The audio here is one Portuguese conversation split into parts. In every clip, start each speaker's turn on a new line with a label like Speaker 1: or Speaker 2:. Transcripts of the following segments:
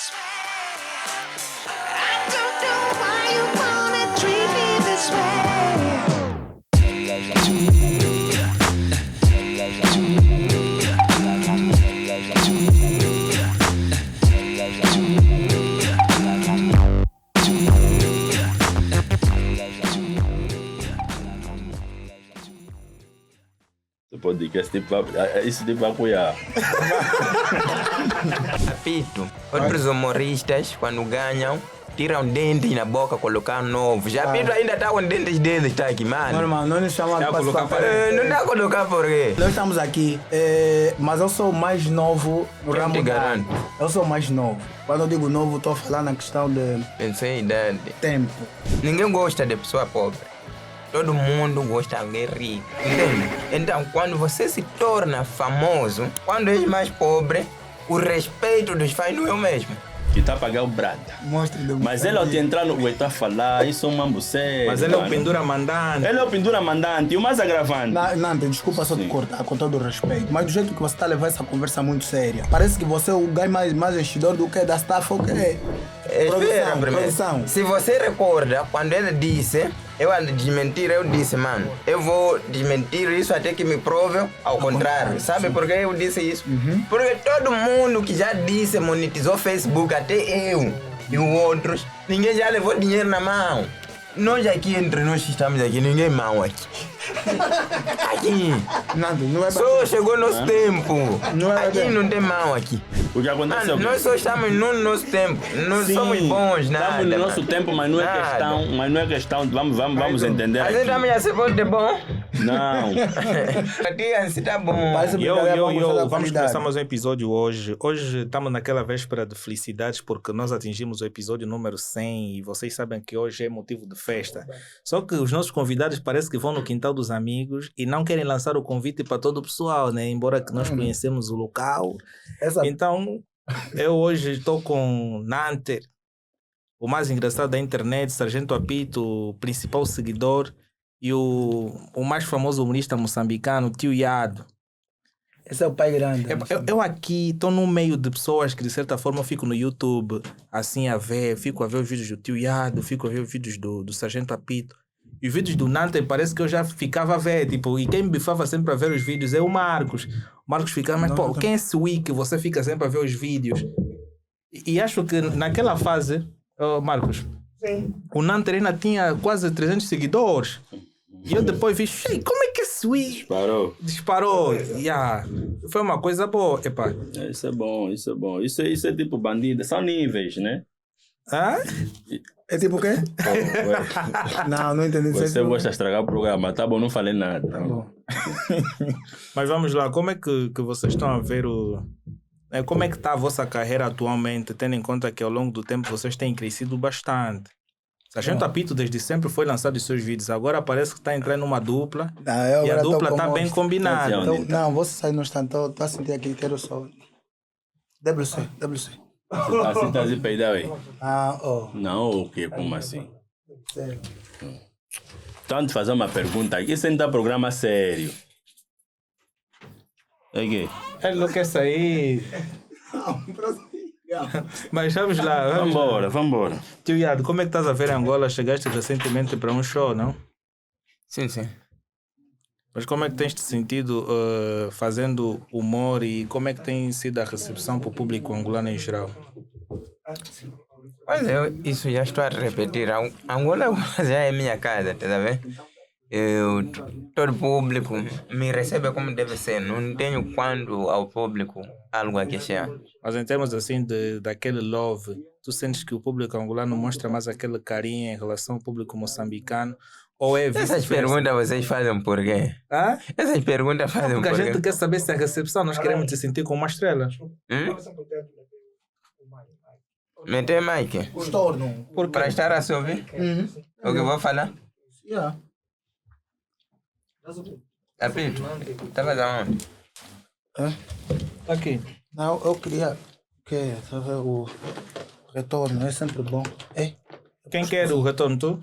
Speaker 1: I don't know why you wanna treat me this way.
Speaker 2: Podcast isso de Bacuiá.
Speaker 3: Apito, outros humoristas, quando ganham, tiram dentes na boca, colocam novo. Já Apito ainda está com dentes deles, está aqui, mano.
Speaker 4: Normal, não nos chamam de participar.
Speaker 3: Não está a colocar por quê?
Speaker 4: Nós estamos aqui, mas eu sou mais novo no
Speaker 3: Quem
Speaker 4: ramo
Speaker 3: te
Speaker 4: da
Speaker 3: garante?
Speaker 4: Eu sou mais novo. Quando eu digo novo, estou a falar na questão de
Speaker 3: Pensei em idade.
Speaker 4: tempo.
Speaker 3: Ninguém gosta de pessoa pobre. Todo mundo gosta de alguém rico, entende? Então, quando você se torna famoso, quando és mais pobre, o respeito dos fãs não é o mesmo.
Speaker 2: Que está a pagar o brada.
Speaker 4: Mostre do
Speaker 2: Mas ele ao te entrar no que está a falar, isso é um mambo sério.
Speaker 5: Mas ele é o
Speaker 2: mano.
Speaker 5: pendura mandante.
Speaker 2: Ele é o pendura mandante e o mais agravante.
Speaker 4: Nante, desculpa só te
Speaker 2: Sim.
Speaker 4: cortar, com todo o respeito, mas do jeito que você está a levar essa conversa muito séria, parece que você é o gajo mais enchidor do que da staff, o que
Speaker 3: Espera, primeiro.
Speaker 4: produção.
Speaker 3: Se você recorda, quando ele disse, eu a desmentir, eu disse, mano, eu vou desmentir isso até que me prove ao contrário. Sabe por que eu disse isso? Porque todo mundo que já disse monetizou Facebook, até eu e os outros, ninguém já levou dinheiro na mão. Nós aqui, entre nós que estamos aqui, ninguém mal aqui. Aqui.
Speaker 4: Nante, não é
Speaker 3: Só chegou nosso tempo.
Speaker 4: Não é
Speaker 3: Aqui
Speaker 4: bem.
Speaker 3: não tem mal aqui.
Speaker 2: O que acontece
Speaker 3: Mano, nós só estamos no nosso tempo. Não
Speaker 2: Sim,
Speaker 3: somos bons, nada.
Speaker 2: estamos no nosso
Speaker 3: mano.
Speaker 2: tempo, mas não é
Speaker 3: Nada.
Speaker 2: questão. Mas não é questão. Vamos entender.
Speaker 3: A gente
Speaker 2: Aqui.
Speaker 3: também já se pode bom.
Speaker 2: Não.
Speaker 3: Aqui se tá bom.
Speaker 4: Parece brincadeira pra mostrar a
Speaker 5: Vamos
Speaker 4: qualidade.
Speaker 5: começar mais um episódio hoje. Hoje estamos naquela véspera de felicidades porque nós atingimos o episódio número 100 e vocês sabem que hoje é motivo de festa. Só que os nossos convidados parece que vão no quintal dos amigos e não querem lançar o convite para todo o pessoal, né? Embora que nós conhecemos o local.
Speaker 4: Essa
Speaker 5: Então, eu hoje estou com Nanter, o mais engraçado da internet, Sargento Apito, o principal seguidor, e o mais famoso humorista moçambicano, Tio Yado.
Speaker 4: Esse é o pai grande.
Speaker 5: Eu aqui estou no meio de pessoas que de certa forma eu fico no YouTube assim a ver, fico a ver os vídeos do Tio Yado, fico a ver os vídeos do Sargento Apito. E os vídeos do Nanter parece que eu já ficava a ver, tipo, e quem me bifava sempre a ver os vídeos é o Marcos. O Marcos ficava, mas pô, quem é esse Wiki? Você fica sempre a ver os vídeos. E acho que naquela fase, Marcos, o Nanter ainda tinha quase 300 seguidores. E eu depois vi, "Ei, como é que esse Wiki
Speaker 2: Parou.
Speaker 5: disparou?" Yeah. Foi uma coisa boa. Epa.
Speaker 2: Isso é bom, isso é bom. Isso é tipo bandido. São níveis, né?
Speaker 5: Hã?
Speaker 4: É tipo o quê? Não entendi.
Speaker 2: Você gosta de estragar o programa. Tá bom, não falei nada.
Speaker 4: Tá bom.
Speaker 5: Mas vamos lá, como é que vocês estão a ver como é que está a vossa carreira atualmente, tendo em conta que ao longo do tempo vocês têm crescido bastante? Sargento Apito desde sempre foi lançado os seus vídeos, agora parece que está entrando numa dupla e a dupla está bem combinada.
Speaker 2: Então,
Speaker 4: Não, vou sair no instante, estou a sentir aqui, quero só. WC.
Speaker 2: Assim tá se peidar aí. Não, o quê? Como assim?
Speaker 4: Sério.
Speaker 2: Então, te fazer uma pergunta aqui. Isso ainda é programa sério. Aqui.
Speaker 5: Ele não quer sair. Mas vamos lá.
Speaker 2: Vambora.
Speaker 5: Tio Yado, como é que estás a ver Angola? Chegaste recentemente para um show, não?
Speaker 3: Sim, sim.
Speaker 5: Mas como é que tens te sentido fazendo humor e como é que tem sido a recepção para o público angolano em geral?
Speaker 3: Mas isso já estou a repetir. Angola já é minha casa, tá vendo? Todo público me recebe como deve ser. Não tenho quando ao público algo a queixar.
Speaker 5: Mas em termos assim daquele love, tu sentes que o público angolano mostra mais aquele carinho em relação ao público moçambicano? Ou é
Speaker 3: Essas
Speaker 5: vice-versa?
Speaker 3: perguntas vocês fazem por quê?
Speaker 5: Hã?
Speaker 3: Essas perguntas fazem
Speaker 5: Porque a
Speaker 3: por
Speaker 5: gente
Speaker 3: quê?
Speaker 5: quer saber se a recepção nós queremos te sentir como uma estrela.
Speaker 3: Meter mic.
Speaker 4: Estorno.
Speaker 3: Para estar a se ouvir? O que eu vou falar?
Speaker 4: Yeah.
Speaker 3: Apito, estavas aonde?
Speaker 5: Aqui.
Speaker 4: Não, eu queria que sabe, o retorno é sempre bom.
Speaker 5: Quem quer o retorno, tu?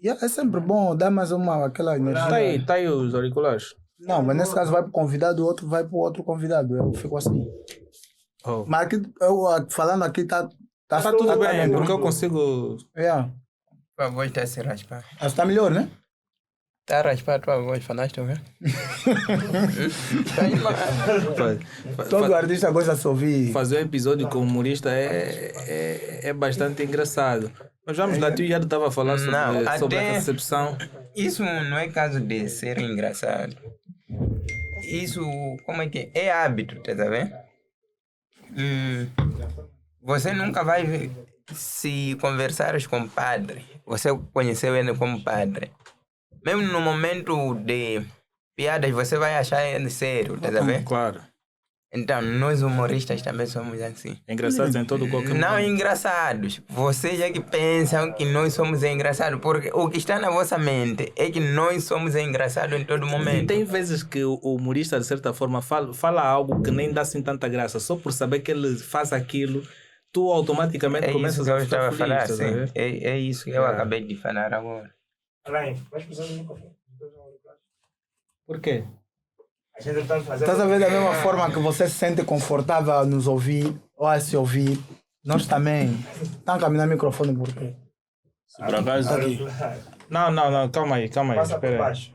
Speaker 4: É sempre bom, dá mais aquela energia.
Speaker 5: Tá aí os auriculares.
Speaker 4: Não, mas nesse caso vai para o convidado, o outro vai para o outro convidado. Eu fico assim.
Speaker 5: Oh.
Speaker 4: Mas aqui, falando aqui, tá Tá
Speaker 5: Tá tudo
Speaker 4: tá
Speaker 5: bem, porque eu consigo...
Speaker 4: Yeah.
Speaker 3: Tua voz está a se raspar.
Speaker 4: Mas tá melhor, né?
Speaker 3: Está a raspar a tua voz, falaste, ok?
Speaker 4: Todo artista gosta de se ouvir.
Speaker 5: Fazer um episódio com humorista é bastante engraçado. Mas vamos lá, tu e Yado estava a falar sobre a recepção.
Speaker 3: Isso não é caso de ser engraçado. Isso, como é que é? É hábito, tá vendo? Você nunca vai ver, se conversares com o padre, você conheceu ele como padre. Mesmo no momento de piadas, você vai achar ele sério, tá vendo?
Speaker 5: Claro.
Speaker 3: Então, nós humoristas também somos assim.
Speaker 5: Engraçados em todo qualquer
Speaker 3: Não
Speaker 5: momento.
Speaker 3: engraçados. Vocês é que pensam que nós somos engraçados, porque o que está na vossa mente é que nós somos engraçados em todo
Speaker 5: E
Speaker 3: momento.
Speaker 5: tem vezes que o humorista, de certa forma, fala algo que nem dá assim tanta graça. Só por saber que ele faz aquilo, tu automaticamente
Speaker 3: É isso
Speaker 5: começas
Speaker 3: que eu
Speaker 5: a
Speaker 3: estava
Speaker 5: ficar
Speaker 3: a falar,
Speaker 5: feliz, tá a
Speaker 3: sim.
Speaker 5: ver?
Speaker 3: É isso que eu acabei de falar agora.
Speaker 6: Alain, vais precisar de um microfone.
Speaker 5: Por quê?
Speaker 6: A gente está fazendo.
Speaker 4: Estás a ver da mesma forma que você se sente confortável a nos ouvir ou a se ouvir? Nós também. Estão a caminhar o microfone por quê?
Speaker 2: Se por acaso,
Speaker 5: Não, calma aí,
Speaker 6: Passa por
Speaker 5: espera aí.
Speaker 6: baixo.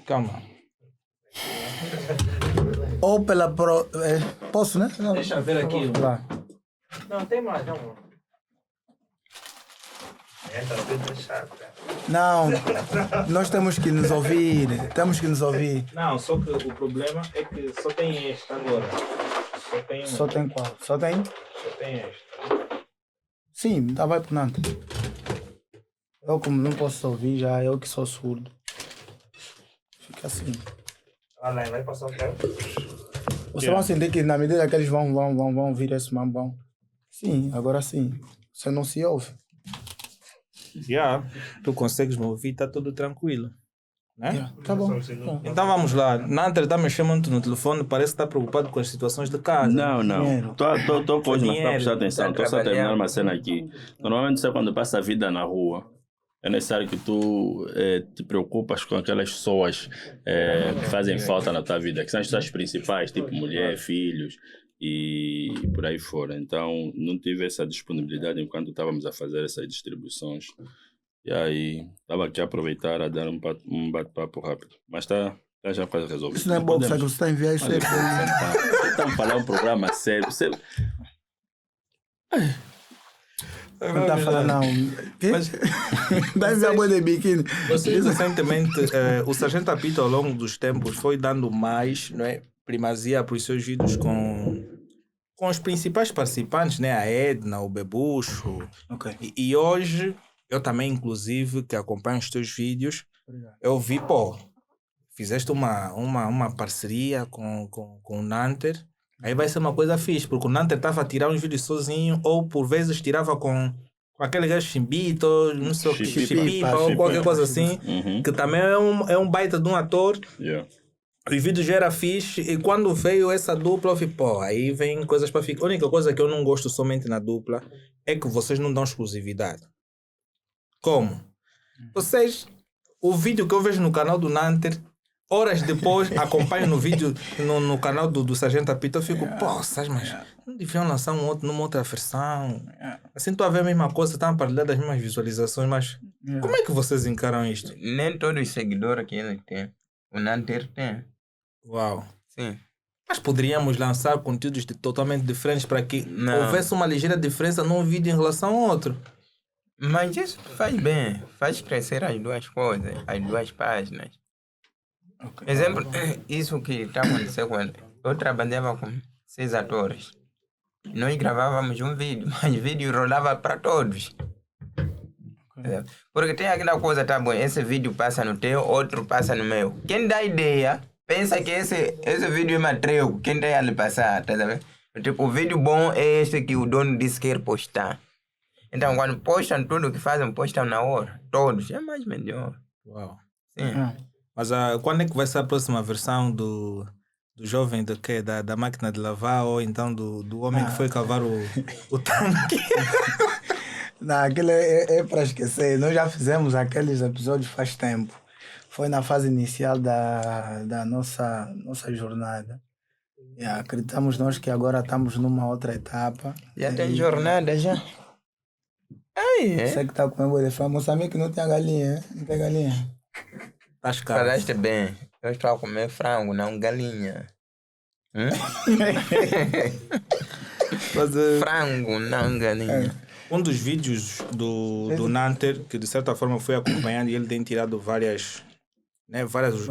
Speaker 5: Calma.
Speaker 4: Ou pela posso, né? Não.
Speaker 5: Deixa eu ver aqui.
Speaker 4: Lá.
Speaker 6: Não, tem mais, não. Entra, não tem que deixar, cara.
Speaker 4: Não, nós temos que nos ouvir. Temos que nos ouvir.
Speaker 5: Não, só que o problema é que só tem este agora. Só tem um.
Speaker 4: Só tem qual? Só tem?
Speaker 5: Só tem este.
Speaker 4: Sim, tá, vai por nada. Eu, como não posso ouvir, já eu que sou surdo. Fica assim.
Speaker 6: Alain, vai passar o carro.
Speaker 4: Vocês vão sentir que na medida que eles vão ouvir esse mamão. Sim, agora sim. Você não se ouve.
Speaker 5: Tu consegues me ouvir, tá tudo tranquilo. Né?
Speaker 4: Tá bom.
Speaker 5: Então vamos lá. Nanter está mexendo muito no telefone, parece que está preocupado com as situações de casa.
Speaker 2: não.
Speaker 4: Dinheiro.
Speaker 2: Estou hoje, mas para
Speaker 5: Dinheiro.
Speaker 2: prestar atenção. Estou só a terminar
Speaker 3: trabalhando.
Speaker 2: uma cena aqui. Normalmente, você quando passa a vida na rua, é necessário que tu te preocupas com aquelas pessoas que fazem falta na tua vida, que são as pessoas principais, tipo mulher, filhos e por aí fora. Então, não tive essa disponibilidade enquanto estávamos a fazer essas distribuições. E aí, estava aqui a aproveitar a dar um bate-papo rápido. Mas está já quase resolvido.
Speaker 4: Isso não é box, é que
Speaker 2: Podemos.
Speaker 4: você está a enviar isso aí.
Speaker 2: Estamos a falar um programa sério.
Speaker 4: Não está falando não. Dá a enviar a de biquíni.
Speaker 5: Vocês recentemente, o Sargento Apito ao longo dos tempos foi dando mais, não é, primazia para os seus vídeos com os principais participantes, né? A Edna, o Bebucho.
Speaker 4: Ok.
Speaker 5: E hoje, eu também, inclusive, que acompanho os teus vídeos, eu vi, fizeste uma parceria com o Nanter. Aí vai ser uma coisa fixe, porque o Nanter estava a tirar uns vídeos sozinho, ou por vezes tirava com aquele gajo Chimbito, não sei o que, Chipipa, ou qualquer coisa assim,
Speaker 2: Uhum.
Speaker 5: que também é um baita de um ator.
Speaker 2: Yeah.
Speaker 5: Os vídeos já era fixe, e quando veio essa dupla, eu falei, aí vem coisas para ficar. A única coisa que eu não gosto somente na dupla é que vocês não dão exclusividade. Como? Vocês, o vídeo que eu vejo no canal do Nanter, horas depois acompanho no vídeo no canal do Sargento Apito, eu fico, mas não deviam lançar numa outra versão. Assim, estou a ver a mesma coisa, estão a partilhar das mesmas visualizações, mas como é que vocês encaram isto?
Speaker 3: Nem todos os seguidores que ele tem, o Nanter tem.
Speaker 5: Uau.
Speaker 3: Sim.
Speaker 5: Mas poderíamos lançar conteúdos totalmente diferentes para que
Speaker 3: Não.
Speaker 5: houvesse uma ligeira diferença num vídeo em relação ao outro.
Speaker 3: Mas isso faz bem, faz crescer as duas coisas, as duas páginas. Exemplo, isso que está acontecendo com ele. Eu trabalhava com 6 atores. Nós gravávamos um vídeo, mas o vídeo rolava para todos. Porque tem aquela coisa, tá bom, esse vídeo passa no teu, outro passa no meu. Quem dá ideia, pensa que esse vídeo é matreu, quem tem a lhe passar, tá vendo? Tipo, o vídeo bom é este que o dono disse que quer postar. Então, quando postam tudo o que fazem, postam na hora. Todos, é mais melhor.
Speaker 5: Uau.
Speaker 3: Sim.
Speaker 5: Mas quando é que vai ser a próxima versão do jovem do quê? Da máquina de lavar ou então do homem que foi cavar o tanque?
Speaker 4: Não, aquilo é para esquecer. Nós já fizemos aqueles episódios faz tempo. Foi na fase inicial da nossa jornada. Acreditamos nós que agora estamos numa outra etapa.
Speaker 3: Já tem jornada já. Aí,
Speaker 4: Você que está comendo boi de frango. Moçambique não tem a galinha, hein? Não tem galinha.
Speaker 5: Estás caro.
Speaker 3: falaste bem. Eu estou a comer frango, não galinha.
Speaker 4: Mas,
Speaker 3: Frango, não galinha.
Speaker 5: Um dos vídeos do Nanter, que de certa forma foi acompanhando, e ele tem tirado várias. Né,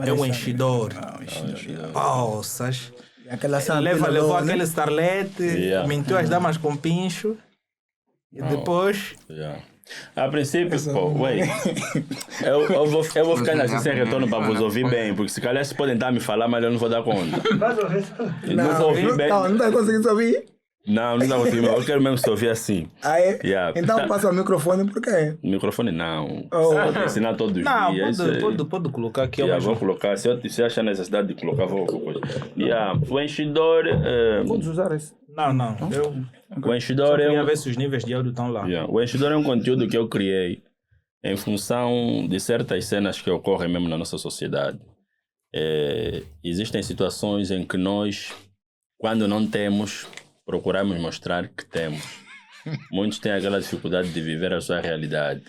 Speaker 5: é um enchidor. Poças.
Speaker 4: aquela cena
Speaker 5: Levou aquele starlet,
Speaker 2: Yeah.
Speaker 5: mentiu as damas com pincho. E depois.
Speaker 2: Yeah. A princípio, pô, wait. Eu vou ficar assim sem retorno para vos ouvir bem, porque se calhar vocês podem estar a me falar, mas eu não vou dar conta. Eu não vou ouvir bem.
Speaker 4: Não está conseguindo ouvir?
Speaker 2: Não está conseguindo. Eu quero mesmo se ouvir assim. Yeah.
Speaker 4: Então passa o microfone por quê?
Speaker 2: O microfone não.
Speaker 4: Oh.
Speaker 2: Você pode ensinar todos os
Speaker 5: Não,
Speaker 2: dias.
Speaker 5: pode colocar aqui.
Speaker 2: Yeah, vou colocar. Se achar necessidade de colocar, vou colocar. Yeah. O enchidor.
Speaker 4: Podes usar isso.
Speaker 5: Não. Eu
Speaker 2: O enchidor é
Speaker 5: queria ver se os níveis de áudio estão lá.
Speaker 2: Yeah. O enchidor é um conteúdo que eu criei em função de certas cenas que ocorrem mesmo na nossa sociedade. Existem situações em que nós, quando não temos, procuramos mostrar que temos. Muitos têm aquela dificuldade de viver a sua realidade.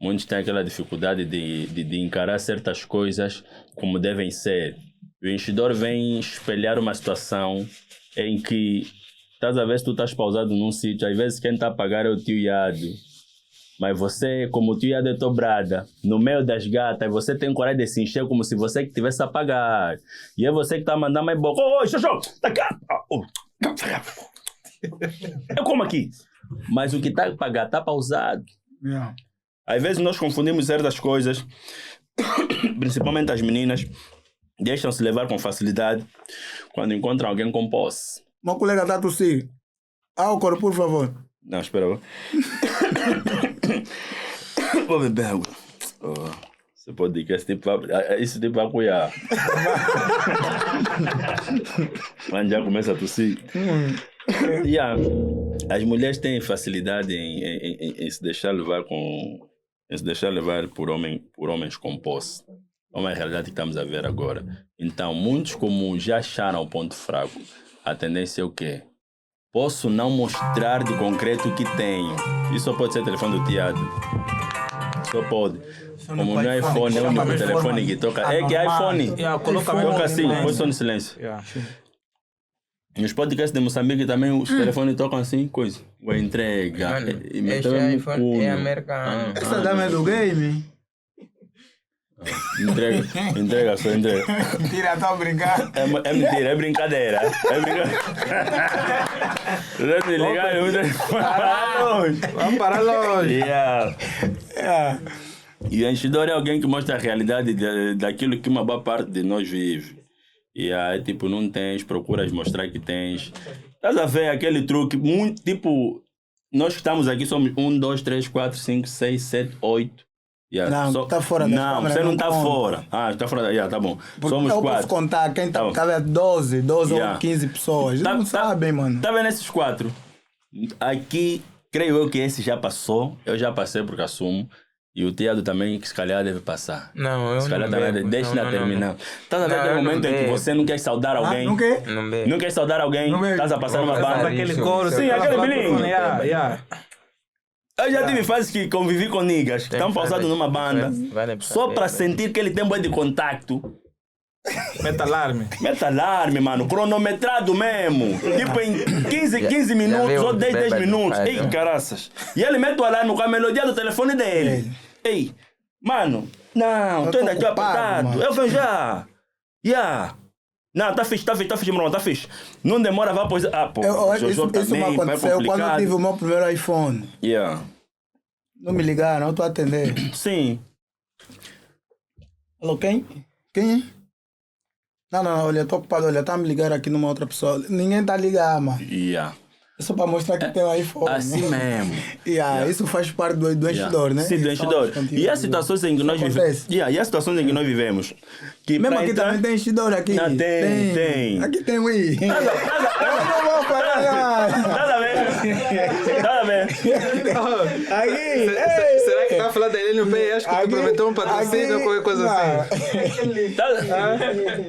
Speaker 2: Muitos têm aquela dificuldade de encarar certas coisas como devem ser. O enchidor vem espelhar uma situação em que estás a ver se tu estás pausado num sítio, às vezes quem está a pagar é o tio Iado. Mas você, como o tio Iado é dobrada, no meio das gatas, você tem coragem de se encher como se você que tivesse a pagar. E é você que está a mandar mais boca. Ô, Xoxô, tá cá. Eu como aqui. Mas o que está a pagar está pausado.
Speaker 4: Yeah.
Speaker 2: Às vezes nós confundimos certas coisas, principalmente as meninas, deixam-se levar com facilidade quando encontram alguém com posse.
Speaker 4: Meu colega está a tossir. Álcool, por favor.
Speaker 2: Não, espera. Vou beber água. Você pode dizer que esse tipo vai cuidar. Mas já começa a tossir. Yeah. As mulheres têm facilidade em se deixar levar por homens com posse. É uma realidade que estamos a ver agora. Então, muitos como já acharam o ponto fraco, a tendência é o quê? Posso não mostrar de concreto o que tenho. Isso só pode ser telefone do Tiago. Só pode. Como no iPhone é o único telefone que toca. É que é iPhone. Toca assim, põe só no silêncio. Nos podcasts de Moçambique também os telefones tocam assim, coisa. Vou entrega.
Speaker 3: Mano, este iPhone é americano.
Speaker 4: Essa dama é do game?
Speaker 2: Entrega.
Speaker 4: Tira, tá a brincar.
Speaker 2: É mentira, é brincadeira. Já te ligaram?
Speaker 5: Vamos parar longe.
Speaker 2: Yeah. E o enchidor é alguém que mostra a realidade daquilo que uma boa parte de nós vive. E aí, tipo, não tens, procuras mostrar que tens. Estás a ver aquele truque, muito, tipo, nós que estamos aqui somos 1, 2, 3, 4, 5, 6, 7, 8. Yeah.
Speaker 4: Não, tá fora da
Speaker 2: Não,
Speaker 4: câmera,
Speaker 2: você não
Speaker 4: não
Speaker 2: está
Speaker 4: conta.
Speaker 2: fora. Ah, está fora da... Yeah, tá bom.
Speaker 4: Porque
Speaker 2: Somos
Speaker 4: eu
Speaker 2: 4.
Speaker 4: posso contar quem tá
Speaker 2: Tá
Speaker 4: por
Speaker 2: bom.
Speaker 4: cada 12
Speaker 2: Yeah.
Speaker 4: ou 15 pessoas. Eles não sabem, mano.
Speaker 2: Tá vendo esses 4? Aqui, creio eu que esse já passou. Eu já passei porque assumo. E o Tiago também, que se calhar deve passar.
Speaker 3: Não, eu
Speaker 2: Se calhar
Speaker 3: não
Speaker 2: também,
Speaker 3: bebo.
Speaker 2: deixa-na terminar. Estás a ver
Speaker 3: Não,
Speaker 2: aquele
Speaker 3: eu não
Speaker 2: momento em que
Speaker 3: bebo.
Speaker 2: você não quer saudar alguém?
Speaker 4: Não quer?
Speaker 3: Não bebo.
Speaker 2: Não quer saudar alguém?
Speaker 4: Não bebe.
Speaker 2: Estás a passar
Speaker 3: Não
Speaker 2: numa
Speaker 3: bebe.
Speaker 2: banda?
Speaker 5: Aquele
Speaker 3: Isso.
Speaker 5: coro.
Speaker 2: Sim, aquele bilingue.
Speaker 5: Yeah.
Speaker 2: Eu já tive fases que convivi com niggas que estão pausados numa banda só para sentir que ele tem boi de contacto.
Speaker 5: Meta alarme.
Speaker 2: Mete alarme, mano, cronometrado mesmo. Tipo em 15 minutos
Speaker 3: viu
Speaker 2: ou 10
Speaker 3: bêbado
Speaker 2: minutos.
Speaker 3: faz,
Speaker 2: Ei,
Speaker 3: né?
Speaker 2: caraças. E ele mete o alarme com a melodia do telefone dele. Ei, mano, não,
Speaker 4: Eu
Speaker 2: tô ainda
Speaker 4: tô
Speaker 2: aqui
Speaker 4: ocupado,
Speaker 2: apertado.
Speaker 4: mano.
Speaker 2: Eu venho já. Yeah. Não, tá fixe, mano, tá fixe. Não demora, vai pois. Ah, pô,
Speaker 4: Isso me aconteceu quando eu tive o meu primeiro iPhone.
Speaker 2: Yeah.
Speaker 4: Não me ligaram, eu tô a atender.
Speaker 2: Sim.
Speaker 4: Alô, quem? Quem? Não, olha, eu tô ocupado, olha, tá a me ligar aqui numa outra pessoa. Ninguém tá a ligar, mano.
Speaker 2: Yeah.
Speaker 4: É só pra mostrar que tem um iPhone.
Speaker 2: Assim mesmo.
Speaker 4: Isso faz parte do enchidor, né?
Speaker 2: Sim, do enchidor. E há situações em que nós vivemos. E há situações em que nós vivemos. Que
Speaker 4: Mesmo
Speaker 2: pra
Speaker 4: aqui
Speaker 2: entrar-
Speaker 4: também tem enchidor aqui.
Speaker 2: Não, tem.
Speaker 4: Aqui tem, ui.
Speaker 2: Estás a-
Speaker 4: Eu não vou parar.
Speaker 2: Estás a ver? Tá a ver?
Speaker 4: Aqui!
Speaker 5: Será que tá falando da Helene Pay? Acho que tu prometeu um patrocínio ou qualquer coisa assim.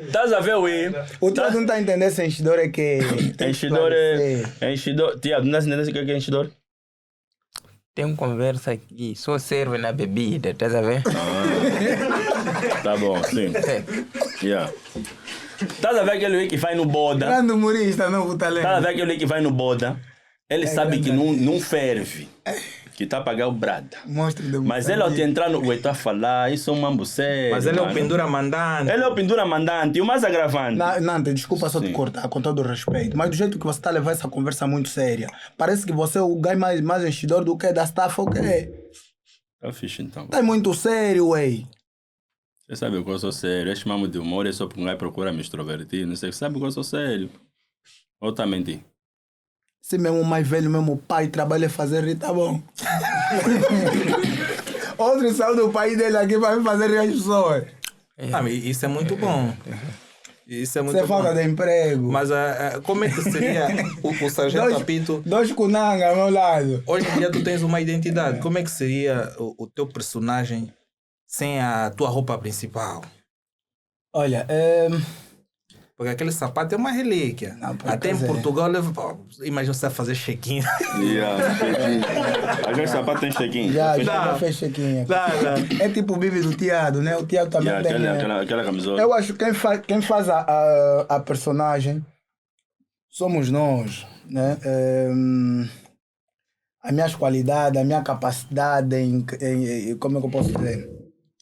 Speaker 2: Estás a ver o I?
Speaker 4: O teu não está a entender se enchidor é que.
Speaker 2: Enchidor é. Enchidor. Tiago, não estás entendendo o que é enchidor?
Speaker 3: Tem conversa aqui, só serve na bebida, estás a ver?
Speaker 2: Tá bom, sim. Yeah. Estás a ver aquele que vai no boda?
Speaker 4: Grande humorista, não o talento.
Speaker 2: Estás a ver aquele que vai no boda? Ele sabe que não ferve. Que está a pagar o brada.
Speaker 4: Monstro de
Speaker 2: Mas ele ao te entrar no. Ué, está a falar, isso é um mambo sério.
Speaker 5: Mas ele é o
Speaker 2: mano.
Speaker 5: pendura mandante.
Speaker 2: Ele é o pendura mandante e o mais agravante.
Speaker 4: Nante, desculpa só te cortar, com todo o respeito, mas do jeito que você está a levar essa conversa muito séria, parece que você é o gajo mais enchidor do que da staff, ok?
Speaker 2: Tá fixe então.
Speaker 4: Tá muito sério, ué.
Speaker 2: Você sabe que eu sou sério. Este mamo de humor é só porque um gajo procura me extrovertir. Não sei, sabe que eu sou sério. Ou tá mentindo?
Speaker 4: Se mesmo o mais velho, mesmo o pai, trabalha a fazer rir, tá bom. Outro saiu do país dele aqui para me fazer rir as pessoas.
Speaker 5: Ah, mas isso é muito bom. Isso é muito
Speaker 4: Você
Speaker 5: bom.
Speaker 4: falta de emprego.
Speaker 5: Mas como é que seria o Sargento Apito?
Speaker 4: Dois cunanga ao meu lado.
Speaker 5: Hoje em dia tu tens uma identidade. Como é que seria o teu personagem sem a tua roupa principal?
Speaker 4: Olha,
Speaker 5: Porque aquele sapato é uma relíquia.
Speaker 4: Não, por
Speaker 5: Até em
Speaker 4: acaso é.
Speaker 5: Portugal, imagina você fazer check-in.
Speaker 2: Aquele sapato tem check-in.
Speaker 4: já fez chequinha. É tipo o Bibi do Tiago, né? O Tiago também tem.
Speaker 2: Aquela camisola.
Speaker 4: Eu acho que quem faz a personagem somos nós, né? As minhas qualidades, a minha capacidade como é que eu posso dizer?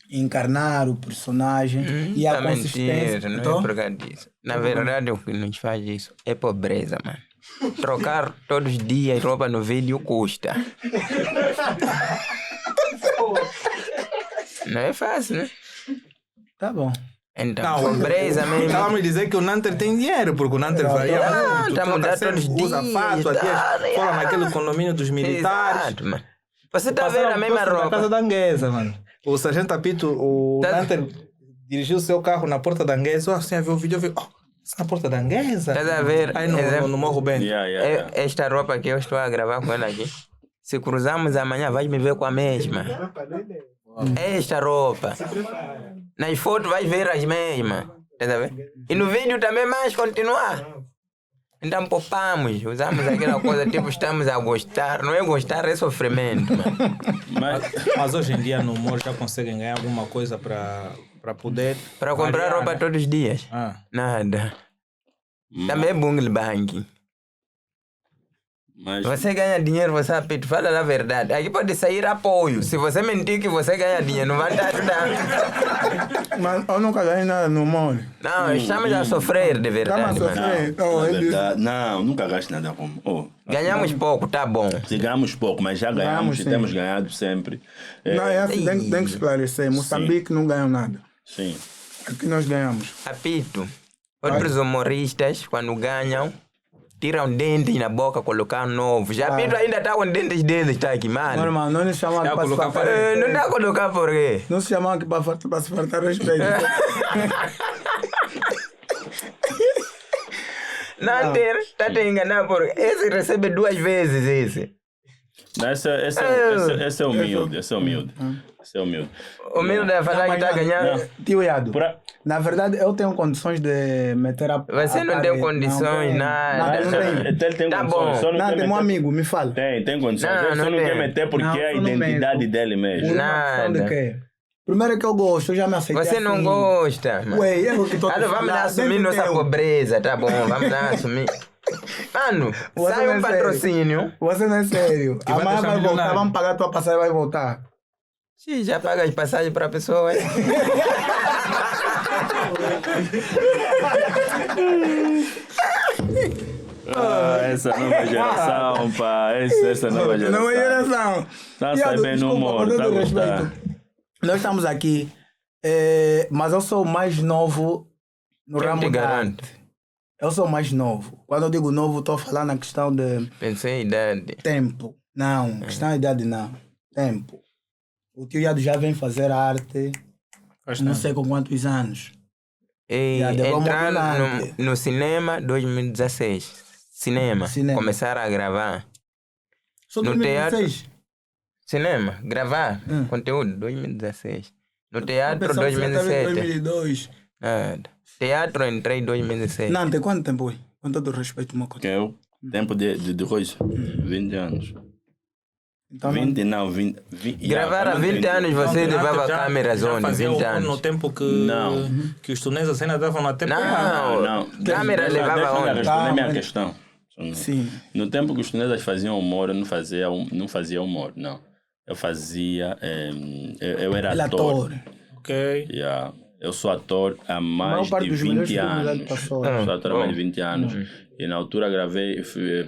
Speaker 4: Encarnar o personagem e a
Speaker 3: Tá
Speaker 4: consistência.
Speaker 3: mentira, não
Speaker 4: Então,
Speaker 3: é por causa disso. Na verdade, o que nos faz isso é pobreza, mano. Trocar todos os dias roupa no vídeo custa. Não é fácil, né?
Speaker 4: tá bom.
Speaker 3: Então, pobreza mesmo.
Speaker 5: Estava a me dizer que o Nanter tem dinheiro, porque o Nanter varia muito.
Speaker 3: tá
Speaker 5: Troca
Speaker 3: mudando
Speaker 5: sempre,
Speaker 3: todos os
Speaker 5: usa
Speaker 3: dias,
Speaker 5: fato, até
Speaker 3: tá,
Speaker 5: fora naquele condomínio dos militares.
Speaker 3: Exato, mano. Você tá vendo a mesma
Speaker 5: Na casa
Speaker 3: roupa?
Speaker 5: da Anguesa, mano. O Sargento Apito, o
Speaker 3: Tá-
Speaker 5: Nanter dirigiu o seu carro na porta da Anguesa. Assim, viu o vídeo, eu vi, isso na porta da Anguesa?
Speaker 3: Estás a ver?
Speaker 5: Aí no Morro Bento.
Speaker 3: Esta roupa que eu estou a gravar com ela aqui, se cruzarmos amanhã, vais me ver com a mesma. Esta roupa. Nas fotos vais ver as mesmas. Estás a ver? E no vídeo também mais continuar. Então poupamos, usamos aquela coisa tipo estamos a gostar. Não é gostar, é sofrimento, mano.
Speaker 5: Mas hoje em dia no humor já conseguem ganhar alguma coisa para poder...
Speaker 3: Para comprar
Speaker 5: variar,
Speaker 3: roupa
Speaker 5: né?
Speaker 3: todos os dias. Nada. Também é bungle bank.
Speaker 2: Mas
Speaker 3: Você ganha dinheiro, você apita, fala a verdade. Aqui pode sair apoio. Se você mentir que você ganha dinheiro, não vai te ajudar.
Speaker 4: Mas eu nunca ganhei nada no humor.
Speaker 3: Não, estamos a sofrer de verdade,
Speaker 4: Estamos a
Speaker 3: mano.
Speaker 4: sofrer.
Speaker 2: na verdade, não, nunca gasto nada como.
Speaker 3: Ganhamos pouco, tá bom.
Speaker 2: Se ganhamos pouco, mas já ganhamos
Speaker 4: Ganhamos,
Speaker 2: e
Speaker 4: sim.
Speaker 2: temos ganhado sempre.
Speaker 4: Não, é assim, tem que esclarecer. Moçambique não ganhou nada.
Speaker 2: Sim.
Speaker 4: Aqui nós ganhamos.
Speaker 3: Apito. Outros humoristas, quando ganham, tiram dentes na boca, colocam novo. Já Apito ainda tá com dentes deles, tá aqui, mano.
Speaker 4: Normal, não nos chamam aqui para se
Speaker 5: colocar
Speaker 4: fartar.
Speaker 3: Não dá a colocar por quê?
Speaker 4: Não se chamam aqui para se fartar respeito.
Speaker 3: Não, tá te enganando por esse recebe 2 vezes esse.
Speaker 2: Não, esse é humilde. Esse é humilde.
Speaker 3: O meu deve falar que tá ganhando.
Speaker 4: Tio Iado,
Speaker 2: Por a-
Speaker 4: na verdade eu tenho condições de meter a.
Speaker 3: Você
Speaker 4: a
Speaker 3: não
Speaker 4: parede.
Speaker 3: tem condições,
Speaker 4: tenho.
Speaker 3: nada.
Speaker 4: Não tenho.
Speaker 2: Ele tem
Speaker 3: Tá
Speaker 2: condições.
Speaker 3: bom.
Speaker 2: Só não
Speaker 4: Nada,
Speaker 2: quer
Speaker 4: é meu
Speaker 2: meter-
Speaker 4: amigo, me fala.
Speaker 2: Tem condições.
Speaker 3: Não,
Speaker 2: Ele só
Speaker 3: não
Speaker 2: não
Speaker 3: tem.
Speaker 2: quer meter porque
Speaker 4: Não,
Speaker 2: é a
Speaker 4: eu não
Speaker 2: identidade
Speaker 4: meto.
Speaker 2: dele mesmo.
Speaker 3: Nada.
Speaker 4: Onde quer? Primeiro é que eu gosto, eu já me aceitei.
Speaker 3: Você não
Speaker 4: assim.
Speaker 3: gosta, mano.
Speaker 4: Ué, eu que tô.
Speaker 3: Claro, vamos lá assumir
Speaker 4: dentro
Speaker 3: nossa
Speaker 4: teu.
Speaker 3: pobreza, tá bom? Vamos lá assumir. Mano,
Speaker 4: Você
Speaker 3: sai
Speaker 4: não
Speaker 3: um
Speaker 4: é sério.
Speaker 3: patrocínio.
Speaker 4: Você não é sério.
Speaker 5: vai
Speaker 4: Amanhã
Speaker 5: deixar
Speaker 4: vai voltar,
Speaker 5: milionário.
Speaker 4: vamos pagar a tua passagem e vai voltar.
Speaker 3: Sim, já paga as passagens pra pessoa, hein?
Speaker 2: Essa nova geração, pá. Essa nova geração.
Speaker 4: Não é geração.
Speaker 2: Tá
Speaker 4: Iado,
Speaker 2: sabendo
Speaker 4: desculpa,
Speaker 2: humor,
Speaker 4: com todo
Speaker 2: tá a
Speaker 4: respeito.
Speaker 2: gostar.
Speaker 4: Nós estamos aqui, mas eu sou o mais novo no
Speaker 3: Quem
Speaker 4: ramo
Speaker 3: te
Speaker 4: da
Speaker 3: garante?
Speaker 4: arte. Eu sou o mais novo. Quando eu digo novo, estou a falar na questão de
Speaker 3: Pensei em idade.
Speaker 4: tempo. Não, questão de idade não. Tempo. O tio Iado já vem fazer arte, não sei com quantos anos.
Speaker 3: E
Speaker 4: Já deu
Speaker 3: entrar
Speaker 4: uma
Speaker 3: no cinema 2016. Cinema.
Speaker 4: Cinema.
Speaker 3: Começaram a gravar.
Speaker 4: Só
Speaker 3: No
Speaker 4: 2016.
Speaker 3: Cinema, gravar conteúdo, 2016. No teatro,
Speaker 4: Pensava que você estava em
Speaker 3: 2017.
Speaker 4: 2002.
Speaker 3: Teatro, entrei em 2006.
Speaker 4: Não, tem quanto tempo aí? Com todo o respeito, uma coisa.
Speaker 2: Que é o tempo de coisa? 20 anos.
Speaker 4: Então,
Speaker 2: 20 não, 20.
Speaker 3: Gravar há 20 anos você
Speaker 5: Então,
Speaker 3: levava
Speaker 5: já-
Speaker 3: câmera
Speaker 5: já
Speaker 3: zone,
Speaker 5: fazia
Speaker 3: 20
Speaker 5: no
Speaker 3: anos.
Speaker 5: tempo que,
Speaker 2: Não.
Speaker 5: que os tuneses ainda estavam na tempo.
Speaker 3: Não, câmera levava
Speaker 2: Deixa eu
Speaker 3: onde?
Speaker 2: responder a minha
Speaker 4: Tá,
Speaker 2: questão.
Speaker 4: Sim.
Speaker 2: No tempo que os tunesas faziam humor, eu não fazia humor, não. Eu fazia. Eu era
Speaker 4: Ele é
Speaker 2: ator.
Speaker 4: ator.
Speaker 5: Ok.
Speaker 2: Yeah. Eu sou ator há
Speaker 4: A maior
Speaker 2: mais
Speaker 4: parte
Speaker 2: de
Speaker 4: dos melhores
Speaker 2: 20
Speaker 4: filmes ele
Speaker 2: anos.
Speaker 4: passou.
Speaker 2: Sou ator há mais de 20 anos. E na altura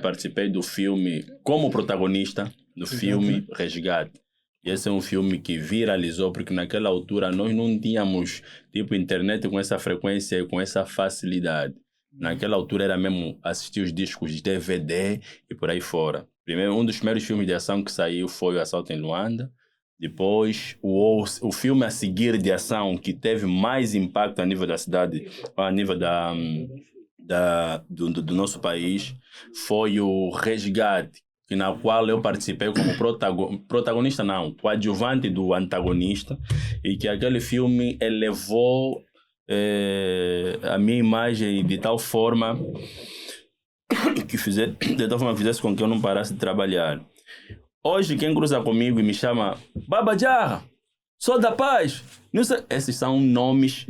Speaker 2: participei do filme como protagonista do filme Resgate. E esse é um filme que viralizou porque naquela altura nós não tínhamos tipo internet com essa frequência e com essa facilidade. Naquela altura era mesmo assistir os discos de DVD e por aí fora. Primeiro, um dos primeiros filmes de ação que saiu foi o Assalto em Luanda. Depois, o filme a seguir de ação que teve mais impacto a nível da cidade, a nível do nosso país, foi o Resgate, na qual eu participei como protagonista, não, coadjuvante do antagonista, e que aquele filme elevou a minha imagem de tal forma que fizesse com que eu não parasse de trabalhar. Hoje, quem cruza comigo e me chama Baba Jarra, sou da paz. Não sei, esses são nomes,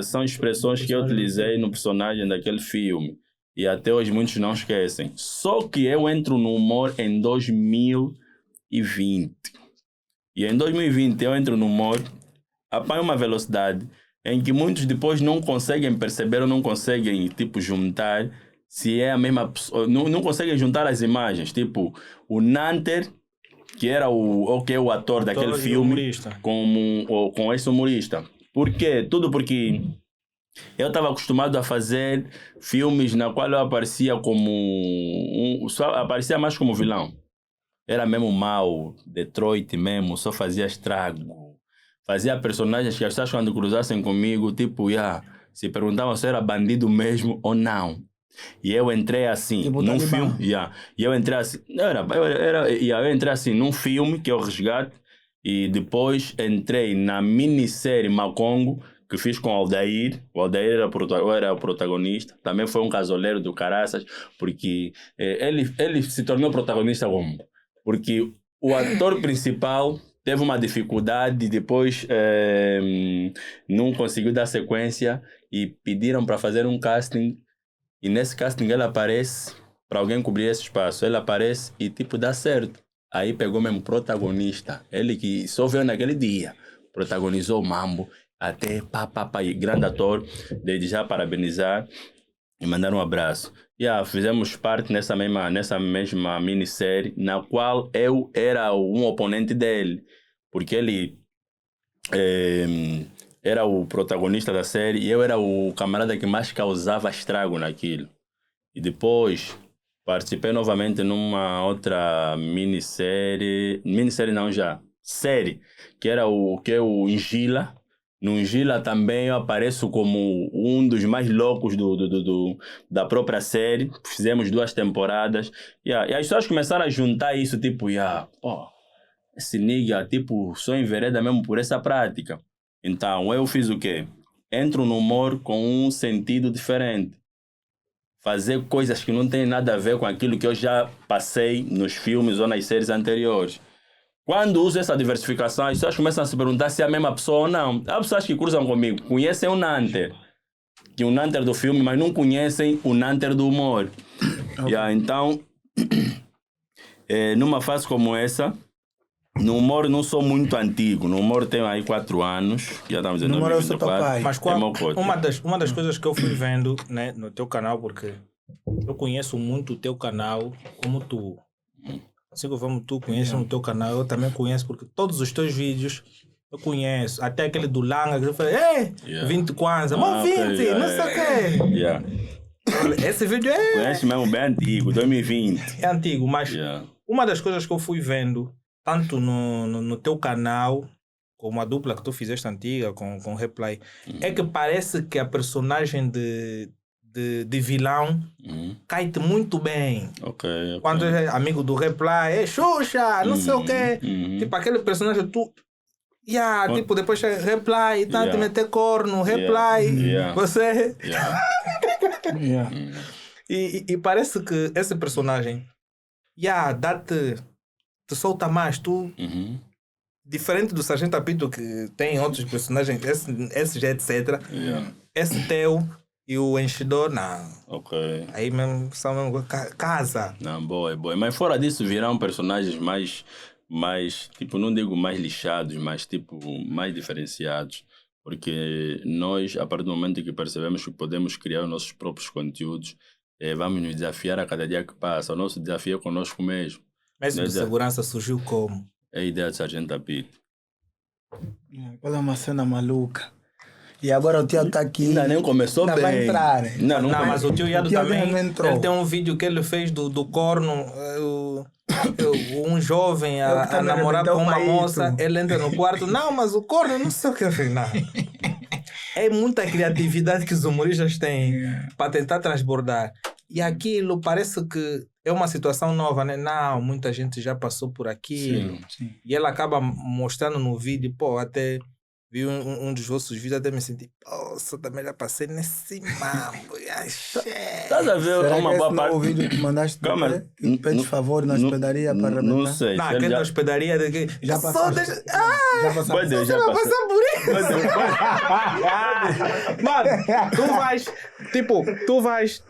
Speaker 2: são expressões que eu utilizei no personagem daquele filme. E até hoje muitos não esquecem. Só que eu entro no humor em 2020. E em 2020 eu entro no humor, apanho uma velocidade em que muitos depois não conseguem perceber ou não conseguem, tipo, juntar se é a mesma pessoa. Não conseguem juntar as imagens. Tipo, o Nanter, que era o ator daquele
Speaker 5: e
Speaker 2: filme,
Speaker 5: humorista.
Speaker 2: com esse humorista. Por quê? Tudo porque eu estava acostumado a fazer filmes na qual eu aparecia aparecia mais como vilão. Era mesmo mau, Detroit mesmo, só fazia estrago. Fazia personagens que as pessoas quando cruzassem comigo, tipo, se perguntavam se era bandido mesmo ou não. E eu entrei assim,
Speaker 4: Tipo
Speaker 2: num
Speaker 4: Talibã.
Speaker 2: filme, e eu entrei assim, eu entrei assim num filme que é o Resgate, e depois entrei na minissérie Macongo, que fiz com o Aldair era o protagonista, também foi um casoleiro do caraças, porque ele se tornou protagonista como? Porque o ator principal teve uma dificuldade, depois não conseguiu dar sequência, e pediram para fazer um casting. E nesse casting ele aparece para alguém cobrir esse espaço. Ele aparece e tipo dá certo. Aí pegou mesmo protagonista. Ele que só veio naquele dia. Protagonizou o Mambo. Até e grande ator. Desde já parabenizar e mandar um abraço. Fizemos parte nessa mesma minissérie na qual eu era um oponente dele. Porque ele era o protagonista da série e eu era o camarada que mais causava estrago naquilo. E depois participei novamente numa outra série, que era o Ingila. No Ingila também eu apareço como um dos mais loucos da própria série. Fizemos 2 temporadas. E as pessoas começaram a juntar isso, tipo, esse nigga, tipo, só envereda mesmo por essa prática. Então, eu fiz o quê? Entro no humor com um sentido diferente. Fazer coisas que não têm nada a ver com aquilo que eu já passei nos filmes ou nas séries anteriores. Quando uso essa diversificação, as pessoas começam a se perguntar se é a mesma pessoa ou não. Há pessoas que cruzam comigo, conhecem o Nanter, que o Nanter do filme, mas não conhecem o Nanter do humor. Então, numa fase como essa, no humor não sou muito antigo. No humor tenho aí 4 anos. Já estamos em
Speaker 4: No humor eu sou teu
Speaker 2: 2024.
Speaker 4: pai.
Speaker 5: Mas
Speaker 2: É meu cote.
Speaker 5: uma das coisas que eu fui vendo, né, no teu canal, porque eu conheço muito o teu canal como tu. Assim como tu conheces o teu canal, eu também conheço, porque todos os teus vídeos eu conheço. Até aquele do Langa, que eu falei, 20 kwanza, mas 20,
Speaker 2: ok,
Speaker 5: não sei o quê.
Speaker 2: Yeah.
Speaker 5: Esse vídeo
Speaker 2: Conhece mesmo bem antigo, 2020.
Speaker 5: é antigo, mas
Speaker 2: Yeah.
Speaker 5: uma das coisas que eu fui vendo, tanto no teu canal, como a dupla que tu fizeste antiga com Replay, é que parece que a personagem de de vilão, cai-te muito bem.
Speaker 2: Ok.
Speaker 5: Quando é amigo do Reply, é Xuxa, não sei o quê. Tipo, aquele personagem, tu. Tipo, depois é Reply, tá te meter corno, Reply. Você.
Speaker 4: Yeah.
Speaker 5: E parece que esse personagem, te solta mais. Tu, diferente do Sargento Apito, que tem outros personagens, esses etc. Esse teu e o enchedor, não.
Speaker 2: Ok.
Speaker 5: Aí mesmo são mesmo casa.
Speaker 2: Não, boa, boa. Mas fora disso, virão personagens mais, tipo, não digo mais lixados, mas tipo, mais diferenciados. Porque nós, a partir do momento que percebemos que podemos criar os nossos próprios conteúdos, vamos nos desafiar a cada dia que passa. O nosso desafio é conosco mesmo.
Speaker 5: Mas de segurança surgiu como?
Speaker 2: É a ideia do Sargento Apito.
Speaker 4: Aquela é uma cena maluca. E agora o tio está aqui.
Speaker 2: Ainda nem começou
Speaker 4: ainda
Speaker 2: bem.
Speaker 4: vai entrar.
Speaker 2: Não,
Speaker 5: Mas o tio Iado
Speaker 4: O tio
Speaker 5: também,
Speaker 4: não entrou.
Speaker 5: ele tem um vídeo que ele fez do corno, um jovem
Speaker 4: Eu que
Speaker 5: a
Speaker 4: também
Speaker 5: namorar
Speaker 4: arrebentou
Speaker 5: com uma
Speaker 4: o paito.
Speaker 5: moça, ele entra no quarto, não, mas o corno não sei o que afinal. É muita criatividade que os humoristas têm para tentar transbordar. E aquilo parece que é uma situação nova, né? Não, muita gente já passou por aquilo.
Speaker 4: Sim.
Speaker 5: E ele acaba mostrando no vídeo, pô, até vi um dos vossos vídeos, até me senti, poxa, também já passei nesse mambo.
Speaker 2: Estás a ver
Speaker 4: Será
Speaker 2: uma
Speaker 4: que
Speaker 2: boa
Speaker 4: esse não é o
Speaker 2: parte?
Speaker 4: vídeo que mandaste
Speaker 2: Calma.
Speaker 4: para que pedes favor na hospedaria para arrebentar?
Speaker 2: Não sei.
Speaker 5: Não,
Speaker 2: se ele
Speaker 5: aquele
Speaker 2: já-
Speaker 5: da hospedaria de que
Speaker 4: Já
Speaker 5: só
Speaker 4: passaste.
Speaker 5: deixa...
Speaker 4: Já passamos.
Speaker 2: Pode, já
Speaker 5: Vai
Speaker 2: passei.
Speaker 5: passar por isso. Mano, tu vais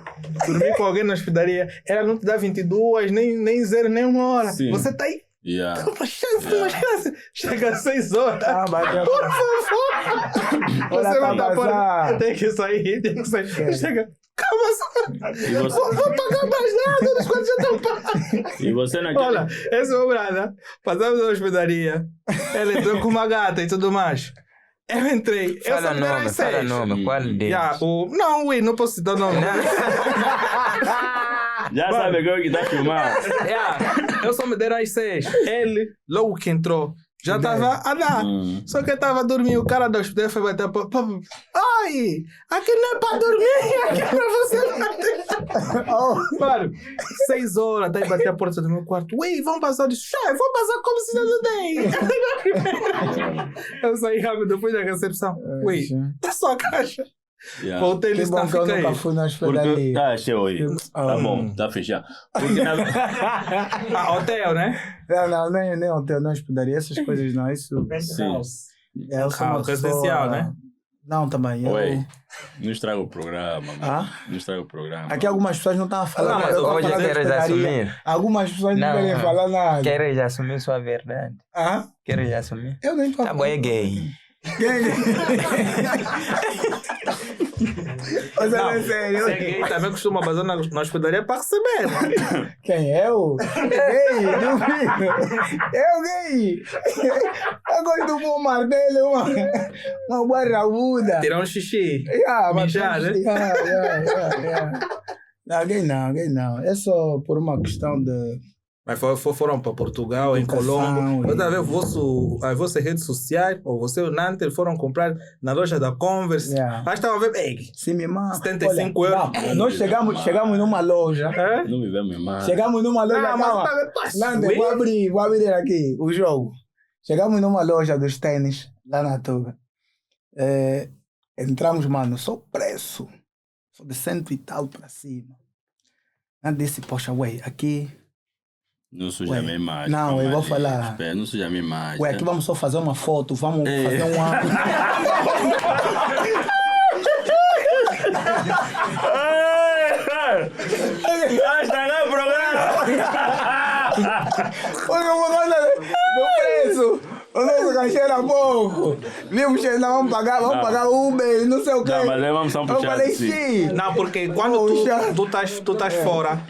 Speaker 5: dormir com alguém na hospedaria, ela não te dá 22, nem 0, nem 1 hora.
Speaker 2: Sim.
Speaker 5: Você tá aí,
Speaker 2: Yeah.
Speaker 5: uma chance. Chega às 6 horas.
Speaker 4: Ah, bateu.
Speaker 5: Por favor.
Speaker 4: Olha,
Speaker 5: Você
Speaker 4: tá
Speaker 5: não tá
Speaker 4: vazar.
Speaker 5: para. Tem que sair. Chega. Calma só.
Speaker 2: E você,
Speaker 5: Vou pagar mais nada, as coisas já estão pagas.
Speaker 2: e você naquele...
Speaker 5: Olha, esse é o brada. Passamos na hospedaria. Ele entrou com uma gata e tudo mais. Eu entrei. Eu
Speaker 3: Fala
Speaker 5: só me deram
Speaker 3: nome,
Speaker 5: às
Speaker 3: fala
Speaker 5: 6.
Speaker 3: nome. Qual deles?
Speaker 5: Não, não posso citar o nome.
Speaker 2: Já sabe quem é que está filmando.
Speaker 5: Eu só me deram às 6. Ele, logo que entrou, já estava a dar. Só que estava a dormir. O cara da hospedaria foi bater a porta. Ai, aqui não é para dormir, aqui é para você bater. Mano, 6 horas, daí bater a porta do meu quarto. Ui, vamos passar de chefe, vamos passar como se nada tem. Eu saí rápido depois da recepção. Ui, tá só a caixa.
Speaker 2: Yeah.
Speaker 5: Voltei
Speaker 4: Que
Speaker 5: ele
Speaker 4: bom
Speaker 5: está,
Speaker 4: que eu
Speaker 5: fica aí.
Speaker 4: nunca fui na
Speaker 2: Porque
Speaker 4: hospedaria.
Speaker 2: tá cheio aí. Tá bom, tá fechado. Porque na...
Speaker 5: Hotel, né?
Speaker 4: Não, nem hotel, não hospedaria, essas coisas não. Isso.
Speaker 2: Sim.
Speaker 4: Eu sou uma
Speaker 5: residencial,
Speaker 4: pessoa-
Speaker 5: né?
Speaker 4: Não, também.
Speaker 2: Oi, não estraga o programa, mano.
Speaker 4: Ah?
Speaker 2: Não estraga o programa.
Speaker 4: Aqui algumas pessoas não estão a falar.
Speaker 5: Não, mas
Speaker 4: eu tô
Speaker 3: hoje
Speaker 4: falando da
Speaker 3: queres
Speaker 4: hospedaria.
Speaker 3: assumir?
Speaker 4: Algumas pessoas não
Speaker 3: Não,
Speaker 4: querem
Speaker 3: não.
Speaker 4: falar nada.
Speaker 3: Queres assumir sua verdade?
Speaker 4: Ah?
Speaker 3: Queres assumir?
Speaker 4: Eu nem tô
Speaker 3: Tá bom, é gay.
Speaker 4: Você não é
Speaker 5: Você
Speaker 4: sério?
Speaker 5: é gay, também costuma bazar na hospedaria para receber, né?
Speaker 4: Quem? Eu? Gay? Duvido. Eu gay. Eu gosto de um bom martelo, uma boa rabuda.
Speaker 5: Tirar um xixi.
Speaker 4: Mas-
Speaker 5: Mijar, né?
Speaker 4: Yeah. Não, gay não. É só por uma questão de...
Speaker 5: Mas foram para Portugal, em
Speaker 4: Educação,
Speaker 5: Colombo.
Speaker 4: e-
Speaker 5: Outra vez, as vossas redes sociais, ou você e o Nanter, foram comprar na loja da Converse.
Speaker 4: Yeah.
Speaker 5: Mas estava a ver, ei,
Speaker 4: Sim, minha irmã.
Speaker 5: 75
Speaker 4: Olha,
Speaker 5: euros.
Speaker 4: não, nós chegamos numa loja.
Speaker 5: é?
Speaker 2: Não me vê minha irmã.
Speaker 4: Chegamos numa loja.
Speaker 5: Não, mas
Speaker 4: calma.
Speaker 5: tá vendo, passa.
Speaker 4: Lander, vou abrir aqui o jogo. Chegamos numa loja dos tênis, lá na Tuga. Entramos, mano, só preço. Só de 100 e tal para cima. Eu disse, poxa, ué, aqui...
Speaker 2: Não suja
Speaker 4: Ué,
Speaker 2: a minha imagem.
Speaker 4: não,
Speaker 2: calma
Speaker 4: eu vou
Speaker 2: ali.
Speaker 4: falar.
Speaker 2: Espera, não suja a minha imagem.
Speaker 4: Ué, aqui vamos só fazer uma foto, vamos fazer uma...
Speaker 2: Ah, estragar o programa!
Speaker 4: Olha o programa do preço. O nosso cachê era pouco. Vimos que não vamos pagar Uber, não sei o quê.
Speaker 2: Não, mas aí vamos só
Speaker 4: Eu
Speaker 2: puxar
Speaker 4: falei,
Speaker 2: assim.
Speaker 4: sim.
Speaker 5: Não, porque quando
Speaker 4: Poxa.
Speaker 5: tu estás fora,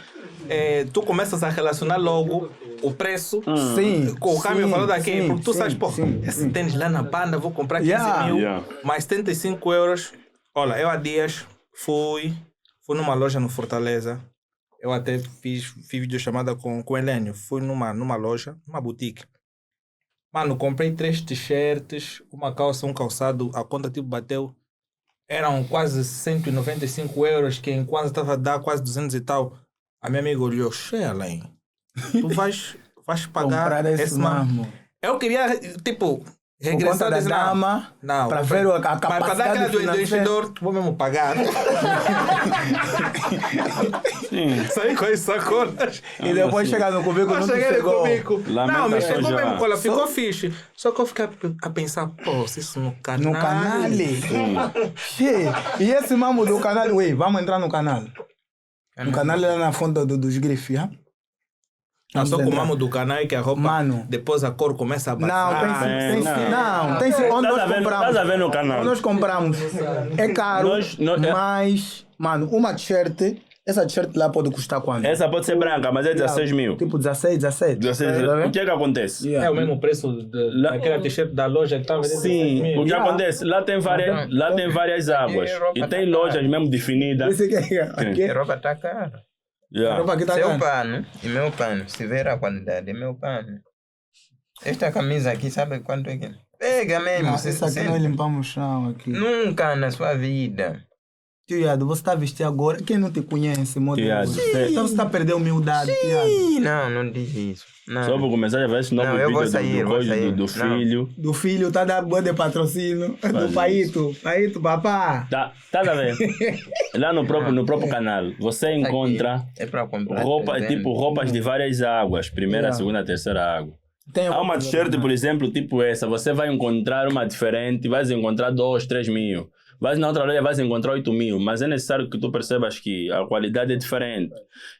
Speaker 5: tu começas a relacionar logo o preço
Speaker 4: Sim.
Speaker 5: com o câmbio
Speaker 4: sim,
Speaker 5: falou daqui.
Speaker 4: sim,
Speaker 5: Porque tu
Speaker 4: sim,
Speaker 5: sabes, pô,
Speaker 4: sim,
Speaker 5: esse
Speaker 4: sim.
Speaker 5: tênis lá na banda, vou comprar 15
Speaker 4: Yeah.
Speaker 5: mil,
Speaker 2: Yeah.
Speaker 5: mais 75 euros. Olha, eu há dias fui numa loja no Fortaleza. Eu até fiz videochamada com o Helênio. Fui numa loja, numa boutique. Mano, comprei 3 t-shirts, uma calça, um calçado. A conta tipo bateu eram quase 195 euros, que em quase estava a dar quase 200 e tal. A minha amiga olhou, Shellen, tu vais pagar
Speaker 4: Comprar esse mamo.
Speaker 5: Eu queria, tipo,
Speaker 4: Por
Speaker 5: regressar
Speaker 4: conta da
Speaker 5: desse lado.
Speaker 4: dama,
Speaker 5: Não,
Speaker 4: para
Speaker 5: não
Speaker 4: ver
Speaker 5: foi.
Speaker 4: a
Speaker 5: Para dar
Speaker 4: capacidade
Speaker 5: aquela do
Speaker 4: financeira.
Speaker 5: investidor, vou mesmo pagar.
Speaker 2: Sim.
Speaker 5: Saí com as sacolas.
Speaker 4: E depois chegar no cubículo
Speaker 5: Eu
Speaker 4: não te
Speaker 5: cheguei no
Speaker 4: chegou.
Speaker 5: cubículo. Não, me
Speaker 2: Lamentações
Speaker 5: chegou
Speaker 2: já.
Speaker 5: mesmo, cola, ficou fixe. Só que eu fiquei a pensar, pô, se isso no canal.
Speaker 4: No canal. Che, e esse mamo do canal, ué, vamos entrar no canal. No canal lá na fonte dos grifes, hein?
Speaker 5: Não, só
Speaker 4: Vamos
Speaker 5: com o
Speaker 4: entrar.
Speaker 5: mamo do canal é que a roupa,
Speaker 4: Mano.
Speaker 5: depois a cor começa a
Speaker 4: Não,
Speaker 5: baixar.
Speaker 4: tem sim, onde
Speaker 2: Estás
Speaker 4: nós
Speaker 2: a ver-
Speaker 4: compramos.
Speaker 2: estás a ver no canal?
Speaker 4: Onde nós compramos. É caro, mas, mano, uma t-shirt, essa t-shirt lá pode custar quanto?
Speaker 2: Essa pode ser branca, mas é 16 mil.
Speaker 4: Tipo 16, 17.
Speaker 2: 16,
Speaker 4: Tá vendo?
Speaker 2: o que é que acontece?
Speaker 4: Yeah.
Speaker 5: É o mesmo preço daquela t-shirt da loja que estava
Speaker 2: Sim, o que acontece? Lá tem várias águas. E tem lojas mesmo definidas.
Speaker 4: Esse aqui é. Aqui
Speaker 3: A
Speaker 4: é.
Speaker 3: roupa tá cara.
Speaker 4: A
Speaker 2: Yeah.
Speaker 4: roupa aqui tá
Speaker 3: Seu
Speaker 4: caro.
Speaker 3: pano e meu pano. Se ver a qualidade, é meu pano. Esta camisa aqui, sabe quanto é que é? Pega mesmo.
Speaker 4: Não,
Speaker 3: se-
Speaker 4: esse aqui
Speaker 3: se-
Speaker 4: nós limpamos o chão aqui.
Speaker 3: Nunca na sua vida.
Speaker 4: Tio Iado, você está a vestir agora. Quem não te conhece, modelo?
Speaker 2: Iado,
Speaker 4: Então você está a perder a humildade, Tio Iado.
Speaker 3: Ih, não diz isso. Não.
Speaker 2: Só vou começar a ver esse novo
Speaker 3: Não, eu vou
Speaker 2: vídeo
Speaker 3: sair,
Speaker 2: do
Speaker 3: vou
Speaker 2: coisa
Speaker 3: sair.
Speaker 2: do
Speaker 3: Não.
Speaker 2: filho.
Speaker 4: Do filho, tá da boa de patrocínio. Do
Speaker 2: isso.
Speaker 4: Paito. Paito, papá.
Speaker 2: Tá a ver? Lá no próprio canal, você encontra
Speaker 3: É pra comprar.
Speaker 2: roupas de várias águas. Primeira,
Speaker 4: Yeah.
Speaker 2: segunda, terceira água.
Speaker 4: Tem
Speaker 2: Há uma t-shirt, por exemplo, tipo essa. Você vai encontrar uma diferente, vais encontrar 2, 3 mil. Vais na outra loja, vais encontrar 8 mil. Mas é necessário que tu percebas que a qualidade é diferente.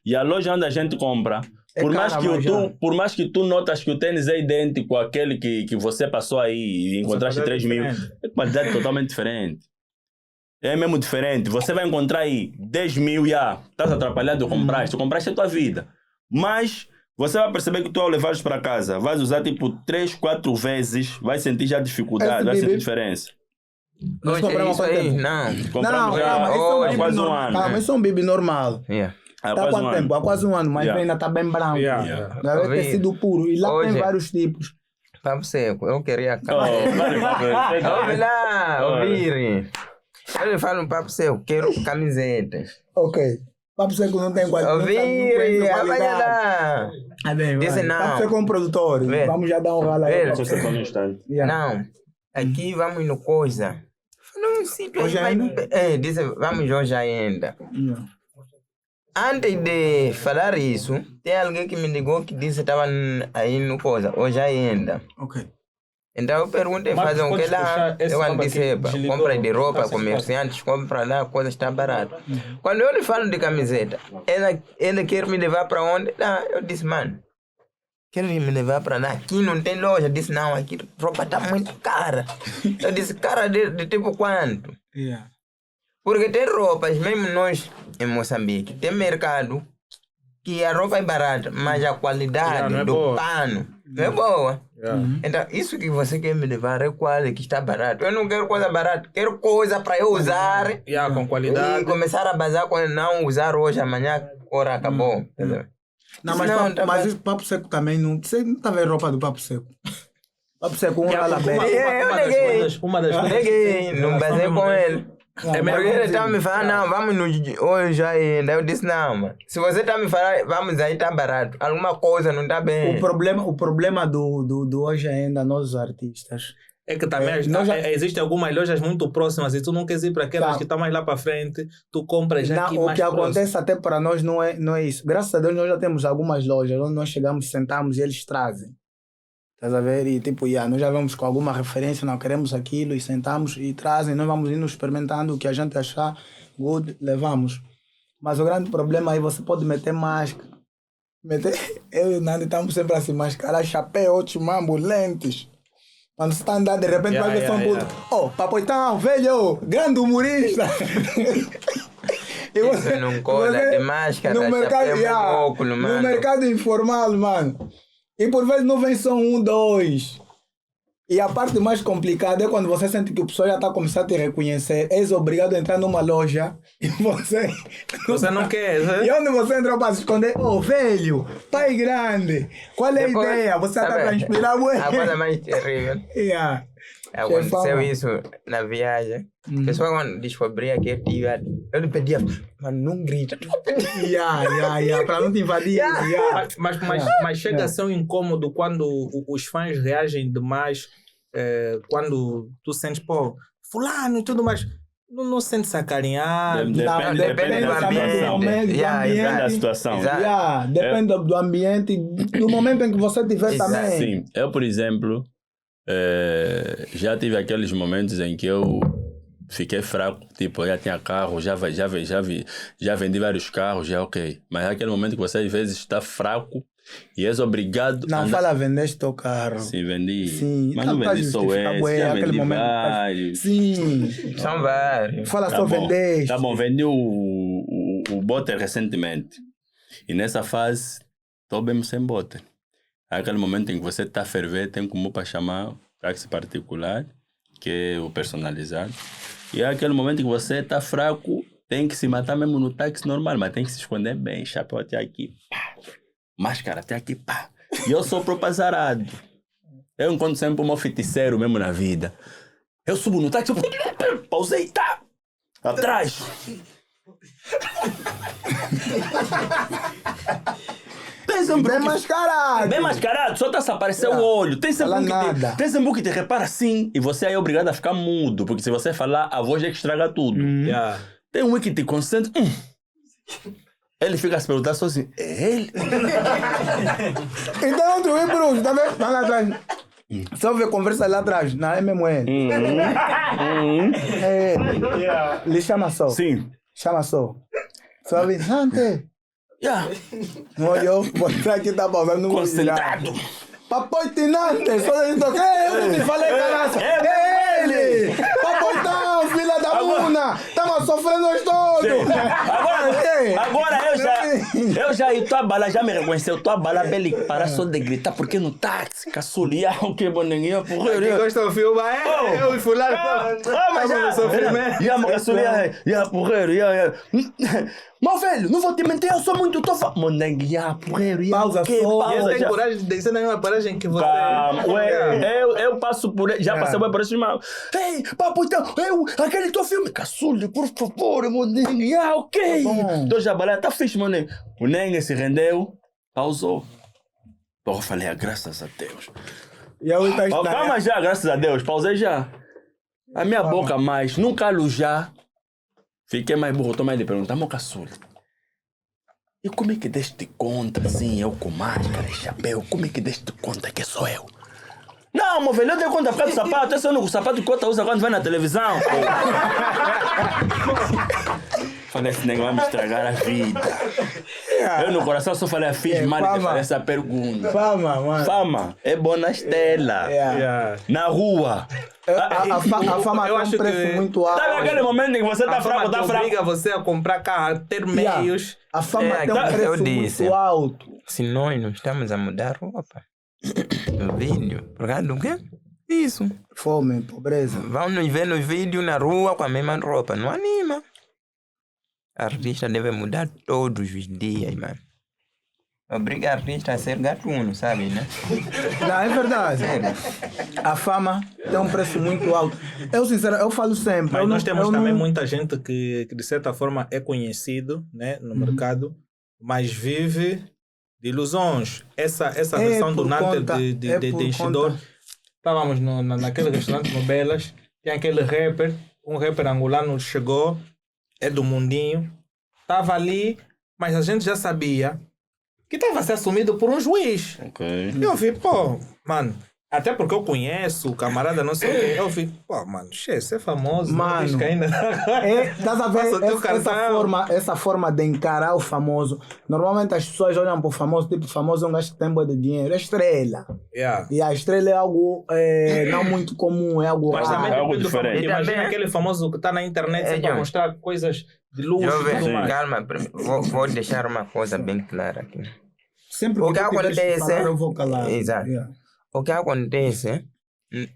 Speaker 2: E a loja onde a gente compra,
Speaker 4: É
Speaker 2: por mais,
Speaker 4: cara,
Speaker 2: que
Speaker 4: mas já.
Speaker 2: por mais que tu notas que o tênis é idêntico àquele que você passou aí e encontraste 3 mil, é qualidade totalmente diferente. É mesmo diferente. Você vai encontrar aí 10 mil e estás atrapalhado, compraste. Compraste a tua vida. Mas você vai perceber que tu ao levares para casa, vais usar tipo 3, 4 vezes, vai sentir já dificuldade,
Speaker 4: Esse
Speaker 2: vai sentir
Speaker 4: bebê-
Speaker 2: diferença.
Speaker 4: Nós
Speaker 3: Hoje é
Speaker 4: compramos
Speaker 3: isso
Speaker 4: há quanto
Speaker 3: aí.
Speaker 4: tempo?
Speaker 3: Não.
Speaker 2: Compramos já
Speaker 4: calma, isso é um
Speaker 2: há
Speaker 4: bibi
Speaker 2: quase um
Speaker 4: normal.
Speaker 2: ano.
Speaker 4: Calma, isso é um bibi normal.
Speaker 3: Yeah.
Speaker 2: Há
Speaker 4: Tá há
Speaker 2: quase
Speaker 4: quanto
Speaker 2: um ano.
Speaker 4: tempo? Há quase um ano, mas
Speaker 2: Yeah.
Speaker 4: ainda tá bem branco.
Speaker 5: Yeah.
Speaker 4: Deve ter
Speaker 3: Ouvi.
Speaker 4: sido puro. E lá
Speaker 3: Hoje-
Speaker 4: tem vários tipos.
Speaker 3: Papo seco. Eu queria
Speaker 2: Oh,
Speaker 3: Ouve lá, ouvir. Eu lhe falo um papo seco. Quero camisetas.
Speaker 4: Ok. Papo seco não tem qualidade.
Speaker 3: Ouvir, amanhã lá.
Speaker 4: Ah, bem,
Speaker 3: Disse
Speaker 4: vai.
Speaker 3: não.
Speaker 4: Papo seco é um produtor.
Speaker 3: Vê.
Speaker 4: Vamos já dar um rala aí.
Speaker 3: Vê.
Speaker 2: Só um instante.
Speaker 4: Yeah.
Speaker 3: Não. Aqui vamos no coisa. Falou um sítio.
Speaker 4: Hoje ainda?
Speaker 3: Disse, vamos hoje ainda.
Speaker 4: Yeah.
Speaker 3: Antes de falar isso, tem alguém que me ligou que disse que estava aí no coisa. Hoje ainda.
Speaker 4: Ok.
Speaker 3: Então eu perguntei,
Speaker 5: Marcos,
Speaker 3: fazem o que
Speaker 5: podes
Speaker 3: lá?
Speaker 5: puxar esse
Speaker 3: Eu
Speaker 5: cabo
Speaker 3: disse,
Speaker 5: aqui,
Speaker 3: "Epa,
Speaker 5: desligou,
Speaker 3: compra de roupa,
Speaker 5: tá sem
Speaker 3: comerciantes, compra lá, coisa está barata. Quando eu lhe falo de camiseta, ela quer me levar para onde? Lá, eu disse, mano, quer me levar para lá? Aqui não tem loja. Eu disse, não, aqui roupa está muito cara. Eu disse, cara de tipo quanto?
Speaker 4: Yeah.
Speaker 3: Porque tem roupas, mesmo nós em Moçambique, tem mercado que a roupa é barata, mas a qualidade
Speaker 5: Não é
Speaker 3: do
Speaker 5: boa.
Speaker 3: pano não é boa.
Speaker 5: Yeah.
Speaker 3: Então, isso que você quer me levar é qual que está barato. Eu não quero coisa barata, quero coisa para eu usar
Speaker 5: Yeah, com
Speaker 3: e
Speaker 5: qualidade.
Speaker 3: começar a bazar quando não usar hoje, amanhã, hora acabou. Entendeu?
Speaker 4: Não, mas,
Speaker 3: Não, tá
Speaker 4: mas
Speaker 3: bem.
Speaker 4: esse papo seco também não. Você não tá vendo roupa do papo seco? Papo seco, um
Speaker 5: Yeah,
Speaker 4: rala
Speaker 5: porque
Speaker 4: bem.
Speaker 3: Eu neguei.
Speaker 5: uma das coisas.
Speaker 3: Neguei, não bazei com ele.
Speaker 5: É
Speaker 3: Porque ele
Speaker 5: melhor.
Speaker 3: estava me falando, não, vamos no hoje ainda. Eu disse, não, mano. Se você está me falando, vamos aí, tá barato. Alguma coisa não está bem.
Speaker 4: O problema do hoje ainda, nós os artistas.
Speaker 5: É que também
Speaker 4: nós já-
Speaker 5: existem algumas lojas muito próximas e tu não queres ir para aquelas
Speaker 4: Tá.
Speaker 5: que estão mais lá para frente, tu compras já aqui
Speaker 4: Não, o
Speaker 5: mais
Speaker 4: que
Speaker 5: próximo.
Speaker 4: acontece até para nós não é isso. Graças a Deus nós já temos algumas lojas onde nós chegamos, sentamos e eles trazem. Estás a ver? E tipo, nós já vamos com alguma referência, não queremos aquilo e sentamos e trazem. Nós vamos indo experimentando o que a gente achar good, levamos. Mas o grande problema aí você pode meter máscara. Eu e o Nando estamos sempre assim, mascarar, chapéu, mambo, lentes. Quando você está andando, de repente vai ver só um puto. Oh, papoitão, velho, grande humorista. E
Speaker 3: Isso não cola, tem máscara,
Speaker 4: no mercado,
Speaker 3: chapéu, óculos,
Speaker 4: no
Speaker 3: mano.
Speaker 4: mercado informal, mano. E por vezes não vem só um, dois. E a parte mais complicada é quando você sente que o pessoal já está começando a te reconhecer. És obrigado a entrar numa loja e você...
Speaker 5: Você não quer, né?
Speaker 4: E onde você entra para se esconder? Oh, velho, pai grande, qual é a
Speaker 3: Depois,
Speaker 4: ideia? Você está
Speaker 3: sabe,
Speaker 4: para inspirar, ué?
Speaker 3: A coisa mais terrível.
Speaker 4: Yeah.
Speaker 3: Aconteceu isso na viagem. A pessoa quando descobria que eu tinha... Eu lhe pedia, mano, não grita.
Speaker 4: Para não te invadir.
Speaker 5: Mas chega a ser um incômodo quando os fãs reagem demais, quando tu sentes, pô, fulano e tudo mais. Não sentes acarinhado.
Speaker 2: Depende da situação. Depende da situação.
Speaker 4: Depende do ambiente, do momento em que você estiver também.
Speaker 2: Sim, eu, por exemplo, já tive aqueles momentos em que eu fiquei fraco, tipo, eu já tinha carro, já vendi vários carros, já ok. Mas é aquele momento que você às vezes está fraco e és obrigado
Speaker 4: Não, fala, vendeste teu carro.
Speaker 2: Sim, vendi.
Speaker 4: Sim.
Speaker 2: Mas não vendi só esse, já vendi vários.
Speaker 4: Sim.
Speaker 3: São vários.
Speaker 4: Fala só, vendeste.
Speaker 2: Tá bom, vendi o botter recentemente. E nessa fase, estou bem sem botter. É aquele momento em que você está a ferver, tem como para chamar táxi particular, que é o personalizado. E é aquele momento em que você está fraco, tem que se matar mesmo no táxi normal, mas tem que se esconder bem. Chapéu até aqui, pá. Máscara até aqui, pá. E eu sou próprio azarado. Eu encontro sempre um feiticeiro mesmo na vida. Eu subo no táxi, pausei, tá. Atrás.
Speaker 4: Bem mascarado.
Speaker 2: Bem mascarado, só tá se aparecer o olho. Tem sempre tem sempre um que te repara assim e você aí é obrigado a ficar mudo, porque se você falar, a voz é que estraga tudo. Tem um que te concentra. Ele fica a se perguntar só assim, é ele?
Speaker 4: Então, outro Bruno, tá vendo? Tá lá atrás. Só ver conversa lá atrás, não é mesmo ele. É ele. Ele chama só.
Speaker 2: Sim.
Speaker 4: Chama só. Só vem, Sante. Não olhou, mostrar que tá pausando no
Speaker 2: concentrado.
Speaker 4: Papai Tinante, só ele toca. Eu te falei, caraca. É ele! Papai filha da Muna! Tava sofrendo nós todos!
Speaker 2: Agora eu já e tua bala já me reconheceu. Tua bala bele para só de gritar porque no táxi, caçulia, o que boninho, porra.
Speaker 5: Quem gosta do filme é eu e fulano.
Speaker 2: Mas já me caçulia, já porreiro, já. Meu velho, não vou te mentir, eu sou muito tofa. Monengue, já porreiro, já.
Speaker 4: Pausa só.
Speaker 5: E essa tem coragem de dizer nenhuma paragem que você...
Speaker 2: Eu passo por... Já passei por esse mal. Ei, papo, então, aquele teu filme. Caçulho, por favor, Monengue, ok. Então já balé, tá fixe, Monengue. O Nengue se rendeu, pausou. Porra, eu falei, graças a Deus.
Speaker 4: E aí tá
Speaker 2: Calma já, graças a Deus, pausei já. A minha boca mais, num calo já. Fiquei mais burro, tô mais de perguntar, meu caçulho. E como é que deste conta, assim, eu com máscara e chapéu, como é que deste conta que sou eu? Não, meu velho, eu dei conta por causa do sapato, esse é o único sapato que outra usa quando vai na televisão. Falei, esse negócio vai me estragar a vida. Eu no coração só falei, fiz mal de fazer essa pergunta.
Speaker 4: Fama, mano.
Speaker 2: Fama é bom na estela. Na rua.
Speaker 4: A fama tem um preço muito alto.
Speaker 2: Sabe aquele momento em que você tá fraco, tá fraco?
Speaker 5: Obriga você a comprar carro, a ter meios.
Speaker 4: A fama tem um preço muito alto.
Speaker 3: Se nós não estamos a mudar roupa, no vídeo, por causa do quê? Isso.
Speaker 4: Fome, pobreza.
Speaker 3: Vão nos ver no vídeo na rua com a mesma roupa, não anima. Artista deve mudar todos os dias, mano. Obriga artista a ser gatuno, sabe, né?
Speaker 4: Não, é verdade. A fama tem um preço muito alto. Eu, sinceramente, eu falo sempre.
Speaker 5: Mas nós temos também muita gente que de certa forma é conhecido, né, no mercado, mas vive de ilusões. Essa versão do Nanter de enchedor. Estávamos naquele restaurante no Belas, tinha aquele rapper, um rapper angolano chegou, é do mundinho, estava ali, mas a gente já sabia que estava a ser assumido por um juiz. E eu vi, pô, mano, até porque eu conheço o camarada, não sei o quê, eu vi, pô, mano, você é famoso,
Speaker 4: mano,
Speaker 5: que ainda...
Speaker 4: Estás a ver essa forma de encarar o famoso. Normalmente as pessoas olham para o famoso, tipo, o famoso é um gajo que tem boa de dinheiro, é estrela. E a estrela é algo não muito comum, é algo
Speaker 5: mas também
Speaker 2: é algo diferente.
Speaker 5: Imagina aquele famoso que está na internet para mostrar coisas de luxo e tudo mais.
Speaker 3: Calma, vou deixar uma coisa bem clara aqui.
Speaker 4: Sempre
Speaker 3: o que acontece,
Speaker 4: falar, eu vou calar.
Speaker 3: Exato. O que acontece,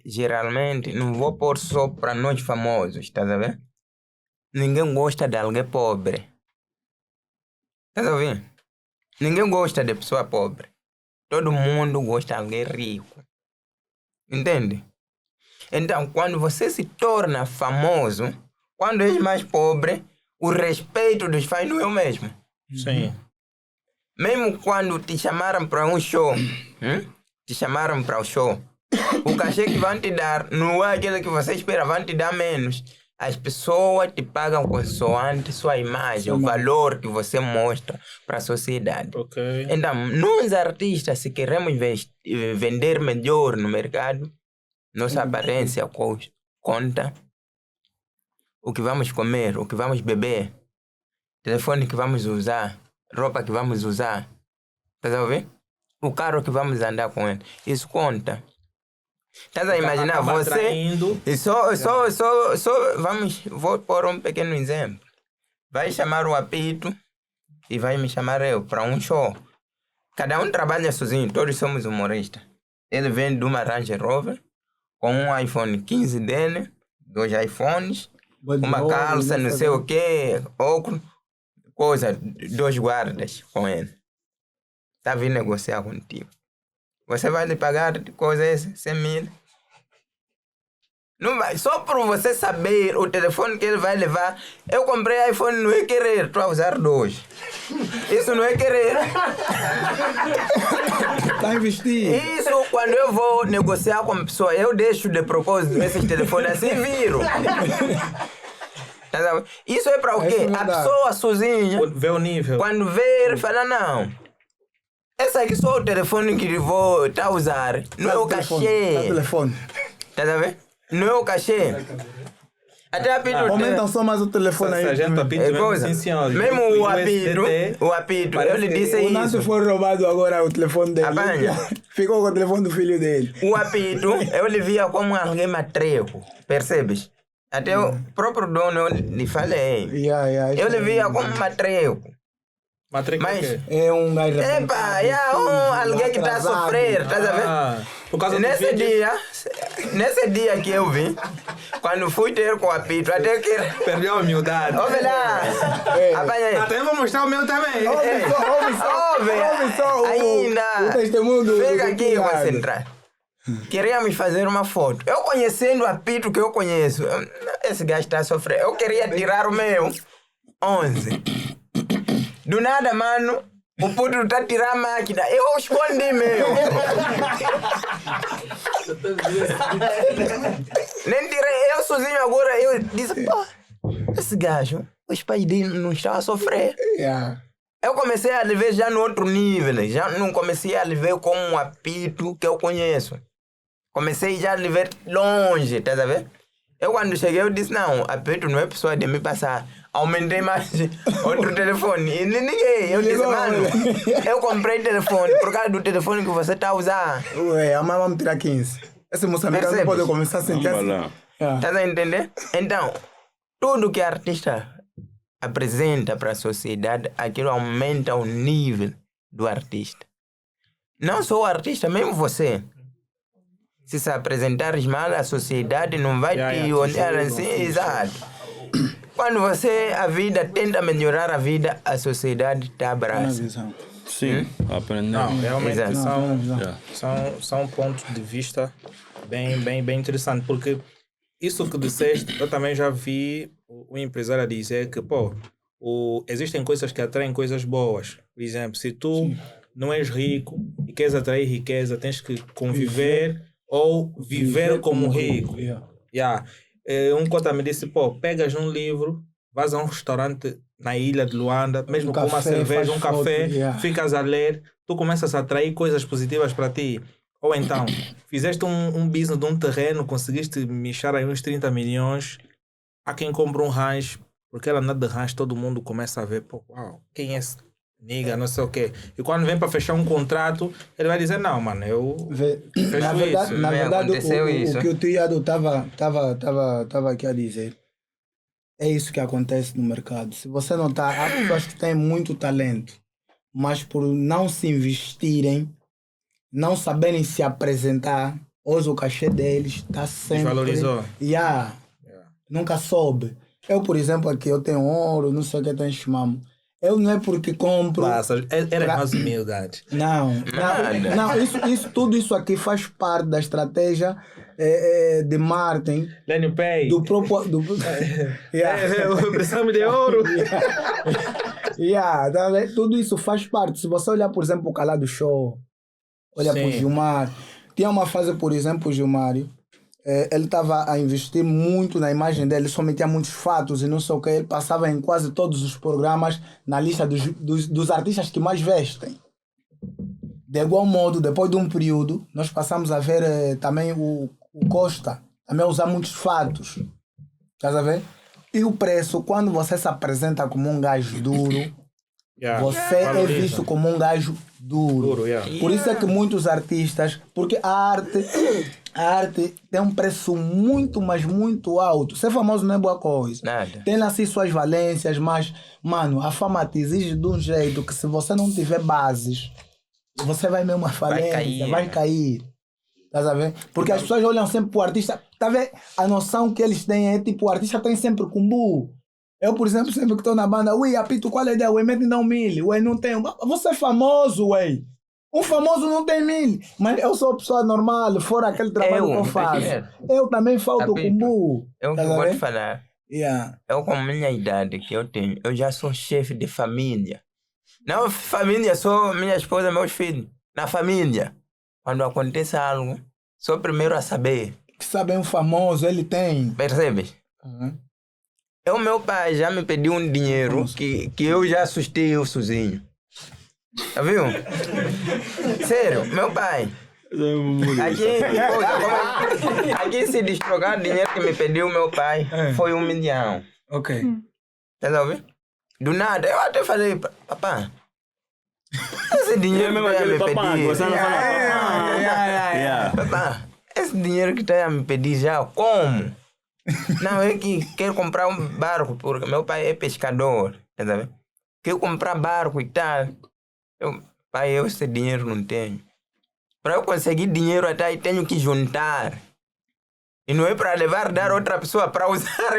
Speaker 3: geralmente, não vou pôr só para nós famosos, estás a ver? Ninguém gosta de alguém pobre. Estás a ver? Ninguém gosta de pessoa pobre. Todo mundo gosta de alguém rico. Entende? Então, quando você se torna famoso, quando és mais pobre, o respeito dos fãs não é o mesmo.
Speaker 5: Sim.
Speaker 3: Mesmo quando te chamaram para um show, te chamaram para o show, o cachê que vão te dar não é aquele que você espera, vão te dar menos. As pessoas te pagam consoante sua imagem, o valor que você mostra para a sociedade.
Speaker 5: Ok.
Speaker 3: Então, nós artistas, se queremos vender melhor no mercado, nossa aparência conta, o que vamos comer, o que vamos beber, telefone que vamos usar, roupa que vamos usar, estás a ouvir? O carro que vamos andar com ele, isso conta. Estás a imaginar
Speaker 5: Acaba
Speaker 3: você?
Speaker 5: atraindo.
Speaker 3: E vou pôr um pequeno exemplo. Vai chamar o Apito e vai me chamar eu para um show. Cada um trabalha sozinho, todos somos humoristas. Ele vem de uma Range Rover com um iPhone 15 dele, 2 iPhones, uma calça, não sei o que, óculos, coisa, 2 guardas com ele. Está vindo negociar contigo. Você vai lhe pagar coisas 100 mil? Não vai. Só por você saber o telefone que ele vai levar. Eu comprei iPhone, não é querer, estou a usar 2. Isso não é querer.
Speaker 4: Está a investir.
Speaker 3: Isso, quando eu vou negociar com a pessoa, eu deixo de propósito esses telefones assim, viro. Isso é para o quê? A pessoa sozinha,
Speaker 5: Vê o nível.
Speaker 3: quando ver, fala, não. Esse aqui só o telefone que eu vou estar a usar. Não é o cachê.
Speaker 4: telefone.
Speaker 3: Tá vendo? Não é o cachê. Até apito.
Speaker 4: Aumentam só mais o telefone aí.
Speaker 5: Sargento Apito,
Speaker 3: É
Speaker 5: mesmo
Speaker 3: coisa.
Speaker 5: sim, senhor.
Speaker 3: Mesmo o apito,
Speaker 5: Parece
Speaker 3: eu lhe
Speaker 5: que
Speaker 3: disse
Speaker 4: O Nanto
Speaker 3: isso.
Speaker 4: foi roubado agora o telefone dele.
Speaker 3: Apanha.
Speaker 4: Ficou com o telefone do filho dele.
Speaker 3: O apito, eu lhe via como alguém matreco. Percebes? Até o próprio dono, eu lhe falei. Eu lhe via como matreco.
Speaker 5: Matrica
Speaker 3: Mas-
Speaker 5: o quê?
Speaker 4: É um gajo.
Speaker 3: Epa, alguém que está a sofrer, estás a ver?
Speaker 5: Por causa do
Speaker 3: Nesse
Speaker 5: vídeo,
Speaker 3: dia que eu vim, quando fui ter com o apito, até que...
Speaker 5: perdeu a humildade.
Speaker 3: Ouve lá! Apanha aí.
Speaker 5: Até vou mostrar o meu também.
Speaker 3: Ouve
Speaker 4: só o
Speaker 3: ainda!
Speaker 4: testemunho do
Speaker 3: Fica aqui
Speaker 4: cunhado.
Speaker 3: concentrado. Queríamos fazer uma foto. Eu conhecendo o apito que eu conheço, esse gajo está a sofrer. Eu queria tirar o meu 11. Do nada, mano, o puto está a tirar a máquina. Eu escondi meu. Nem tirei, eu sozinho agora. Eu disse, pô, esse gajo, os pais dele não estão a sofrer. Eu comecei a lhe ver já no outro nível. Já não comecei a lhe ver como um apito que eu conheço. Comecei já a lhe ver longe, tá a ver? Eu quando cheguei, eu disse, não, apito não é pessoa de me passar. Aumentei mais outro telefone. E ninguém. Eu disse, mano, eu comprei telefone por causa do telefone que você está a usar.
Speaker 4: Ué, amanhã vamos tirar 15. Esse moçambicano não
Speaker 3: Percebes?
Speaker 4: pode começar a sentir
Speaker 2: Vamos
Speaker 4: assim.
Speaker 2: lá.
Speaker 3: Estás a entender? Então, tudo que artista apresenta para a sociedade, aquilo aumenta o nível do artista. Não só o artista, mesmo você. Se apresentares mal, a sociedade não vai te olhar assim, exato. Quando você, a vida, tenta melhorar a vida, a sociedade te abraça.
Speaker 2: Sim, aprendendo.
Speaker 5: Não, realmente
Speaker 3: Exato.
Speaker 5: são pontos de vista bem interessantes, porque isso que disseste, eu também já vi o empresário dizer que, pô, existem coisas que atraem coisas boas. Por exemplo, se tu não és rico e queres atrair riqueza, tens que conviver ou viver como rico. Um cota me disse, pô, pegas um livro, vais a um restaurante na ilha de Luanda, mesmo com uma
Speaker 4: café,
Speaker 5: cerveja,
Speaker 4: faz
Speaker 5: um café,
Speaker 4: foto,
Speaker 5: ficas a ler, tu começas a atrair coisas positivas para ti. Ou então, fizeste um business de um terreno, conseguiste mexer aí uns 30 milhões, há quem compra um rancho, porque ela anda de rancho, todo mundo começa a ver, pô, uau, quem é esse nigga, não sei o quê. E quando vem para fechar um contrato, ele vai dizer, não, mano, eu fecho
Speaker 4: Na verdade,
Speaker 3: aconteceu isso.
Speaker 4: o que o Tiado estava aqui a dizer é isso que acontece no mercado. Se você notar, há pessoas que têm muito talento, mas por não se investirem, não saberem se apresentar, hoje o cachê deles está sempre...
Speaker 5: Desvalorizou.
Speaker 4: Nunca soube. Eu, por exemplo, aqui eu tenho ouro, não sei o que tem chamado. Eu não é porque compro...
Speaker 5: Passa, era mais humildade.
Speaker 4: Não, tudo isso aqui faz parte da estratégia de Martin,
Speaker 5: Lenny Pay.
Speaker 4: do próprio...
Speaker 5: Precisamos de ouro.
Speaker 4: Tá vendo? Tudo isso faz parte. Se você olhar, por exemplo, o Calado Show, olha
Speaker 5: Sim.
Speaker 4: para o Gilmar. Tinha uma fase, por exemplo, o Gilmário, ele estava a investir muito na imagem dele, só metia muitos fatos e não sei o que. Ele passava em quase todos os programas na lista dos artistas que mais vestem. De igual modo, depois de um período, nós passamos a ver também o Costa, também usar muitos fatos. Estás a ver? E o preço, quando você se apresenta como um gajo duro, você é
Speaker 5: Valoriza.
Speaker 4: visto como um gajo duro. Por isso é que muitos artistas, porque a arte tem um preço muito, mas muito alto. Ser famoso não é boa coisa.
Speaker 3: Nada.
Speaker 4: Tem lá sim suas valências, mas, mano, a fama te exige de um jeito que se você não tiver bases, você vai mesmo à falência, vai cair. Estás a ver? Porque as pessoas olham sempre pro artista. Tá vendo? A noção que eles têm é tipo, o artista tem sempre cumbu. Eu, por exemplo, sempre que estou na banda, ui, apito, qual é a ideia? Ui, mete não 1000, ui, não tenho. Você é famoso, ui. Um famoso não tem 1000. Mas eu sou pessoa normal, fora aquele trabalho que eu faço. Eu também falto cumbu.
Speaker 3: Eu que
Speaker 4: Tá
Speaker 3: vou te
Speaker 4: vendo?
Speaker 3: falar.
Speaker 4: Yeah.
Speaker 3: Eu, com a minha idade que eu tenho, eu já sou chefe de família. Não família, só minha esposa e meus filhos. Na família. Quando acontece algo, sou o primeiro a saber.
Speaker 4: Que sabe, um famoso, ele tem.
Speaker 3: Percebes?
Speaker 4: Uhum.
Speaker 3: O meu pai já me pediu um dinheiro que eu já assustei eu sozinho. Tá viu? Sério, meu pai. Aqui se destrocar o dinheiro que me pediu meu pai foi 1 milhão.
Speaker 4: Ok.
Speaker 3: Tá ouvindo? Do nada, eu até falei, papá, esse dinheiro
Speaker 2: mesmo
Speaker 3: que tá a
Speaker 2: aquele
Speaker 3: me
Speaker 2: papá,
Speaker 3: pedir.
Speaker 2: você não fala papá. Yeah.
Speaker 3: Papá, esse dinheiro que está a me pedir já, como? Não, é que quero comprar um barco, porque meu pai é pescador, tá vendo? Quero comprar barco e tal. Pai, eu esse dinheiro não tenho. Para eu conseguir dinheiro até aí, tenho que juntar. E não é para levar, dar outra pessoa para usar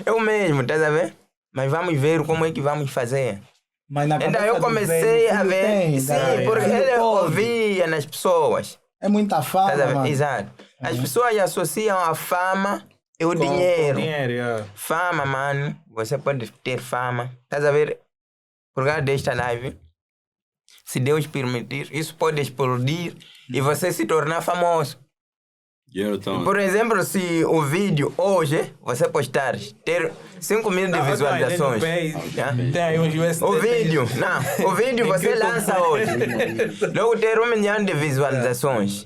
Speaker 3: eu mesmo, tá vendo? Mas vamos ver como é que vamos fazer.
Speaker 4: Mas na
Speaker 3: Então
Speaker 4: cabeça
Speaker 3: eu
Speaker 4: do
Speaker 3: comecei
Speaker 4: velho,
Speaker 3: a
Speaker 4: filho
Speaker 3: ver,
Speaker 4: tem,
Speaker 3: sim,
Speaker 4: caralho.
Speaker 3: porque
Speaker 4: Filho
Speaker 3: ele
Speaker 4: pode.
Speaker 3: ouvia nas pessoas.
Speaker 4: É muita fama,
Speaker 3: Tá vendo?
Speaker 4: mano.
Speaker 3: Exato. As pessoas associam a fama e o dinheiro. Fama, mano. Você pode ter fama. Estás a ver? Por causa desta live, se Deus permitir, isso pode explodir e você se tornar famoso. Por exemplo, se o vídeo hoje você postar, ter 5.000 de visualizações.
Speaker 5: Tem uns USD.
Speaker 3: O vídeo, não, o vídeo você lança hoje. Logo ter 1 milhão de visualizações.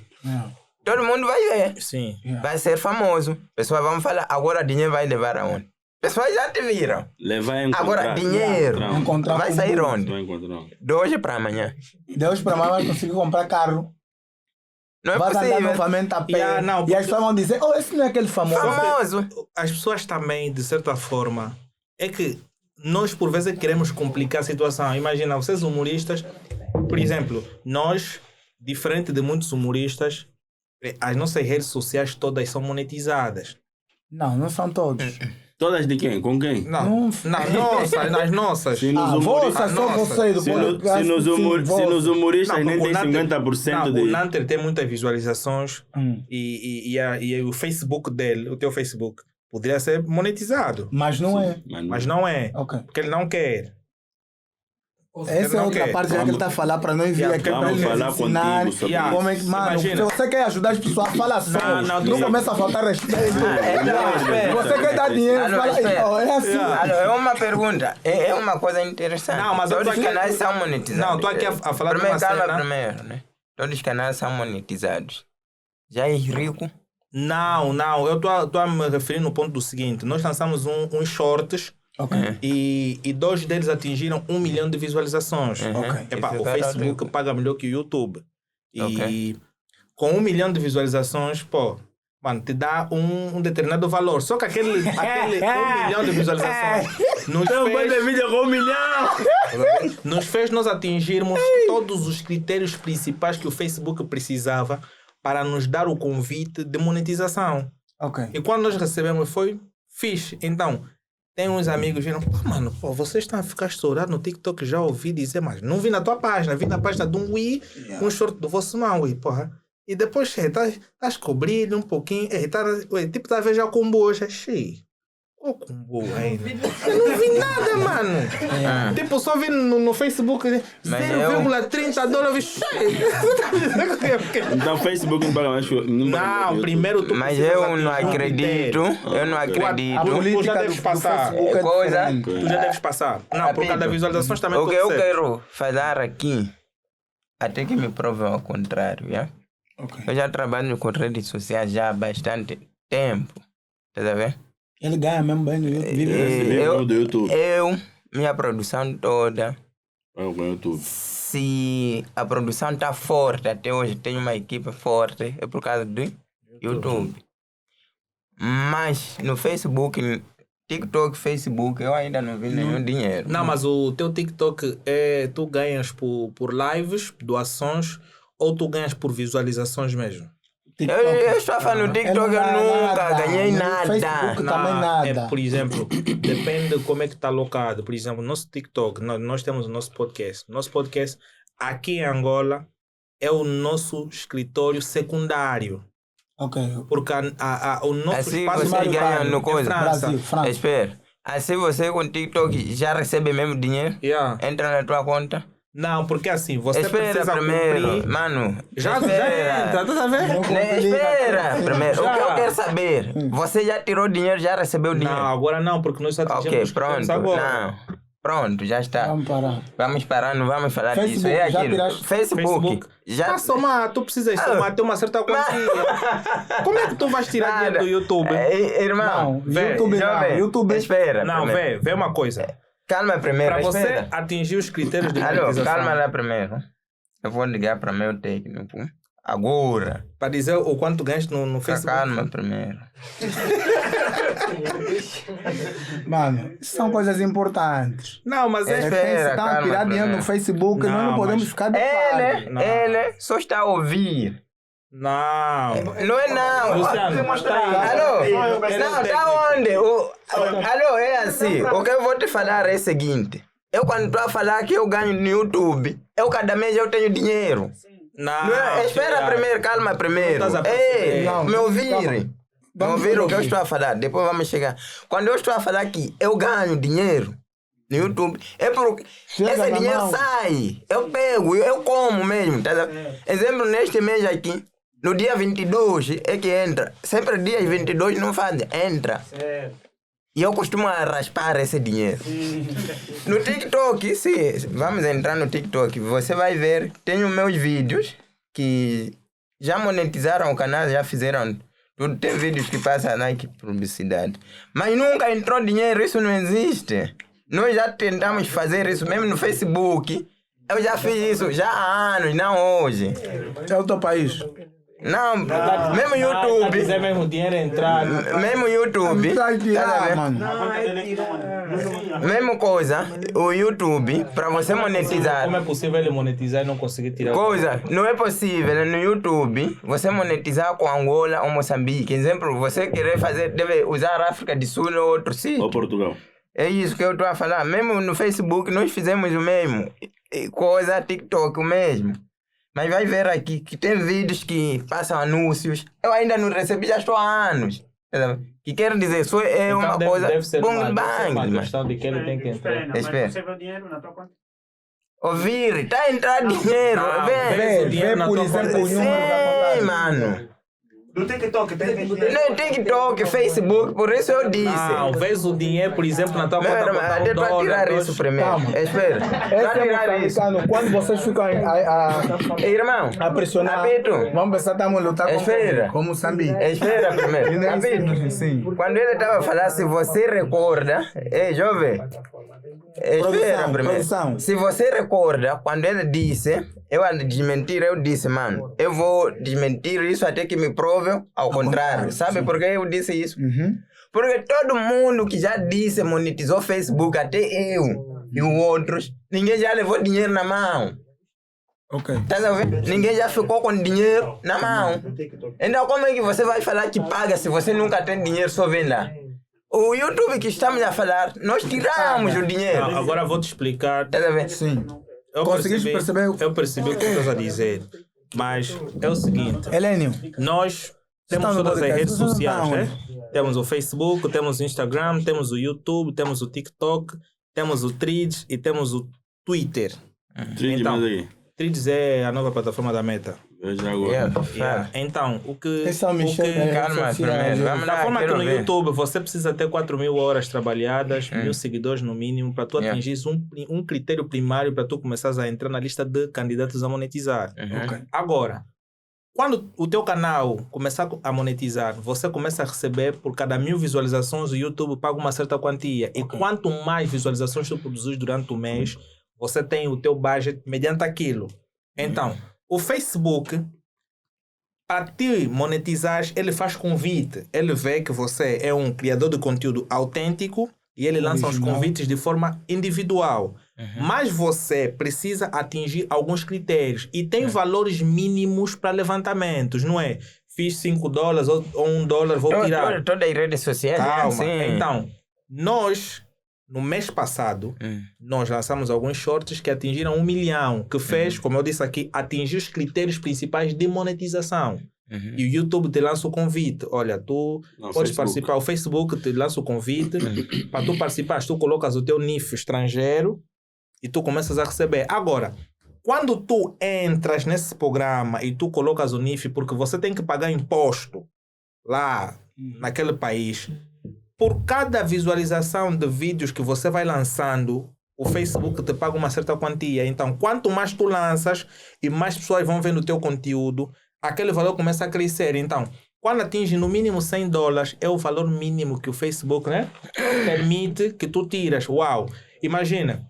Speaker 3: Todo mundo vai ver.
Speaker 5: Sim.
Speaker 3: Vai ser famoso. Pessoas vão falar, agora dinheiro vai levar aonde? Pessoas já te viram.
Speaker 2: Levar em
Speaker 3: Agora dinheiro
Speaker 4: Encontrar
Speaker 3: vai
Speaker 4: com
Speaker 3: sair
Speaker 4: burro.
Speaker 3: onde?
Speaker 2: Vai encontrar.
Speaker 3: De hoje para amanhã.
Speaker 4: Deus para mais vai conseguir comprar carro.
Speaker 3: Não é
Speaker 4: Vai andar
Speaker 3: possível.
Speaker 4: novamente a pé.
Speaker 5: Yeah, não,
Speaker 4: E as pessoas vão dizer, oh, esse não é aquele famoso.
Speaker 3: Famoso.
Speaker 5: As pessoas também, de certa forma, é que nós por vezes queremos complicar a situação. Imagina, vocês humoristas, por exemplo, nós, diferente de muitos humoristas, as nossas redes sociais todas são monetizadas.
Speaker 4: Não, não são todos.
Speaker 2: Todas de quem? Com quem?
Speaker 5: Não, nas nossas.
Speaker 2: Se nos
Speaker 4: Vossa, só
Speaker 5: nossa.
Speaker 4: você do
Speaker 2: Se,
Speaker 4: podcast.
Speaker 2: se nos humoristas nem tem
Speaker 5: porque o Nanter-
Speaker 2: 50%
Speaker 5: não,
Speaker 2: de...
Speaker 5: o Nanter tem muitas visualizações e o Facebook dele, o teu Facebook, poderia ser monetizado.
Speaker 4: Mas não é.
Speaker 5: Mas não é.
Speaker 4: Ok.
Speaker 5: Porque ele não quer.
Speaker 4: Essa é
Speaker 5: não
Speaker 4: outra
Speaker 5: quer.
Speaker 4: parte já que ele está a falar para nós vir aqui para
Speaker 2: vamos
Speaker 4: ele
Speaker 2: falar
Speaker 4: ensinar.
Speaker 2: contigo sobre
Speaker 4: Como é que, mano,
Speaker 5: Imagina.
Speaker 4: se você quer ajudar as pessoas, fala só. Não começa a faltar respeito. Você quer dar dinheiro,
Speaker 3: Alô,
Speaker 4: fala.
Speaker 3: espera.
Speaker 4: Oh, é assim.
Speaker 3: Alô, é uma pergunta. É uma coisa interessante.
Speaker 5: Não, mas eu tô
Speaker 3: todos os
Speaker 5: aqui-
Speaker 3: canais são monetizados.
Speaker 5: Não, tô aqui a falar de
Speaker 3: primeiro,
Speaker 5: uma
Speaker 3: calma
Speaker 5: cena.
Speaker 3: primeiro, né? Todos os canais são monetizados. Já é rico.
Speaker 5: Não, eu estou a me referir no ponto do seguinte: nós lançamos uns shorts e 2 deles atingiram 1 milhão de visualizações.
Speaker 3: Ok.
Speaker 5: Epá,
Speaker 3: Isso
Speaker 5: o
Speaker 3: é
Speaker 5: Facebook
Speaker 3: rico.
Speaker 5: paga melhor que o YouTube. E
Speaker 3: Ok.
Speaker 5: com 1 milhão de visualizações, pô, mano, te dá um determinado valor. Só que aquele 1 milhão de visualizações
Speaker 2: vídeo com 1 milhão!
Speaker 5: nos fez nós atingirmos todos os critérios principais que o Facebook precisava para nos dar o convite de monetização.
Speaker 4: Ok.
Speaker 5: E quando nós recebemos foi fixe. Então, tem uns amigos que viram, pô, mano, pô, vocês estão a ficar estourados no TikTok, já ouvi dizer, mas não vi na tua página, vi na página de um Wii, um short do vosso não, Wii, porra. E depois, estás cobrindo um pouquinho. Tipo, tá a ver já com boas. Cheio. Qual com boa ainda? Eu não vi nada, mano. Tipo, só vi no Facebook $0,30 cheio.
Speaker 2: Então, Facebook não paga mais.
Speaker 5: Não, primeiro tu
Speaker 3: Mas
Speaker 5: precisas
Speaker 3: eu não
Speaker 5: atingir um
Speaker 3: acredito.
Speaker 5: critério.
Speaker 3: Eu não
Speaker 4: A
Speaker 3: acredito.
Speaker 5: Tu já
Speaker 4: política
Speaker 5: deves
Speaker 4: do
Speaker 5: passar.
Speaker 4: Facebook é
Speaker 3: Coisa.
Speaker 4: diferente.
Speaker 5: Tu já deves passar. Não, por causa das visualizações também
Speaker 3: O que eu
Speaker 5: tô certo.
Speaker 3: quero fazer aqui, até que me provem ao contrário, yeah?
Speaker 4: Ok.
Speaker 3: Eu já trabalho com redes sociais já há bastante tempo. Tá a ver?
Speaker 4: Ele ganha mesmo bem no YouTube. Vive desse-
Speaker 2: Vive do YouTube.
Speaker 3: Minha produção toda,
Speaker 2: Eu com o YouTube.
Speaker 3: se a produção está forte até hoje, tenho uma equipe forte, é por causa do YouTube. Mas no Facebook, TikTok, Facebook, eu ainda não vi nenhum dinheiro.
Speaker 5: Não, mas o teu TikTok tu ganhas por lives, doações, ou tu ganhas por visualizações mesmo?
Speaker 3: Eu estou falando no TikTok, eu nunca ganhei
Speaker 4: No
Speaker 3: nada.
Speaker 4: Facebook também nada.
Speaker 5: Por exemplo, depende como é que está alocado. Por exemplo, nosso TikTok, nós temos o nosso podcast. Nosso podcast aqui em Angola é o nosso escritório secundário.
Speaker 4: Ok.
Speaker 5: Porque o nosso
Speaker 3: Assim
Speaker 5: espaço
Speaker 3: você
Speaker 5: é
Speaker 3: ganha no
Speaker 5: em
Speaker 3: coisa.
Speaker 5: França.
Speaker 4: Brasil, França.
Speaker 3: Espera. Assim você com TikTok já recebe mesmo dinheiro?
Speaker 5: Yeah.
Speaker 3: Entra na tua conta?
Speaker 5: Não, porque assim, você
Speaker 3: Espera
Speaker 5: precisa
Speaker 3: primeiro,
Speaker 5: cumprir...
Speaker 3: mano.
Speaker 5: Já
Speaker 3: espera.
Speaker 5: entra, tá a ver?
Speaker 3: Espera primeiro. O que eu
Speaker 5: Já.
Speaker 3: quero saber, você já tirou dinheiro, já recebeu dinheiro?
Speaker 5: Não, agora não, porque nós só atingimos
Speaker 3: Ok,
Speaker 5: os critérios
Speaker 3: pronto.
Speaker 5: agora.
Speaker 3: Não. Pronto, já está.
Speaker 4: Vamos parar.
Speaker 3: Vamos parar, não vamos falar
Speaker 4: Facebook,
Speaker 3: disso. É
Speaker 4: já
Speaker 3: aquilo.
Speaker 4: tiraste?
Speaker 3: Facebook. Já.
Speaker 5: Tá somar, tu precisas somar até uma certa quantia. Como é que tu vais tirar dinheiro do YouTube?
Speaker 3: Irmão,
Speaker 4: Não,
Speaker 5: Vê,
Speaker 4: YouTube não.
Speaker 3: jovem,
Speaker 4: YouTube
Speaker 3: espera.
Speaker 5: Não,
Speaker 3: primeiro.
Speaker 5: vê uma coisa.
Speaker 3: Calma primeiro,
Speaker 5: Para você
Speaker 3: espera.
Speaker 5: atingir os critérios de
Speaker 3: Alô,
Speaker 5: monetização,
Speaker 3: calma lá primeiro. Eu vou ligar para meu técnico. Agora.
Speaker 5: para dizer o quanto ganhas no Facebook.
Speaker 3: Calma primeiro.
Speaker 4: Mano, isso são coisas importantes.
Speaker 5: Não, mas
Speaker 3: É,
Speaker 5: é...
Speaker 4: Repente, se
Speaker 3: Espera,
Speaker 4: estão a
Speaker 3: calma,
Speaker 4: tirar dinheiro
Speaker 3: primeiro.
Speaker 4: no Facebook, nós
Speaker 5: Não,
Speaker 4: não podemos
Speaker 5: mas-
Speaker 4: ficar de fora.
Speaker 5: Não.
Speaker 3: Ele só está a ouvir.
Speaker 5: Não.
Speaker 3: Não é não.
Speaker 5: Luciano, está aí.
Speaker 3: Alô?
Speaker 5: Ele é o
Speaker 3: Não,
Speaker 5: técnico.
Speaker 3: tá onde? Alô, é assim. O que eu vou te falar é o seguinte. Eu quando estou a falar que eu ganho no YouTube, cada mês eu tenho dinheiro.
Speaker 5: Não,
Speaker 3: Não é? Espera
Speaker 5: Tiago.
Speaker 3: primeiro, calma primeiro.
Speaker 5: Não estás a
Speaker 3: Ei,
Speaker 5: perceber.
Speaker 4: Não,
Speaker 3: me
Speaker 4: calma.
Speaker 3: ouvir. Me
Speaker 4: Vamos
Speaker 3: ouvir o que eu
Speaker 4: ouvir.
Speaker 3: estou a falar. Depois vamos chegar. Quando eu estou a falar que eu ganho dinheiro no YouTube, é porque
Speaker 4: Chega
Speaker 3: esse
Speaker 4: na
Speaker 3: dinheiro
Speaker 4: mão.
Speaker 3: sai. Eu pego, eu como mesmo. Tá? Exemplo, neste mês aqui, no dia 22 é que entra. Sempre dia 22 não faz, entra. E eu costumo raspar esse dinheiro. No TikTok, se vamos entrar no TikTok, você vai ver, tenho meus vídeos que já monetizaram o canal, já fizeram tudo. Tem vídeos que passam Nike publicidade. Mas nunca entrou dinheiro, isso não existe. Nós já tentamos fazer isso mesmo no Facebook. Eu já fiz isso já há anos, não hoje.
Speaker 4: É o teu país.
Speaker 3: Não, mesmo
Speaker 5: Tá
Speaker 3: YouTube.
Speaker 5: dizer mesmo dinheiro entrar.
Speaker 3: Mesmo YouTube.
Speaker 4: Tá a
Speaker 3: tá a
Speaker 4: tirar,
Speaker 3: ver?
Speaker 4: mano.
Speaker 3: Mesma coisa, o YouTube, para você monetizar.
Speaker 5: Como é possível ele monetizar e não conseguir tirar?
Speaker 3: Coisa, não é possível no YouTube você monetizar com Angola ou Moçambique. Exemplo, você querer fazer, deve usar a África do Sul ou outro
Speaker 2: Ou
Speaker 3: sítio.
Speaker 2: Portugal.
Speaker 3: É isso que eu estou a falar. Mesmo no Facebook nós fizemos o mesmo. Coisa, TikTok, o mesmo. Mas vai ver aqui que tem vídeos que passam anúncios. Eu ainda não recebi, já estou há anos. Que quer dizer, só é
Speaker 5: Então
Speaker 3: uma
Speaker 5: deve,
Speaker 3: coisa.
Speaker 5: deve ser uma
Speaker 3: Bang, mas
Speaker 5: questão de que ele tem que entrar.
Speaker 3: Espera.
Speaker 6: Você vê o dinheiro na tua conta?
Speaker 3: Ouvir, tá a entrar dinheiro.
Speaker 5: Não,
Speaker 3: Vem.
Speaker 5: vê.
Speaker 4: Vê,
Speaker 5: dinheiro na
Speaker 4: por
Speaker 5: tua
Speaker 4: exemplo,
Speaker 5: conta.
Speaker 4: o número da
Speaker 3: Sim,
Speaker 4: contagem.
Speaker 3: mano.
Speaker 6: Do TikTok, tem dinheiro.
Speaker 3: Não é TikTok, Facebook, por isso eu disse.
Speaker 5: Não, vês o dinheiro, por exemplo, na tua
Speaker 3: Meu
Speaker 5: conta.
Speaker 3: irmão,
Speaker 5: botar
Speaker 3: deixa eu tirar
Speaker 5: dois.
Speaker 3: isso primeiro.
Speaker 4: Calma.
Speaker 3: Espera.
Speaker 4: Esse
Speaker 3: Para
Speaker 4: é
Speaker 3: tirar isso.
Speaker 4: moçambicano. Quando vocês ficam
Speaker 3: Irmão,
Speaker 4: a pressionar,
Speaker 3: Apito.
Speaker 4: vamos pensar que estamos a lutar
Speaker 3: Espera.
Speaker 4: com Moçambique.
Speaker 3: Espera
Speaker 4: E
Speaker 3: primeiro.
Speaker 4: nem
Speaker 3: Apito.
Speaker 4: sim.
Speaker 3: Quando ele estava a falar, se você recorda, ei, jovem, espera primeiro.
Speaker 4: Produção.
Speaker 3: Se você recorda, quando ele disse, eu a desmentir, eu disse, mano, eu vou desmentir isso até que me prove ao contrário. Sabe por que eu disse isso? Porque todo mundo que já disse monetizou Facebook, até eu e os outros, ninguém já levou dinheiro na mão.
Speaker 4: Ok.
Speaker 3: Tá vendo? Ninguém já ficou com dinheiro na mão. Então como é que você vai falar que paga se você nunca tem dinheiro, só vem lá? O YouTube que estamos a falar, nós tiramos o dinheiro.
Speaker 5: Não, agora vou te explicar.
Speaker 3: Tá vendo?
Speaker 4: Sim.
Speaker 5: Eu
Speaker 4: Conseguiste perceber?
Speaker 5: Eu percebi o que estás a dizer. Mas é o seguinte,
Speaker 4: Helênio,
Speaker 5: nós temos
Speaker 4: Estão no
Speaker 5: todas as
Speaker 4: podcast,
Speaker 5: redes
Speaker 4: vocês
Speaker 5: sociais,
Speaker 4: estão
Speaker 5: né? Temos o Facebook, temos o Instagram, temos o YouTube, temos o TikTok, temos o Threads e temos o Twitter.
Speaker 2: Trinity,
Speaker 5: Então,
Speaker 2: mas aí.
Speaker 5: Threads é a nova plataforma da Meta.
Speaker 2: Veja agora.
Speaker 5: Yeah. Então, o que...
Speaker 4: esse é o Michel.
Speaker 3: Calma, primeiro. Vamos
Speaker 5: Da
Speaker 3: lá,
Speaker 5: forma que
Speaker 3: quero
Speaker 5: no
Speaker 3: ver.
Speaker 5: YouTube você precisa ter 4.000 horas trabalhadas, 1.000 seguidores no mínimo, para tu
Speaker 3: Yeah.
Speaker 5: atingir um critério primário para tu começares a entrar na lista de candidatos a monetizar.
Speaker 4: Ok.
Speaker 5: Agora, quando o teu canal começar a monetizar, você começa a receber por cada 1.000 visualizações, o YouTube paga uma certa quantia. E quanto mais visualizações tu produzis durante o mês, você tem o teu budget mediante aquilo. Então, o Facebook, para te monetizar, ele faz convite. Ele vê que você é um criador de conteúdo autêntico e ele lança os
Speaker 4: Original.
Speaker 5: convites de forma individual. Mas você precisa atingir alguns critérios e tem valores mínimos para levantamentos, não é? Fiz $5 ou $1, vou tirar.
Speaker 3: Todas as redes sociais,
Speaker 5: Calma.
Speaker 3: assim.
Speaker 5: Então, nós, no mês passado, nós lançamos alguns shorts que atingiram 1 milhão, que fez, como eu disse aqui, atingir os critérios principais de monetização. E o YouTube te lança o convite. Olha, tu
Speaker 2: Não,
Speaker 5: podes
Speaker 2: Facebook.
Speaker 5: participar. O Facebook te lança o convite. Para tu participar, tu colocas o teu NIF estrangeiro e tu começas a receber. Agora, quando tu entras nesse programa e tu colocas o NIF, porque você tem que pagar imposto lá naquele país, por cada visualização de vídeos que você vai lançando, o Facebook te paga uma certa quantia. Então, quanto mais tu lanças e mais pessoas vão vendo o teu conteúdo, aquele valor começa a crescer. Então, quando atinge no mínimo $100, é o valor mínimo que o Facebook, né, permite que tu tiras. Uau! Imagina,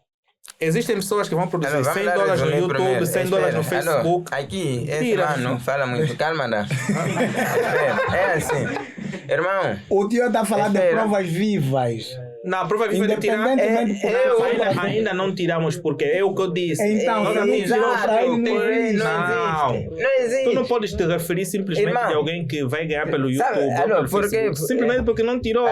Speaker 5: existem pessoas que vão produzir
Speaker 3: Vamos
Speaker 5: $100
Speaker 3: dar
Speaker 5: no
Speaker 3: resumir
Speaker 5: YouTube,
Speaker 3: primeiro.
Speaker 5: $100
Speaker 3: Espera.
Speaker 5: no Facebook.
Speaker 3: Aqui, esse
Speaker 5: Tira.
Speaker 3: mano fala muito. Calma, dá. Espera, é assim. Irmão,
Speaker 4: o tio está a falar de
Speaker 3: Espera.
Speaker 4: provas vivas.
Speaker 5: Na prova viva de tirar,
Speaker 4: Independentemente de
Speaker 5: ainda não tiramos, porque é o que eu disse.
Speaker 4: Então,
Speaker 5: Nós
Speaker 4: se não
Speaker 5: atingimos
Speaker 4: tirar pra ele, não
Speaker 5: o-
Speaker 4: existe.
Speaker 3: Não existe.
Speaker 5: Tu não podes te referir simplesmente
Speaker 3: Irmão,
Speaker 5: de alguém que vai ganhar pelo YouTube.
Speaker 3: sabe,
Speaker 5: ou
Speaker 3: alô,
Speaker 5: pelo
Speaker 3: porque-
Speaker 5: Facebook, simplesmente porque não tirou.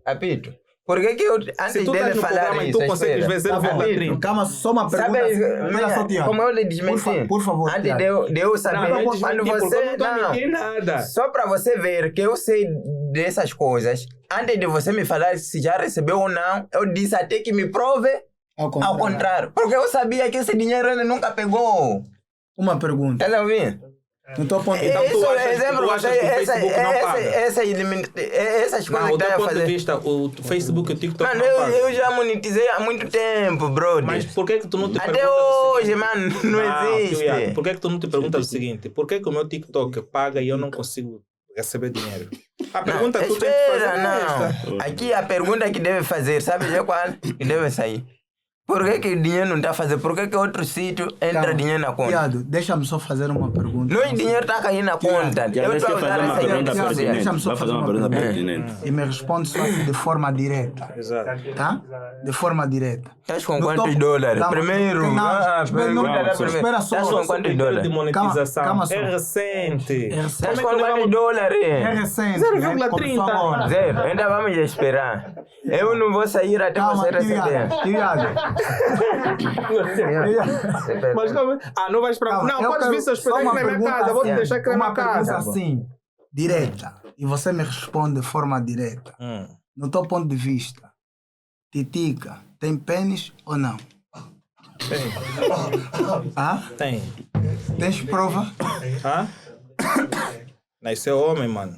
Speaker 3: Apito. Por que eu, antes
Speaker 5: Se tu
Speaker 3: dele
Speaker 5: estás no
Speaker 3: falar
Speaker 5: programa e
Speaker 3: isso,
Speaker 5: tu consegues
Speaker 3: espera.
Speaker 5: ver 0,30.
Speaker 4: Calma, só uma
Speaker 3: Sabe,
Speaker 4: pergunta. Espera só, Tiago.
Speaker 3: como eu lhe desmenti,
Speaker 4: Por favor,
Speaker 3: antes
Speaker 4: Tiago.
Speaker 3: de eu saber,
Speaker 5: Não,
Speaker 3: quando
Speaker 5: porque eu
Speaker 3: você...
Speaker 5: não estou a mentir nada.
Speaker 3: Só para você ver que eu sei dessas coisas, antes de você me falar se já recebeu ou não, eu disse até que me prove
Speaker 4: Ao
Speaker 3: ao contrário. Porque eu sabia que esse dinheiro ele nunca pegou.
Speaker 4: Uma pergunta.
Speaker 3: Tá ouvindo?
Speaker 4: No teu ponto de
Speaker 5: Então,
Speaker 3: Isso
Speaker 5: tu
Speaker 3: é
Speaker 5: achas-
Speaker 3: exemplo,
Speaker 5: tu achas que o Facebook não paga?
Speaker 3: essas
Speaker 5: Não,
Speaker 3: coisas
Speaker 5: do
Speaker 3: que
Speaker 5: teu
Speaker 3: está a
Speaker 5: ponto de
Speaker 3: fazer.
Speaker 5: vista, o Facebook e o TikTok
Speaker 3: Mano,
Speaker 5: não pagam.
Speaker 3: eu já monetizei há muito tempo, brother.
Speaker 5: Mas por que tu não te
Speaker 3: Até
Speaker 5: perguntas o
Speaker 3: hoje,
Speaker 5: seguinte?
Speaker 3: mano, não existe.
Speaker 5: Tiago, por que tu não te perguntas o seguinte? Por que o meu TikTok paga e eu não consigo receber dinheiro? A pergunta que tu tens que fazer
Speaker 3: Espera,
Speaker 5: é esta.
Speaker 3: não. Aqui a pergunta que deve fazer, sabe já qual? Que deve sair. Por que o dinheiro não está fazendo? Por que outro sítio entra dinheiro na conta?
Speaker 4: Tiago, deixa-me só fazer uma pergunta.
Speaker 3: Não, o dinheiro está caindo na conta.
Speaker 2: Já
Speaker 3: Eu
Speaker 2: vais
Speaker 3: estou a
Speaker 2: fazer
Speaker 3: usar
Speaker 2: uma
Speaker 3: essa
Speaker 2: pergunta
Speaker 3: rede social.
Speaker 2: pertinente.
Speaker 4: Deixa-me só
Speaker 2: Vai fazer
Speaker 4: fazer
Speaker 2: uma
Speaker 4: uma
Speaker 2: pergunta
Speaker 4: pergunta.
Speaker 2: pertinente.
Speaker 4: E me responde só de forma direta.
Speaker 5: Exato.
Speaker 4: Tá? De forma direta.
Speaker 3: Estás com
Speaker 4: No
Speaker 3: quantos
Speaker 4: topo-
Speaker 3: dólares?
Speaker 4: Calma,
Speaker 3: Primeiro.
Speaker 4: não, espera, não,
Speaker 3: pergunta da
Speaker 4: espera
Speaker 3: primeira.
Speaker 4: só.
Speaker 3: Estás com
Speaker 5: Nosso
Speaker 3: quantos
Speaker 5: critério
Speaker 3: dólares?
Speaker 5: de monetização
Speaker 4: Calma só.
Speaker 5: é recente.
Speaker 4: É recente.
Speaker 3: Estás
Speaker 5: Como
Speaker 3: com
Speaker 5: é que
Speaker 3: quantos
Speaker 5: vamos-
Speaker 3: dólares?
Speaker 4: É recente.
Speaker 5: 0,30.
Speaker 4: Começou agora.
Speaker 3: Zero, ainda vamos esperar. Eu não vou sair até
Speaker 4: Calma,
Speaker 3: você receber.
Speaker 4: Tiago.
Speaker 5: Mas como... não vais para...
Speaker 4: Calma,
Speaker 5: Não,
Speaker 4: eu
Speaker 5: podes vir
Speaker 4: quero
Speaker 5: se
Speaker 4: só
Speaker 5: hospedar
Speaker 4: uma
Speaker 5: aqui na minha
Speaker 4: pergunta
Speaker 5: casa. Vou te
Speaker 4: assim,
Speaker 5: deixar aqui na minha
Speaker 4: uma pergunta
Speaker 5: casa.
Speaker 4: assim, direta. E você me responde de forma direta. No teu ponto de vista, Titica tem pênis ou não?
Speaker 5: Tem.
Speaker 4: Ah?
Speaker 5: Tem.
Speaker 4: Tens prova?
Speaker 5: Hã? Nasceu homem, mano.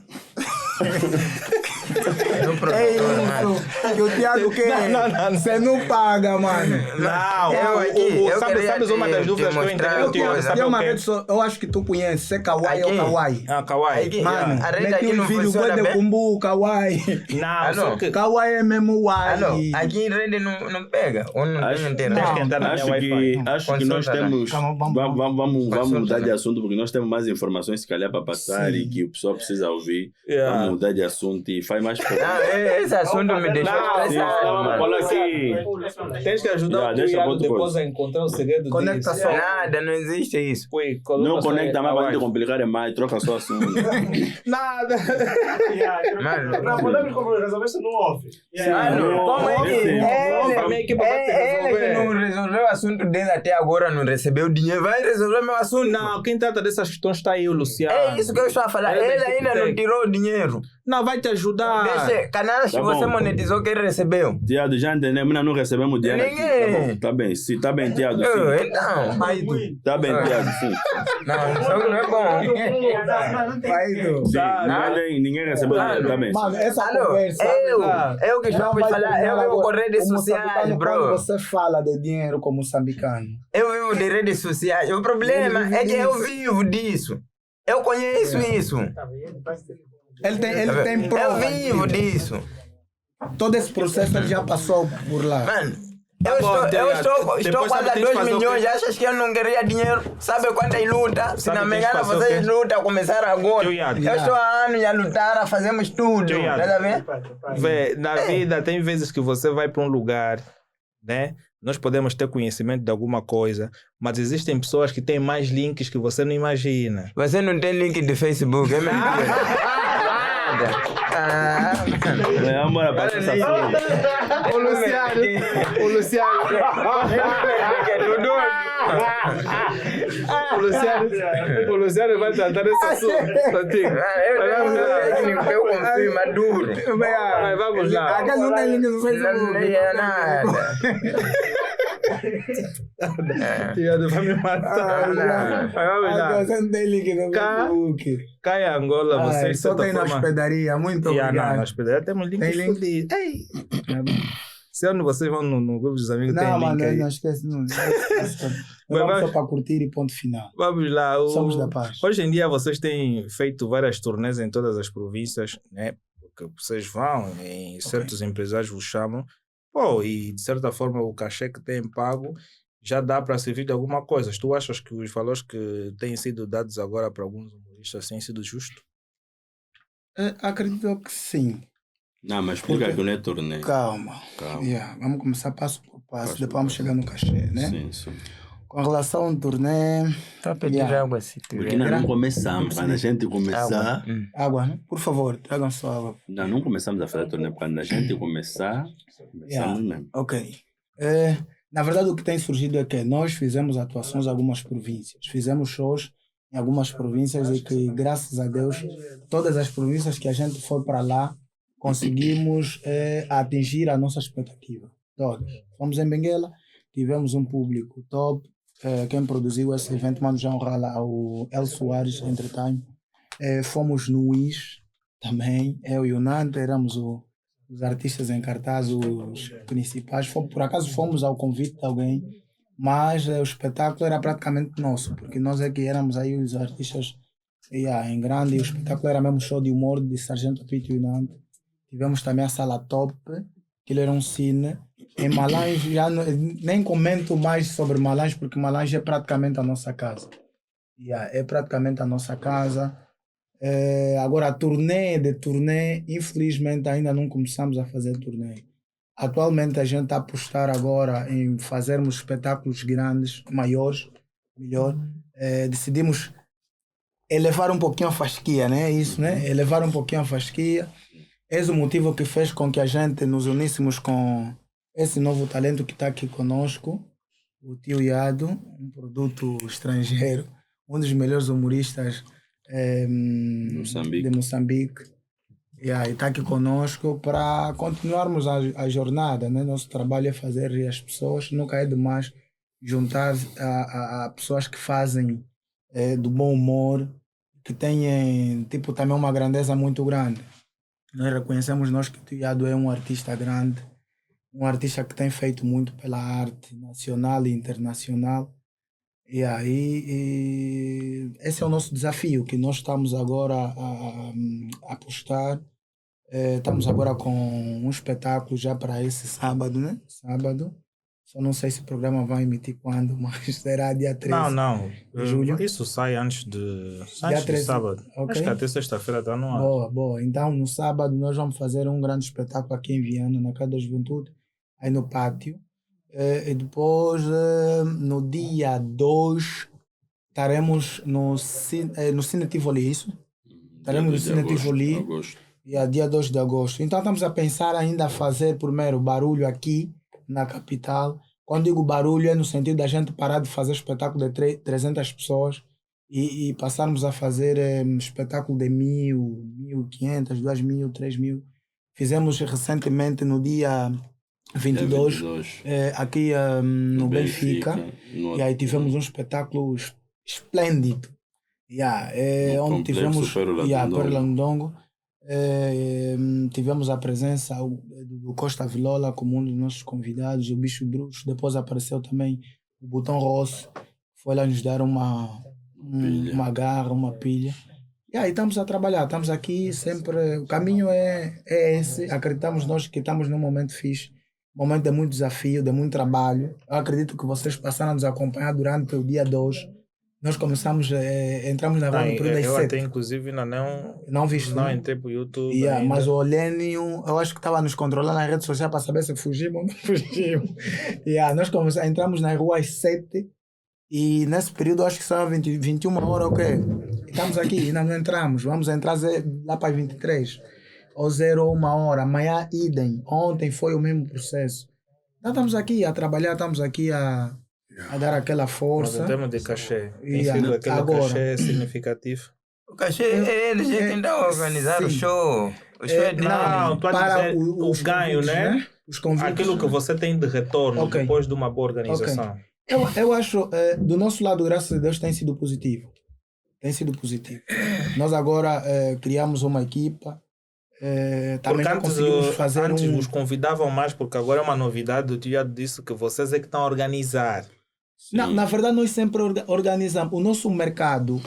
Speaker 4: É isso que o Tiago quer. Você não paga, mano.
Speaker 5: Não.
Speaker 3: Eu aqui, eu queria
Speaker 5: Sabes uma das
Speaker 3: te
Speaker 5: dúvidas que eu
Speaker 3: mostrar
Speaker 5: entrei
Speaker 3: uma
Speaker 5: contigo?
Speaker 3: coisa.
Speaker 5: Sabe
Speaker 4: Tem
Speaker 5: o
Speaker 4: uma
Speaker 5: quê?
Speaker 4: rede social, eu acho que tu conheces, é kawaii ou
Speaker 3: Aqui.
Speaker 4: kawaii.
Speaker 5: Kawaii.
Speaker 3: Aqui.
Speaker 4: Mano,
Speaker 3: A rede
Speaker 4: mete
Speaker 3: aqui
Speaker 4: um
Speaker 3: não
Speaker 4: vídeo
Speaker 3: funciona
Speaker 4: de
Speaker 3: bem.
Speaker 4: kumbu, kawaii.
Speaker 5: Não, só que...
Speaker 4: Kawaii é mesmo uai.
Speaker 3: Alô, aqui em rede não pega. Ou não
Speaker 2: Acho-
Speaker 3: tem internet.
Speaker 5: Tens que entrar na minha
Speaker 2: Acho
Speaker 5: Wi-Fi.
Speaker 2: que nós
Speaker 3: Consulta,
Speaker 2: temos.
Speaker 4: Calma,
Speaker 2: Vamos
Speaker 3: Consulta,
Speaker 2: mudar de
Speaker 3: né?
Speaker 2: assunto, porque nós temos mais informações, se calhar, para passar
Speaker 4: Sim.
Speaker 2: e que o pessoal precisa ouvir.
Speaker 5: Yeah.
Speaker 2: Vamos mudar de assunto e faz mais pouco.
Speaker 3: Esse assunto me deixou estressado, mano.
Speaker 2: Olha aqui.
Speaker 5: Tens que ajudar
Speaker 2: Já,
Speaker 5: o
Speaker 2: deixa
Speaker 5: teu Iago
Speaker 2: outra
Speaker 5: depois
Speaker 2: coisa.
Speaker 5: a encontrar o segredo
Speaker 4: Conecta
Speaker 5: disso.
Speaker 4: só.
Speaker 3: Nada, não existe isso.
Speaker 5: Foi, coloca
Speaker 2: Não
Speaker 5: só
Speaker 2: conecta mais para
Speaker 5: abaixo.
Speaker 2: te complicar mais, troca só assunto.
Speaker 5: Nada.
Speaker 3: Mano,
Speaker 6: Não, podemos resolver isso no off.
Speaker 3: mano, como é que
Speaker 5: A minha equipa vai te
Speaker 3: ele que não
Speaker 5: resolver.
Speaker 3: resolveu o assunto dele até agora, não recebeu dinheiro, vai resolver meu assunto.
Speaker 5: Não, quem trata dessas questões está aí o Luciano.
Speaker 3: É isso que eu estou a falar.
Speaker 5: Ele
Speaker 3: Ele
Speaker 5: tem
Speaker 3: ainda
Speaker 5: que
Speaker 3: não
Speaker 5: ter.
Speaker 3: tirou o dinheiro.
Speaker 5: Não, vai te ajudar.
Speaker 3: Deixa, canais que
Speaker 2: Tá
Speaker 3: você
Speaker 2: bom.
Speaker 3: monetizou, quem recebeu?
Speaker 2: Tiago, já entendemos, nós não recebemos dinheiro aqui.
Speaker 3: Ninguém.
Speaker 2: Tá bem, sim, tá bem, Tiago, sim.
Speaker 3: Então,
Speaker 2: Tá bem, Tiago, sim.
Speaker 3: não, isso não é bom.
Speaker 4: Paito.
Speaker 2: Sim, ninguém recebeu dinheiro, tá bem.
Speaker 4: Mano, essa
Speaker 3: Alô,
Speaker 4: conversa.
Speaker 3: eu que estou
Speaker 4: não
Speaker 3: a
Speaker 4: vai
Speaker 3: falar,
Speaker 4: terminar
Speaker 3: eu vivo
Speaker 4: agora.
Speaker 3: com redes
Speaker 4: O
Speaker 3: sociais,
Speaker 4: moçambicano, Quando
Speaker 3: bro.
Speaker 4: você fala de dinheiro como moçambicano,
Speaker 3: Eu vivo de redes sociais. O problema
Speaker 4: Ele
Speaker 3: é
Speaker 4: vive
Speaker 3: que eu
Speaker 4: disso.
Speaker 3: vivo disso. Eu conheço isso.
Speaker 4: ele tem prova.
Speaker 3: Eu vivo disso.
Speaker 4: Todo esse processo ele já passou por lá.
Speaker 3: Mano,
Speaker 5: Tá
Speaker 3: eu
Speaker 5: bom,
Speaker 3: estou
Speaker 5: depois
Speaker 3: quase a
Speaker 5: sabe, tens
Speaker 3: 2
Speaker 5: que fazer o
Speaker 3: milhões.
Speaker 5: quê?
Speaker 3: Achas que eu não queria dinheiro? Sabe quantas lutas? Se
Speaker 5: Sabe,
Speaker 3: não me
Speaker 5: tens que
Speaker 3: engano,
Speaker 5: fazer o
Speaker 3: vocês
Speaker 5: quê?
Speaker 3: lutam, começaram agora.
Speaker 5: Teu Iago.
Speaker 3: Eu estou há anos a lutar, a fazemos tudo.
Speaker 5: Teu Iago.
Speaker 3: Tá a ver?
Speaker 5: Vê, na vida tem vezes que você vai para um lugar, né? Nós podemos ter conhecimento de alguma coisa, mas existem pessoas que têm mais links que você não imagina.
Speaker 3: Você não tem link de Facebook, é mentira. Nada.
Speaker 2: Vamos embora para essa assunto.
Speaker 5: O Luciano, o Luciano, o Luciano vai tratar desse assunto contigo.
Speaker 3: Eu confio maduro.
Speaker 5: Mas vamos lá.
Speaker 4: Aquele não tem link no
Speaker 3: Não
Speaker 4: Facebook.
Speaker 3: é nada.
Speaker 5: Tiago vai me matar. Mas vamos lá.
Speaker 4: Você não tem link no
Speaker 5: Cá.
Speaker 4: Facebook.
Speaker 5: Cai Angola,
Speaker 4: Ai,
Speaker 5: vocês de
Speaker 4: só
Speaker 5: certa
Speaker 4: tem na
Speaker 5: forma...
Speaker 4: hospedaria. Muito
Speaker 5: Yeah, não,
Speaker 4: obrigado.
Speaker 5: na hospedaria temos link
Speaker 4: Tem link?
Speaker 5: fudido. Ei! Se onde vocês vão no grupo dos amigos, tem
Speaker 4: Não,
Speaker 5: link
Speaker 4: mano,
Speaker 5: aí.
Speaker 4: não esquece. Não.
Speaker 5: Vai,
Speaker 4: Vamos
Speaker 5: vai.
Speaker 4: só para curtir e ponto final.
Speaker 5: Vamos lá.
Speaker 4: Somos da paz.
Speaker 5: Hoje em dia vocês têm feito várias turnês em todas as províncias, né? Porque vocês vão, em certos empresários vos chamam, pô, e de certa forma o cachê que têm pago já dá para servir de alguma coisa. Tu achas que os valores que têm sido dados agora para alguns humoristas têm sido justos?
Speaker 4: Acredito que sim.
Speaker 2: Não, mas explica que não é torneio.
Speaker 4: Calma.
Speaker 2: Calma.
Speaker 4: Yeah, vamos começar passo por passo,
Speaker 2: Passo
Speaker 4: depois
Speaker 2: por
Speaker 4: vamos
Speaker 2: passo.
Speaker 4: chegar no cachê, né?
Speaker 2: Sim, sim.
Speaker 4: Com relação ao turnê,
Speaker 3: Só pedir
Speaker 4: Yeah.
Speaker 3: água se
Speaker 2: Porque
Speaker 3: tiver.
Speaker 2: nós não começamos, quando a gente começar...
Speaker 4: água, né? Por favor, tragam só água.
Speaker 2: Nós não começamos a fazer torneio, quando a gente começar, começamos mesmo.
Speaker 4: Ok. Na verdade, o que tem surgido é que nós fizemos atuações em algumas províncias. Fizemos shows em algumas províncias e que, graças a Deus, todas as províncias que a gente foi para lá, conseguimos atingir a nossa expectativa. Todas. Fomos em Benguela, tivemos um público top. Quem produziu esse evento, mano, já honrar lá ao El Soares Entertainment. Fomos no WIS também, eu e o Nante, éramos os artistas em cartaz, os principais. Por acaso fomos ao convite de alguém, mas o espetáculo era praticamente nosso, porque nós é que éramos aí os artistas em grande, e o espetáculo era mesmo show de humor de Sargento Apito e o Nante. Tivemos também a Sala Top, que ele era um cine. Em Malange, nem comento mais sobre Malange, porque Malange é praticamente a nossa casa. É praticamente a nossa casa. Agora, turnê, infelizmente ainda não começamos a fazer turnê. Atualmente a gente está a apostar agora em fazermos espetáculos grandes, maiores, melhor. Decidimos elevar um pouquinho a fasquia, né? Isso, né? Elevar um pouquinho a fasquia. Esse é o motivo que fez com que a gente nos uníssemos com esse novo talento que está aqui conosco, o Tio Iado, um produto estrangeiro, um dos melhores humoristas
Speaker 2: Moçambique.
Speaker 4: de Moçambique. E está aqui conosco para continuarmos a jornada. Né? Nosso trabalho é fazer rir as pessoas, nunca é demais juntar a pessoas que fazem do bom humor, que têm tipo, também uma grandeza muito grande. Nós reconhecemos que o Tio Iado é um artista grande, um artista que tem feito muito pela arte nacional e internacional. E aí, esse é o nosso desafio, que nós estamos agora a apostar. Estamos agora com um espetáculo já para esse sábado, né? Sábado. Só não sei se o programa vai emitir quando, mas será dia 13.
Speaker 5: Não.
Speaker 4: Julho?
Speaker 5: Isso sai antes de
Speaker 4: Dia 13,
Speaker 5: sábado.
Speaker 4: ok.
Speaker 5: Acho que até sexta-feira está no ar.
Speaker 4: Boa. Então, no sábado, nós vamos fazer um grande espetáculo aqui em Viana, na Casa da Juventude, aí no pátio. E depois, no dia 2, estaremos no Cine Tivoli, isso? Estaremos no Cine Tivoli, dia 2 de agosto. Então, estamos a pensar ainda fazer primeiro barulho aqui, na capital. Quando digo barulho, é no sentido da gente parar de fazer espetáculo de 300 pessoas e passarmos a fazer espetáculo de 1.000, 1.500, 2.000, 3.000. Fizemos recentemente no dia 22, aqui no Benfica. E aí tivemos um espetáculo esplêndido. Onde tivemos Perla Ndongo. Tivemos a presença do Costa Vilola como um dos nossos convidados, o Bicho Bruxo. Depois apareceu também o Botão Rosso, foi lá nos dar uma garra, uma pilha. E aí estamos a trabalhar, estamos aqui sempre. O caminho é esse. Acreditamos nós que estamos num momento fixe, momento de muito desafio, de muito trabalho. Eu acredito que vocês passaram a nos acompanhar durante o dia 2. Nós começamos, entramos na rua no período das 7.
Speaker 5: Eu até inclusive
Speaker 4: não viste,
Speaker 5: não entrei para o YouTube
Speaker 4: mas o Olênio, eu acho que estava nos controlando nas redes sociais para saber se fugimos ou não fugimos. Nós entramos na rua às 7 e nesse período acho que são 21 horas, ok? Estamos aqui, ainda não entramos, vamos entrar lá para as 23 ou 01 hora, amanhã idem, ontem foi o mesmo processo. Então estamos aqui a trabalhar, estamos aqui a dar aquela força.
Speaker 5: Mas em termos de cachê, tem sido aquele
Speaker 4: agora,
Speaker 5: cachê significativo?
Speaker 3: O cachê é eles que estão a organizar o show. O show é deles.
Speaker 5: Não, tu
Speaker 4: para
Speaker 5: dizer
Speaker 4: os
Speaker 5: o ganho, né?
Speaker 4: Os convites.
Speaker 5: Aquilo que você tem de retorno depois de uma boa organização.
Speaker 4: Eu acho, do nosso lado, graças a Deus, tem sido positivo. Nós agora criamos uma equipa. Também
Speaker 5: porque
Speaker 4: conseguimos fazer
Speaker 5: antes vos convidavam mais, porque agora é uma novidade. O Tiago disse que vocês é que estão a organizar.
Speaker 4: Não, na verdade, nós sempre organizamos. O nosso mercado,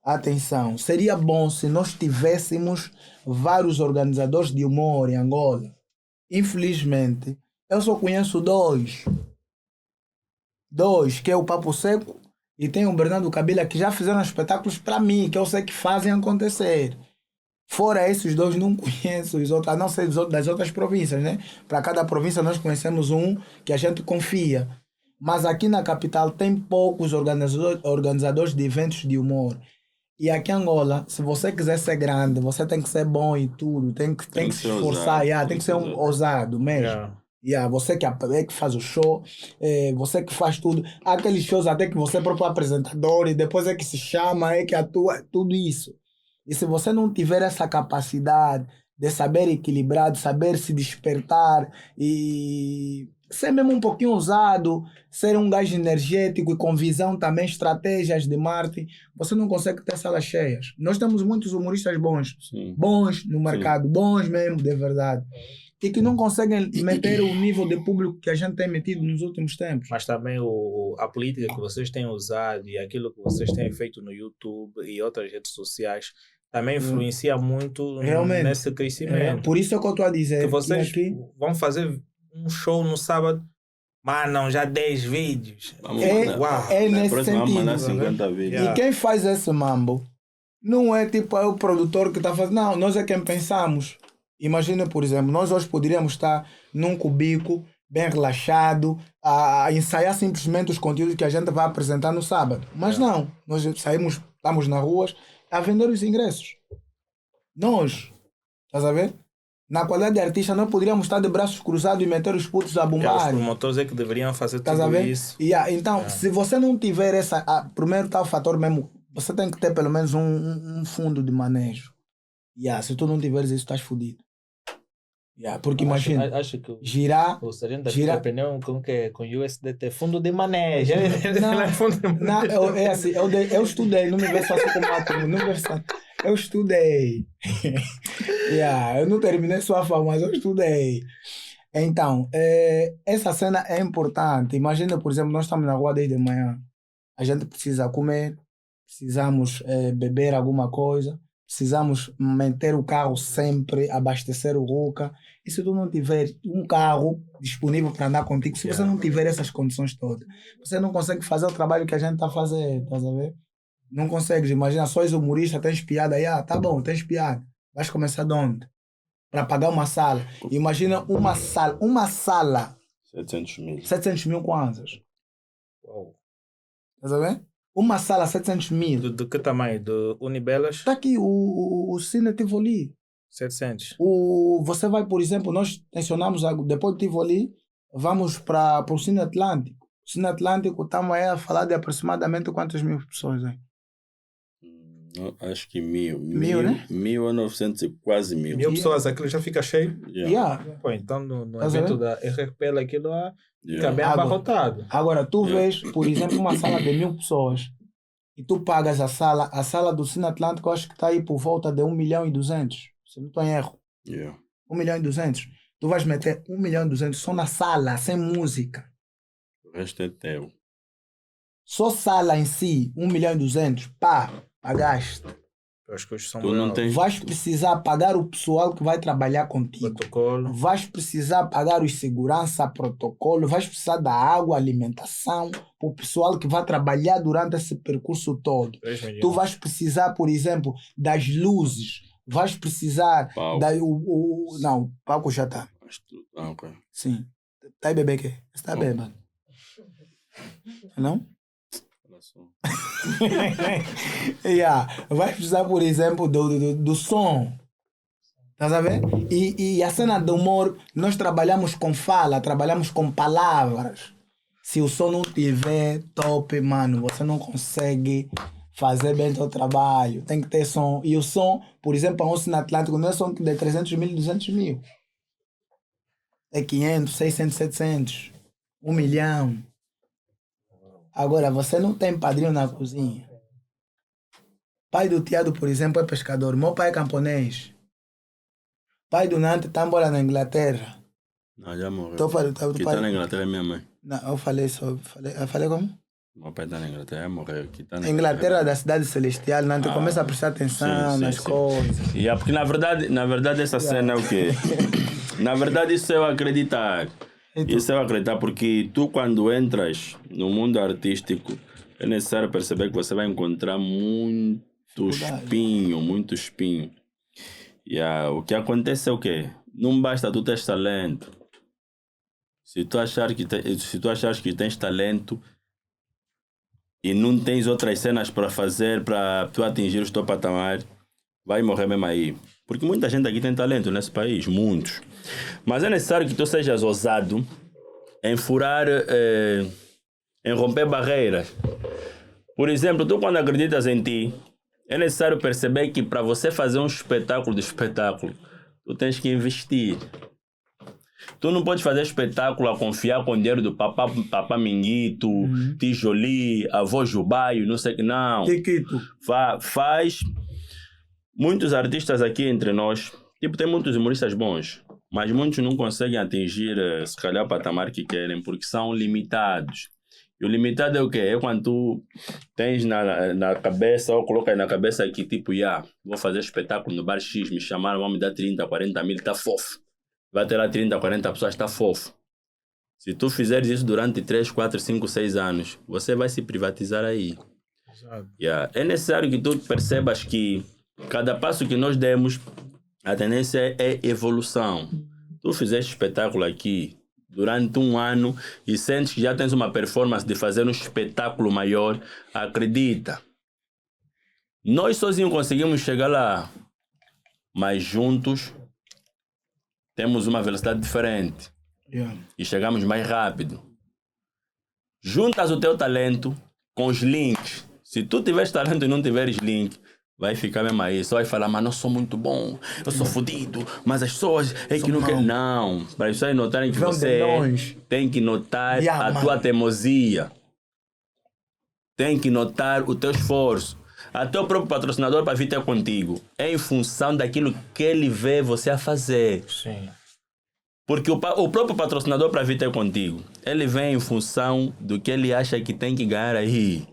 Speaker 4: atenção, seria bom se nós tivéssemos vários organizadores de humor em Angola. Infelizmente, eu só conheço dois, que é o Papo Seco e tem o Bernardo Cabila, que já fizeram espetáculos para mim, que eu sei que fazem acontecer. Fora esses dois, não conheço os outros, a não ser das outras províncias, né? Para cada província nós conhecemos um que a gente confia. Mas aqui na capital tem poucos organizadores de eventos de humor. E aqui em Angola, se você quiser ser grande, você tem que ser bom e tudo, tem que se esforçar, tem que ser um ousado mesmo. Você que faz o show, você que faz tudo. Há aqueles shows até que você é próprio apresentador e depois é que se chama, que atua, tudo isso. E se você não tiver essa capacidade de saber equilibrar, de saber se despertar e ser mesmo um pouquinho ousado, ser um gajo energético e com visão também, estratégias de marketing, você não consegue ter salas cheias. Nós temos muitos humoristas bons, bons no mercado, bons mesmo, de verdade, e que não conseguem meter o nível de público que a gente tem metido nos últimos tempos.
Speaker 5: Mas também a política que vocês têm usado e aquilo que vocês têm feito no YouTube e outras redes sociais também influencia muito nesse crescimento.
Speaker 4: Por isso é que eu estou a dizer.
Speaker 5: Que vocês vão fazer um show no sábado, mas não, já 10 vídeos.
Speaker 4: É nesse sentido.
Speaker 2: 50 vídeos.
Speaker 4: E quem faz esse mambo não é tipo o produtor que está fazendo. Não, nós é quem pensamos. Imagina, por exemplo, nós hoje poderíamos estar num cubículo, bem relaxado, a ensaiar simplesmente os conteúdos que a gente vai apresentar no sábado. Mas não, nós saímos, estamos nas ruas a vender os ingressos. Nós, estás a ver? Na qualidade de artista, nós poderíamos estar de braços cruzados e meter os putos a bombar.
Speaker 5: Os promotores é que deveriam fazer
Speaker 4: estás
Speaker 5: tudo
Speaker 4: a ver?
Speaker 5: isso.
Speaker 4: Então, se você não tiver primeiro tal fator mesmo, você tem que ter pelo menos um fundo de manejo. Se tu não tiveres isso, estás fodido. Porque imagina,
Speaker 5: acho que
Speaker 4: girar
Speaker 5: opinião com USDT, fundo de manejo.
Speaker 4: Eu estudei no Universidade eu estudei. Eu não terminei sua fama, mas eu estudei. Então, essa cena é importante. Imagina, por exemplo, nós estamos na rua desde manhã. A gente precisa comer, precisamos beber alguma coisa, precisamos manter o carro sempre, abastecer o Ruca. E se tu não tiver um carro disponível para andar contigo, se você não tiver essas condições todas, você não consegue fazer o trabalho que a gente está fazendo, estás a ver? Não consegues, imagina, só és humorista, tens piada aí, tá bom, tens piada. Vais começar de onde? Para pagar uma sala. Imagina uma sala,
Speaker 2: 700 mil.
Speaker 4: 700 mil kwanzas.
Speaker 5: Uau.
Speaker 4: Estás a ver? Uma sala, 700 mil.
Speaker 5: Do que tamanho? Do Unibelas?
Speaker 4: Está aqui o Cine Tivoli.
Speaker 5: 700.
Speaker 4: Você vai, por exemplo, nós tensionamos, depois do Tivoli, vamos para o Cine Atlântico. O Cine Atlântico estamos aí a falar de aproximadamente quantas mil pessoas aí?
Speaker 2: Acho que 1.000.
Speaker 4: Mil, né?
Speaker 2: 1.900 e quase 1.000.
Speaker 5: 1000 pessoas, aquilo já fica cheio.
Speaker 4: Yeah.
Speaker 5: Pô, então no
Speaker 4: Tá
Speaker 5: evento
Speaker 4: sabendo?
Speaker 5: da RPL aquilo fica
Speaker 2: Yeah.
Speaker 5: bem abarrotado.
Speaker 4: Agora, tu vês, por exemplo, uma sala de 1000 pessoas e tu pagas a sala do Cine Atlântico, eu acho que está aí por volta de 1.200.000. Se não estou em erro.
Speaker 2: Yeah.
Speaker 4: 1.200.000. Tu vais meter 1.200.000 só na sala, sem música.
Speaker 2: O resto é teu.
Speaker 4: Só sala em si, 1.200.000. Pá, pagaste.
Speaker 5: Os custos são
Speaker 2: Tu não
Speaker 5: altos.
Speaker 2: tens.
Speaker 4: Vais precisar pagar o pessoal que vai trabalhar contigo.
Speaker 5: Protocolo.
Speaker 4: Vais precisar pagar os segurança, protocolo. Vais precisar da água, alimentação, o pessoal que vai trabalhar durante esse percurso todo.
Speaker 5: 3 milhões.
Speaker 4: Tu vais precisar, por exemplo, das luzes. Vais precisar
Speaker 2: Pau.
Speaker 4: não, o palco já está.
Speaker 2: Ok.
Speaker 4: Sim. Tá aí, bebê, que? Está bebendo. Não?
Speaker 2: Olha só.
Speaker 4: Yeah. Vais precisar, por exemplo, do som. Estás a ver? E a cena do humor, nós trabalhamos com fala, trabalhamos com palavras. Se o som não tiver top, mano, você não consegue fazer bem o seu trabalho. Tem que ter som. E o som, por exemplo, para um Cine Atlântico, não é som de 300 mil, 200 mil. É 500, 600, 700. 1 milhão. Agora, você não tem padrinho na cozinha. Pai do Tiago, por exemplo, é pescador. Meu pai é camponês. Pai do Nante está embora na Inglaterra.
Speaker 2: Não, já morreu.
Speaker 4: Então,
Speaker 2: Quem está na Inglaterra é minha mãe.
Speaker 4: Não, eu falei só. Eu falei como?
Speaker 2: Meu pai está na Inglaterra, já morreu. Quem tá na
Speaker 4: Inglaterra da cidade celestial, Nante começa a prestar atenção
Speaker 2: sim,
Speaker 4: nas
Speaker 2: sim.
Speaker 4: coisas.
Speaker 2: Yeah, porque na verdade essa cena é o quê? Na verdade isso é eu acreditar. Isso é eu acreditar porque tu quando entras no mundo artístico é necessário perceber que você vai encontrar muito
Speaker 4: Dificuldade.
Speaker 2: espinho. Yeah, o que acontece é o quê? Não basta tu teres talento. Se tu achares que tens talento e não tens outras cenas para fazer para tu atingir o teu patamar, vai morrer mesmo aí. Porque muita gente aqui tem talento nesse país, muitos. Mas é necessário que tu sejas ousado em furar, em romper barreiras. Por exemplo, tu quando acreditas em ti, é necessário perceber que para você fazer um espetáculo, tu tens que investir. Tu não podes fazer espetáculo a confiar com o dinheiro do papá Minguito, Tijoli, avô Jubaio, não sei o que. Não.
Speaker 4: Tiquito.
Speaker 2: Faz. Muitos artistas aqui entre nós, tipo, tem muitos humoristas bons, mas muitos não conseguem atingir, se calhar, o patamar que querem, porque são limitados. E o limitado é o quê? É quando tu tens na cabeça, ou coloca aí na cabeça que, tipo, vou fazer espetáculo no bar X, me chamaram, vão me dar 30, 40 mil, tá fofo. Vai ter lá 30, 40 pessoas, tá fofo. Se tu fizeres isso durante 3, 4, 5, 6 anos, você vai se privatizar aí.
Speaker 5: Exato.
Speaker 2: É necessário que tu percebas que cada passo que nós demos, a tendência é evolução. Tu fizeste espetáculo aqui durante 1 ano e sentes que já tens uma performance de fazer um espetáculo maior, acredita. Nós sozinhos conseguimos chegar lá, mas juntos temos uma velocidade diferente
Speaker 4: Yeah.
Speaker 2: e chegamos mais rápido. Juntas o teu talento com os links. Se tu tiveres talento e não tiveres link, vai ficar mesmo aí. Só vai falar, mas eu sou muito bom, eu sou fodido, mas as pessoas é que não querem. Não, para as pessoas notarem que
Speaker 4: Vão
Speaker 2: você
Speaker 4: de longe.
Speaker 2: tem que notar
Speaker 4: Yeah,
Speaker 2: a
Speaker 4: mano.
Speaker 2: tua teimosia. Tem que notar o teu esforço. Até o próprio patrocinador para vir ter contigo. É em função daquilo que ele vê você a fazer.
Speaker 5: Sim.
Speaker 2: Porque o próprio patrocinador para vir ter contigo, ele vem em função do que ele acha que tem que ganhar aí.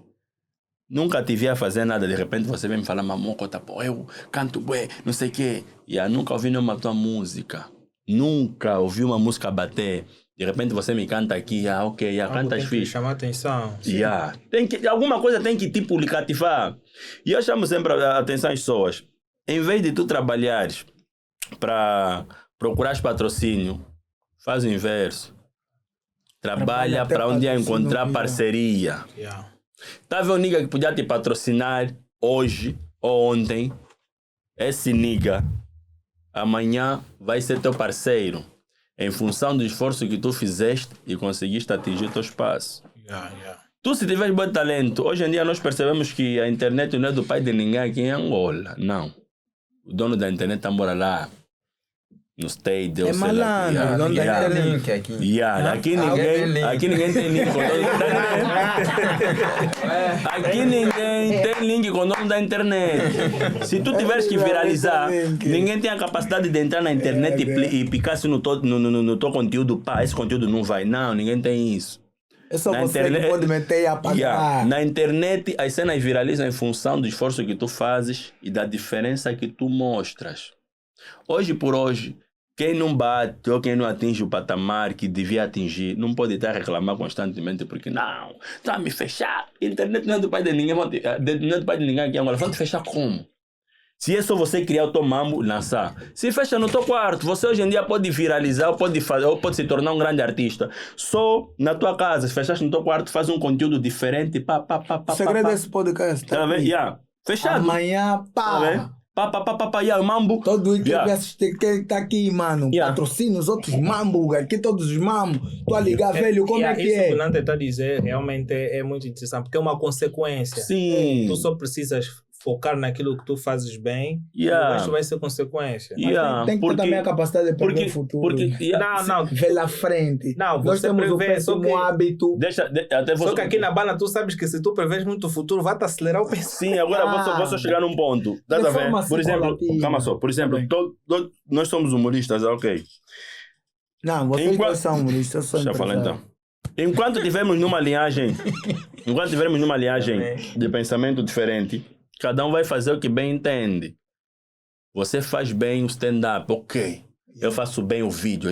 Speaker 2: Nunca te vi a fazer nada, de repente você vem me falar, Mamoco, tá, pô, eu canto bué, não sei o quê. Nunca ouvi nenhuma tua música. Nunca ouvi uma música bater. De repente você me canta aqui, ok, canta as fichas.
Speaker 5: Chamar atenção.
Speaker 2: Alguma coisa tem que tipo lhe cativar. E eu chamo sempre a atenção às pessoas. Em vez de tu trabalhares para procurar patrocínio, faz o inverso. Trabalha para um dia encontrar parceria. Tá vendo o nigga que podia te patrocinar hoje ou ontem? Esse nigga amanhã vai ser teu parceiro em função do esforço que tu fizeste e conseguiste atingir o teu espaço. Tu, se tiveres bom talento, hoje em dia nós percebemos que a internet não é do pai de ninguém aqui em Angola. Não. O dono da internet está mora lá no State.
Speaker 4: É malandro, o dono da internet.
Speaker 3: Link aqui.
Speaker 2: Aqui ninguém tem link com o dono da internet. Aqui ninguém tem link com o dono da internet. Se tu tiveres que viralizar, ninguém tem a capacidade de entrar na internet e picar no teu conteúdo. Pá, esse conteúdo não vai. Não, ninguém tem isso.
Speaker 4: É só você que pode meter e apagar.
Speaker 2: Na internet, as cenas viralizam em função do esforço que tu fazes e da diferença que tu mostras. Hoje por hoje, quem não bate ou quem não atinge o patamar que devia atingir, não pode estar a reclamar constantemente porque não, está a me fechar. A internet não é do pai de ninguém, não é do pai de ninguém aqui agora. Vão te fechar como? Se é só você criar o teu mambo, lançar. Se fecha no teu quarto, você hoje em dia pode viralizar, ou pode se tornar um grande artista. Só na tua casa, se fechaste no teu quarto, faz um conteúdo diferente.
Speaker 4: O segredo desse podcast.
Speaker 2: Tá vendo? Fechado.
Speaker 4: Amanhã, pá.
Speaker 2: Mambo.
Speaker 4: Todo mundo que assistir, quem tá aqui, mano, patrocina os outros mambo, aqui todos os mambo. Tô a ligar, velho, como é que
Speaker 5: isso
Speaker 4: é?
Speaker 5: Isso que o Nante está a dizer realmente é muito interessante, porque é uma consequência.
Speaker 2: Sim.
Speaker 5: Tu só precisas focar naquilo que tu fazes bem, e o resto vai ser consequência.
Speaker 4: Tem que ter também a capacidade de prever o futuro.
Speaker 5: Não.
Speaker 4: Ver lá frente.
Speaker 5: Não,
Speaker 4: nós temos um péssimo hábito.
Speaker 5: Só que aqui na bala tu sabes que se tu prevês muito o futuro, vai te acelerar o pensamento.
Speaker 2: Sim, agora vou só chegar num ponto. Tá a ver? Por exemplo, calma só. Por exemplo, nós somos humoristas, ok?
Speaker 4: Não, vocês não são humoristas, eu sou empresário.
Speaker 2: Então. Enquanto tivermos numa linhagem de pensamento diferente, cada um vai fazer o que bem entende. Você faz bem o stand-up, ok. Eu faço bem o vídeo,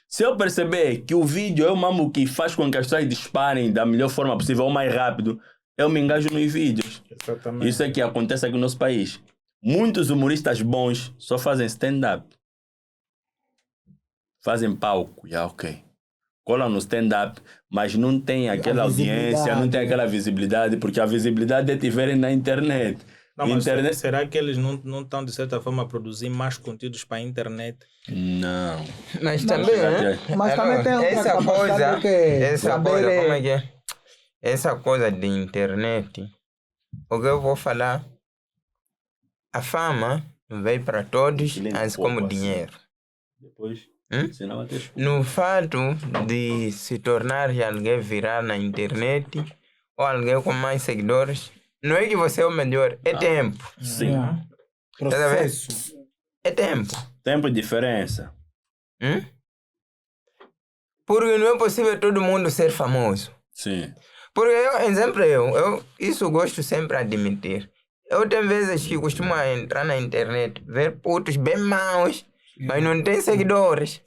Speaker 2: Se eu perceber que o vídeo é o mesmo que faz com que as pessoas disparem da melhor forma possível ou mais rápido, eu me engajo nos vídeos.
Speaker 5: Exatamente.
Speaker 2: Isso é que acontece aqui no nosso país. Muitos humoristas bons só fazem stand-up. Fazem palco, ok. Colam no stand-up, mas não tem aquela audiência, não tem aquela visibilidade, porque a visibilidade é te verem na internet.
Speaker 5: Não, mas será que eles não estão, de certa forma, a produzir mais conteúdos para a internet?
Speaker 2: Não.
Speaker 3: Mas também,
Speaker 4: Mas também tem
Speaker 3: essa coisa,
Speaker 4: saber...
Speaker 3: como é que é? Essa coisa de internet, o que eu vou falar, a fama veio para todos, assim como dinheiro.
Speaker 2: Depois...
Speaker 3: No fato de se tornar alguém virar na internet ou alguém com mais seguidores, não é que você é o melhor, é tempo.
Speaker 2: Sim.
Speaker 4: Processo.
Speaker 3: É tempo.
Speaker 2: Tempo e diferença.
Speaker 3: Porque não é possível todo mundo ser famoso.
Speaker 2: Sim.
Speaker 3: Porque eu isso eu gosto sempre de admitir. Eu tenho vezes que costumo entrar na internet, ver putos bem maus, mas não tem seguidores.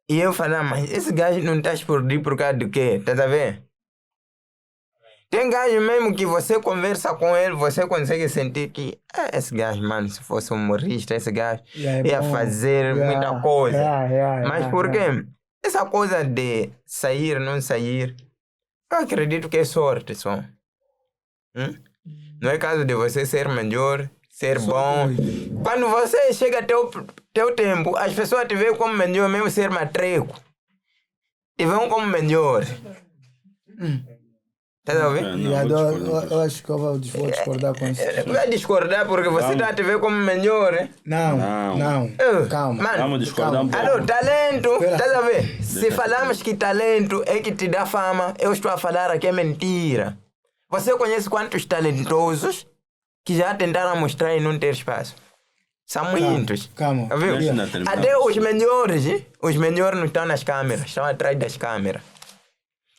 Speaker 3: E eu falo, mas esse gajo não está a explodir por causa do quê? Tá a ver? Tem gajo mesmo que você conversa com ele, você consegue sentir que esse gajo, mano, se fosse humorista, esse gajo ia fazer muita coisa. Mas por quê? Essa coisa de sair, não sair, eu acredito que é sorte só. Não é caso de você ser melhor, ser bom. Quando você chega teu tempo, as pessoas te veem como melhor, mesmo ser matreco. Te veem como melhor. Tá ouvindo?
Speaker 4: Eu acho que eu vou discordar com isso.
Speaker 3: Vai discordar porque você está a te ver como melhor, hein?
Speaker 4: Não. Calma.
Speaker 3: Mano,
Speaker 2: vamos discordar um pouco.
Speaker 3: Alô, talento, tá a ver? Se falamos que talento é que te dá fama, eu estou a falar aqui é mentira. Você conhece quantos talentosos que já tentaram mostrar e não ter espaço? São muitos.
Speaker 4: Calma.
Speaker 3: Viu? Até os melhores não estão nas câmeras, estão atrás das câmeras.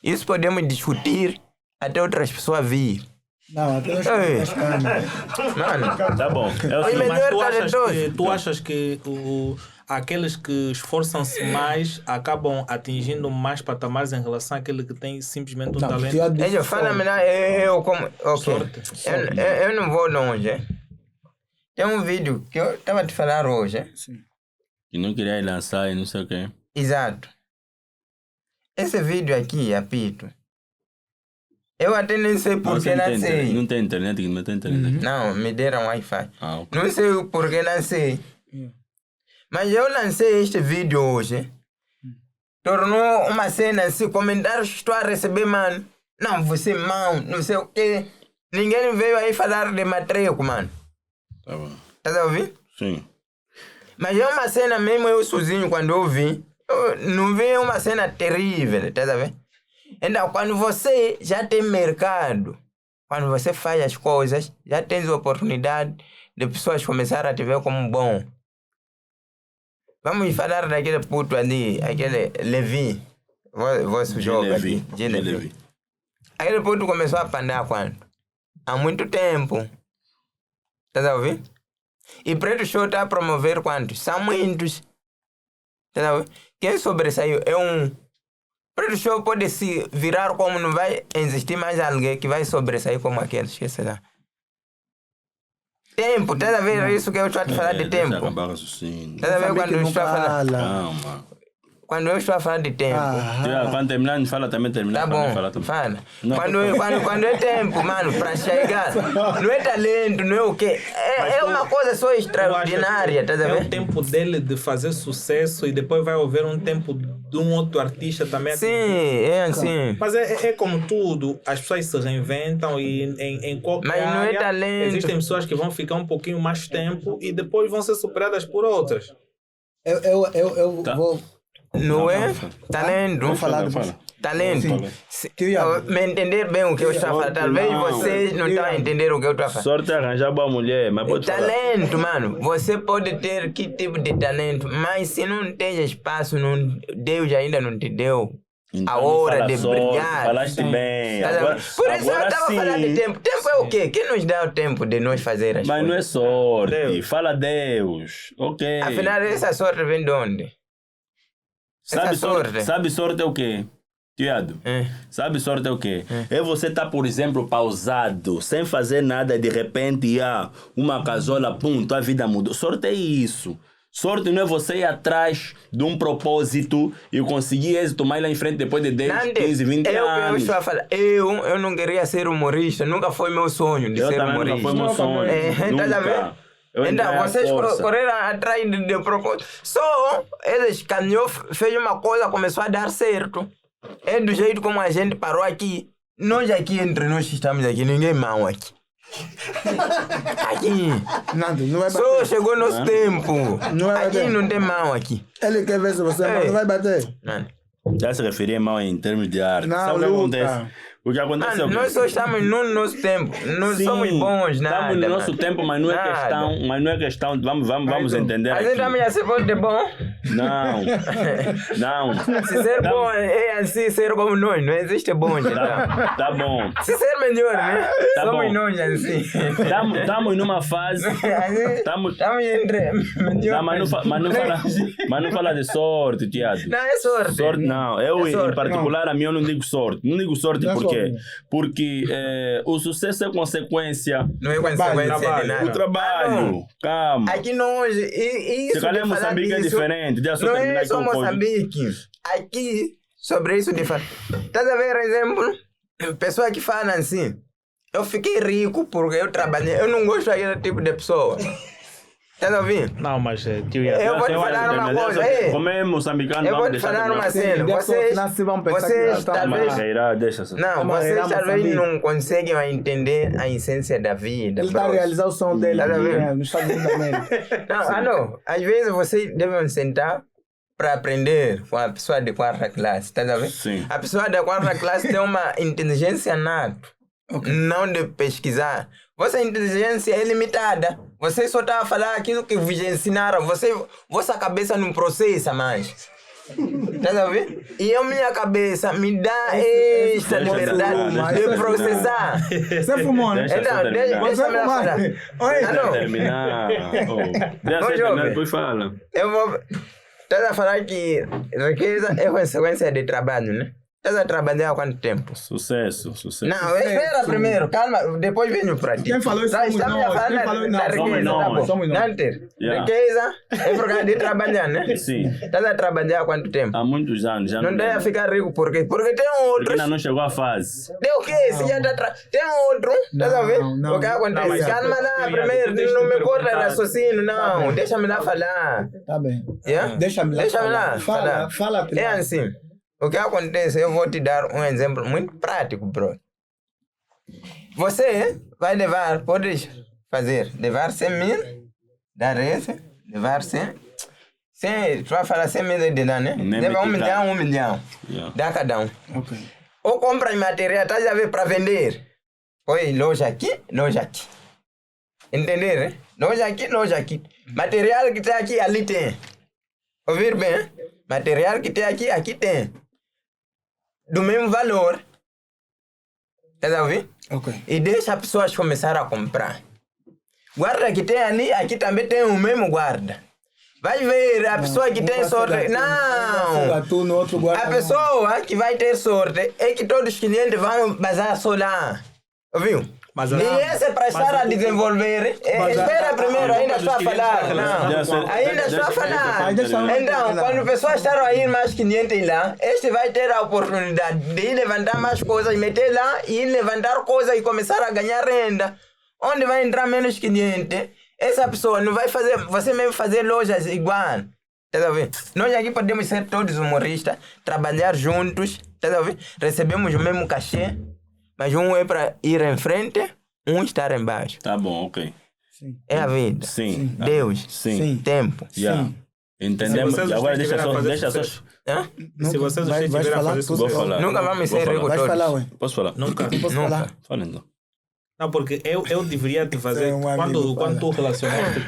Speaker 3: Isso podemos discutir até outras pessoas vir.
Speaker 4: Não, até nós
Speaker 3: Ei.
Speaker 4: as câmeras.
Speaker 3: Mano,
Speaker 2: Tá bom. É o
Speaker 3: Oi,
Speaker 2: seguinte,
Speaker 3: melhor
Speaker 5: Mas tu achas que aqueles que esforçam-se mais acabam atingindo mais patamares em relação àquele que tem simplesmente um
Speaker 4: Não,
Speaker 5: talento?
Speaker 4: tio disse
Speaker 3: ele fala
Speaker 4: só.
Speaker 3: melhor, eu como... Ok,
Speaker 5: Sorte.
Speaker 3: eu não vou longe. Tem um vídeo que eu estava te falar hoje.
Speaker 2: que não queria lançar e não sei o quê.
Speaker 3: Exato. Esse vídeo aqui, apito. Eu até nem sei
Speaker 2: Não,
Speaker 3: por
Speaker 2: você
Speaker 3: que
Speaker 2: não tem
Speaker 3: lancei.
Speaker 2: internet, não tem internet, não tem internet aqui.
Speaker 3: Não, me deram Wi-Fi.
Speaker 2: Ah, ok.
Speaker 3: Não sei o porquê lancei. Mas eu lancei este vídeo hoje. Tornou uma cena assim, comentários que estou a receber, mano. Não, você mal, não sei o quê. Ninguém veio aí falar de matreco, mano.
Speaker 2: Tá bom.
Speaker 3: Tá a ouvir?
Speaker 2: Sim.
Speaker 3: Mas é uma cena mesmo, eu sozinho, quando eu vi. Eu não vi uma cena terrível, tá a ver? Então, quando você já tem mercado, quando você faz as coisas, já tens oportunidade de pessoas começarem a te ver como bom. Vamos falar daquele puto ali, aquele Levi. Vosso jogo aqui. G. Levi. Aquele puto começou a pandar quando? Há muito tempo. Tá a ouvir? E Preto Show está a promover quantos? São muitos. Tá a ouvir? Quem sobressaiu é um... Preto Show pode se virar como não vai existir mais alguém que vai sobressair como aquele. Esquece lá. Tempo, tá a ver isso que eu estou a te falar de
Speaker 2: Deixa
Speaker 3: tempo?
Speaker 2: acabar o raciocínio.
Speaker 3: Tá a ver quando eu estou a falar?
Speaker 2: Calma.
Speaker 3: Quando eu estou a falar de tempo.
Speaker 2: Quando terminar, a gente fala também, terminar.
Speaker 3: Tá
Speaker 2: pra mim
Speaker 3: bom,
Speaker 2: falar também.
Speaker 3: fala.
Speaker 2: Não.
Speaker 3: Quando é tempo, mano, pra chegar, não é talento, não é o quê? É uma coisa só extraordinária, tá a
Speaker 5: É o
Speaker 3: ver?
Speaker 5: tempo dele de fazer sucesso e depois vai haver um tempo de um outro artista também.
Speaker 3: Sim, é assim.
Speaker 5: Mas é como tudo, as pessoas se reinventam e em qualquer
Speaker 3: Mas não é
Speaker 5: área
Speaker 3: talento.
Speaker 5: existem pessoas que vão ficar um pouquinho mais tempo e depois vão ser superadas por outras.
Speaker 4: Eu
Speaker 2: Tá.
Speaker 4: vou...
Speaker 3: Não é talento.
Speaker 4: Vou falar
Speaker 2: Fala.
Speaker 4: depois.
Speaker 3: Talento.
Speaker 4: Tio Iago.
Speaker 3: Me entender bem o que eu estou a falar. Talvez
Speaker 2: Não.
Speaker 3: vocês não estão a entender o que eu estou a falar.
Speaker 2: Sorte é arranjar boa mulher, mas pode falar.
Speaker 3: Talento, mano. Você pode ter que tipo de talento, mas se não tem espaço, não, Deus ainda não te deu
Speaker 2: Então,
Speaker 3: a hora
Speaker 2: fala
Speaker 3: de
Speaker 2: sorte,
Speaker 3: brilhar.
Speaker 2: Falaste bem.
Speaker 3: Tá vendo?
Speaker 2: Agora,
Speaker 3: Por isso eu
Speaker 2: agora
Speaker 3: estava
Speaker 2: sim.
Speaker 3: falando de tempo. Tempo é o quê? Quem nos dá o tempo de nós fazer as
Speaker 2: Mas não é
Speaker 3: coisas?
Speaker 2: sorte.
Speaker 5: Deus.
Speaker 2: Fala Deus. Ok.
Speaker 3: Afinal, essa sorte vem de onde?
Speaker 2: Sabe
Speaker 3: essa
Speaker 2: sorte,
Speaker 3: sorte.
Speaker 2: sabe sorte é o quê? Tiado, sabe sorte é o quê? É você estar, por exemplo, pausado, sem fazer nada, de repente, uma casola, pum, tua vida mudou. Sorte é isso. Sorte não é você ir atrás de um propósito e conseguir êxito mais lá em frente depois de 10,
Speaker 3: Nande,
Speaker 2: 15, 20
Speaker 3: eu
Speaker 2: anos.
Speaker 3: estou a falar. Eu não queria ser humorista. Nunca foi meu sonho de
Speaker 2: Eu
Speaker 3: ser
Speaker 2: também nunca
Speaker 3: humorista.
Speaker 2: foi meu sonho.
Speaker 3: Tá a ver?
Speaker 2: Nunca. Eu entrei
Speaker 3: Então,
Speaker 2: à
Speaker 3: vocês
Speaker 2: força.
Speaker 3: correram atrás de propósito. Só eles caminhou, fez uma coisa, começou a dar certo. É do jeito como a gente parou aqui. Nós aqui, entre nós que estamos aqui, ninguém mal aqui. Aqui.
Speaker 4: Nando, não vai
Speaker 3: Só
Speaker 4: bater.
Speaker 3: chegou nosso tempo.
Speaker 4: Não vai
Speaker 3: Aqui
Speaker 4: bater.
Speaker 3: não tem mal aqui.
Speaker 4: Ele quer ver se você não vai bater.
Speaker 3: Mano,
Speaker 2: Já se referia mal em termos de arte.
Speaker 4: Não,
Speaker 2: Sabe o que
Speaker 4: luta.
Speaker 2: acontece? O que acontece é o quê?
Speaker 3: nós só estamos no nosso tempo. Não
Speaker 2: Sim,
Speaker 3: somos bons, nada.
Speaker 2: estamos no nosso
Speaker 3: mano.
Speaker 2: tempo, mas não é
Speaker 3: Nada.
Speaker 2: questão. Mas não é questão. Vamos entender
Speaker 3: A
Speaker 2: aqui.
Speaker 3: gente também já se pode ser bom.
Speaker 2: Não. Não.
Speaker 3: Se ser bom é assim, ser como nós. Não existe bom, então.
Speaker 2: Tá bom.
Speaker 3: Se ser melhor, né?
Speaker 2: Tá
Speaker 3: Somos
Speaker 2: bom.
Speaker 3: nós assim.
Speaker 2: Estamos numa fase. Estamos.
Speaker 3: Estamos entre melhor.
Speaker 2: Não, mas não fala de sorte, Tiago.
Speaker 3: Não, é sorte.
Speaker 2: Sorte não. Eu,
Speaker 3: É sorte,
Speaker 2: em particular, a mim eu não digo sorte. Não digo sorte
Speaker 4: Não é
Speaker 2: por quê?
Speaker 4: sorte.
Speaker 2: Porque o sucesso é consequência
Speaker 3: Não é consequência
Speaker 5: trabalho.
Speaker 3: de nada.
Speaker 2: do trabalho. Calma.
Speaker 3: Aqui nós, e isso
Speaker 2: Se calhar
Speaker 3: de falar
Speaker 2: Moçambique é
Speaker 3: disso,
Speaker 2: diferente. Deixa eu só
Speaker 3: não
Speaker 2: terminar
Speaker 3: é
Speaker 2: aqui
Speaker 3: só
Speaker 2: o ponto.
Speaker 3: Moçambique. Aqui, sobre isso de falar. Estás a ver, exemplo? Pessoa que fala assim, eu fiquei rico porque eu trabalhei. Eu não gosto daquele tipo de pessoa. Estás a ouvir?
Speaker 5: Não, mas tio
Speaker 3: Eu vou te
Speaker 2: acho
Speaker 3: falar
Speaker 2: que
Speaker 3: uma
Speaker 2: terminar.
Speaker 3: coisa.
Speaker 2: Como é moçambicano,
Speaker 3: Eu vou
Speaker 2: vamos
Speaker 3: te
Speaker 2: deixar
Speaker 3: falar uma
Speaker 2: terminar.
Speaker 3: cena.
Speaker 4: Depois,
Speaker 3: Vocês,
Speaker 4: afinal, se vão pensar que
Speaker 3: vocês
Speaker 4: nós estamos
Speaker 3: talvez...
Speaker 2: Mas deixa só.
Speaker 3: Não,
Speaker 4: Mas
Speaker 3: vocês
Speaker 4: era
Speaker 3: talvez
Speaker 4: Moçambique.
Speaker 3: não conseguem entender a essência da vida.
Speaker 4: Ele está a
Speaker 3: bros.
Speaker 4: realizar o som dele
Speaker 3: Tá
Speaker 4: aqui,
Speaker 3: vendo?
Speaker 4: né, nos Estados Unidos da América.
Speaker 3: Não, às vezes vocês devem sentar para aprender com a pessoa de quarta classe, tá vendo?
Speaker 2: Sim.
Speaker 3: A pessoa da quarta classe tem uma inteligência nata, não de pesquisar. Vossa inteligência é limitada. Você só está a falar aquilo que vos ensinaram. Vossa cabeça não processa mais. Estás a ver? E a minha cabeça me dá esta
Speaker 2: Deixa
Speaker 3: liberdade
Speaker 2: terminar,
Speaker 3: de
Speaker 2: deixa
Speaker 3: processar.
Speaker 4: Você fumou, né?
Speaker 2: Deixa só
Speaker 3: Então,
Speaker 2: terminar.
Speaker 3: deixa-me lá falar.
Speaker 4: Oi.
Speaker 3: Alô?
Speaker 2: Terminar. Oh. Deixa
Speaker 3: Ô,
Speaker 2: terminar,
Speaker 3: jovem.
Speaker 2: depois fala.
Speaker 3: Eu vou. Estás a falar que riqueza é consequência de trabalho, né? Estás a trabalhar há quanto tempo?
Speaker 2: Sucesso, sucesso.
Speaker 3: Não, espera primeiro, calma, depois venho para ti.
Speaker 4: Quem falou isso
Speaker 3: Tá,
Speaker 4: somos
Speaker 3: estamos a
Speaker 4: nós.
Speaker 3: falar
Speaker 4: Quem falou
Speaker 3: da
Speaker 4: não,
Speaker 3: riqueza,
Speaker 2: somos
Speaker 3: tá
Speaker 2: nós.
Speaker 3: bom.
Speaker 4: Somos nós.
Speaker 3: Nanter,
Speaker 2: Yeah.
Speaker 3: riqueza é por causa de trabalhar, né?
Speaker 2: Sim.
Speaker 3: Estás a trabalhar há quanto tempo?
Speaker 2: Há muitos anos já
Speaker 3: Não tem a
Speaker 2: lembro.
Speaker 3: ficar rico por quê? Porque tem
Speaker 2: Porque
Speaker 3: outros.
Speaker 2: ainda não chegou à fase.
Speaker 3: Tem o quê? Se já tá tem outro, estás a ver?
Speaker 4: Não,
Speaker 3: O que
Speaker 5: Não,
Speaker 3: acontece?
Speaker 5: mas
Speaker 3: Calma lá,
Speaker 5: tu
Speaker 3: primeiro,
Speaker 5: tens
Speaker 3: não
Speaker 5: que
Speaker 3: me corta
Speaker 5: perguntar.
Speaker 3: raciocínio, não. Deixa-me lá falar.
Speaker 4: Tá bem.
Speaker 3: Yeah?
Speaker 4: Deixa-me lá
Speaker 3: Deixa-me
Speaker 4: falar.
Speaker 3: lá
Speaker 4: Fala,
Speaker 3: falar.
Speaker 4: fala.
Speaker 3: É assim. O que acontece, eu vou te dar um exemplo muito prático, bro. Você vai levar, podes fazer, levar 100 mil, dar esse, levar 100. 100, tu vai falar 100 mil de dar, né?
Speaker 2: Nem
Speaker 3: Leva 1
Speaker 2: me
Speaker 3: milhão, 1 milhão.
Speaker 2: Yeah.
Speaker 3: Dá cada um.
Speaker 4: Ok.
Speaker 3: Ou compra material, tá já ver para vender. Põe loja aqui, loja aqui. Entender, né? Loja aqui, loja aqui. Material que tem aqui, ali tem. Ouvir bem, hein? Material que tem aqui, aqui tem. Do mesmo valor. Tá ouvindo?
Speaker 4: Ok.
Speaker 3: E deixa as pessoas começarem a comprar. Guarda que tem ali, aqui também tem o mesmo guarda. Vai ver, a pessoa que tem sorte. Não!
Speaker 4: Tu no outro guarda.
Speaker 3: A pessoa que vai ter sorte é que todos os clientes vão basar só lá. Ouviu?
Speaker 5: Mas
Speaker 3: E esse é para estar a desenvolver. Espera primeiro, ainda estou a falar. Não, ainda estou a falar. Então, quando pessoas estão a ir mais clientes lá, este vai ter a oportunidade de ir levantar mais coisas, meter lá e ir levantar coisas e começar a ganhar renda. Onde vai entrar menos clientes, essa pessoa não vai fazer, você mesmo fazer lojas igual. Tá vendo? Nós aqui podemos ser todos humoristas, trabalhar juntos, tá vendo? Recebemos o mesmo cachê, mas um é para ir em frente, um estar embaixo.
Speaker 2: Tá bom, ok.
Speaker 3: É a vida.
Speaker 2: Sim.
Speaker 3: Deus.
Speaker 2: Sim.
Speaker 3: Tempo.
Speaker 2: Yeah. Entendemos.
Speaker 5: Se vocês
Speaker 2: Agora
Speaker 5: estiverem a fazer
Speaker 2: deixa só.
Speaker 5: sucesso.
Speaker 3: Hã?
Speaker 5: Se vocês
Speaker 4: Vai
Speaker 5: estiverem a
Speaker 4: falar
Speaker 5: fazer
Speaker 4: tudo.
Speaker 2: Vou
Speaker 5: sucesso.
Speaker 2: falar.
Speaker 3: Nunca vamos
Speaker 2: Vou
Speaker 3: ser
Speaker 2: falar.
Speaker 3: ricos
Speaker 4: Vais
Speaker 3: todos.
Speaker 4: falar, ué.
Speaker 2: Posso falar?
Speaker 5: Nunca.
Speaker 4: Posso
Speaker 3: Nunca.
Speaker 4: falar?
Speaker 2: Fala então.
Speaker 5: Não, porque eu deveria te fazer.
Speaker 4: É um amigo,
Speaker 5: Quando tu relacionaste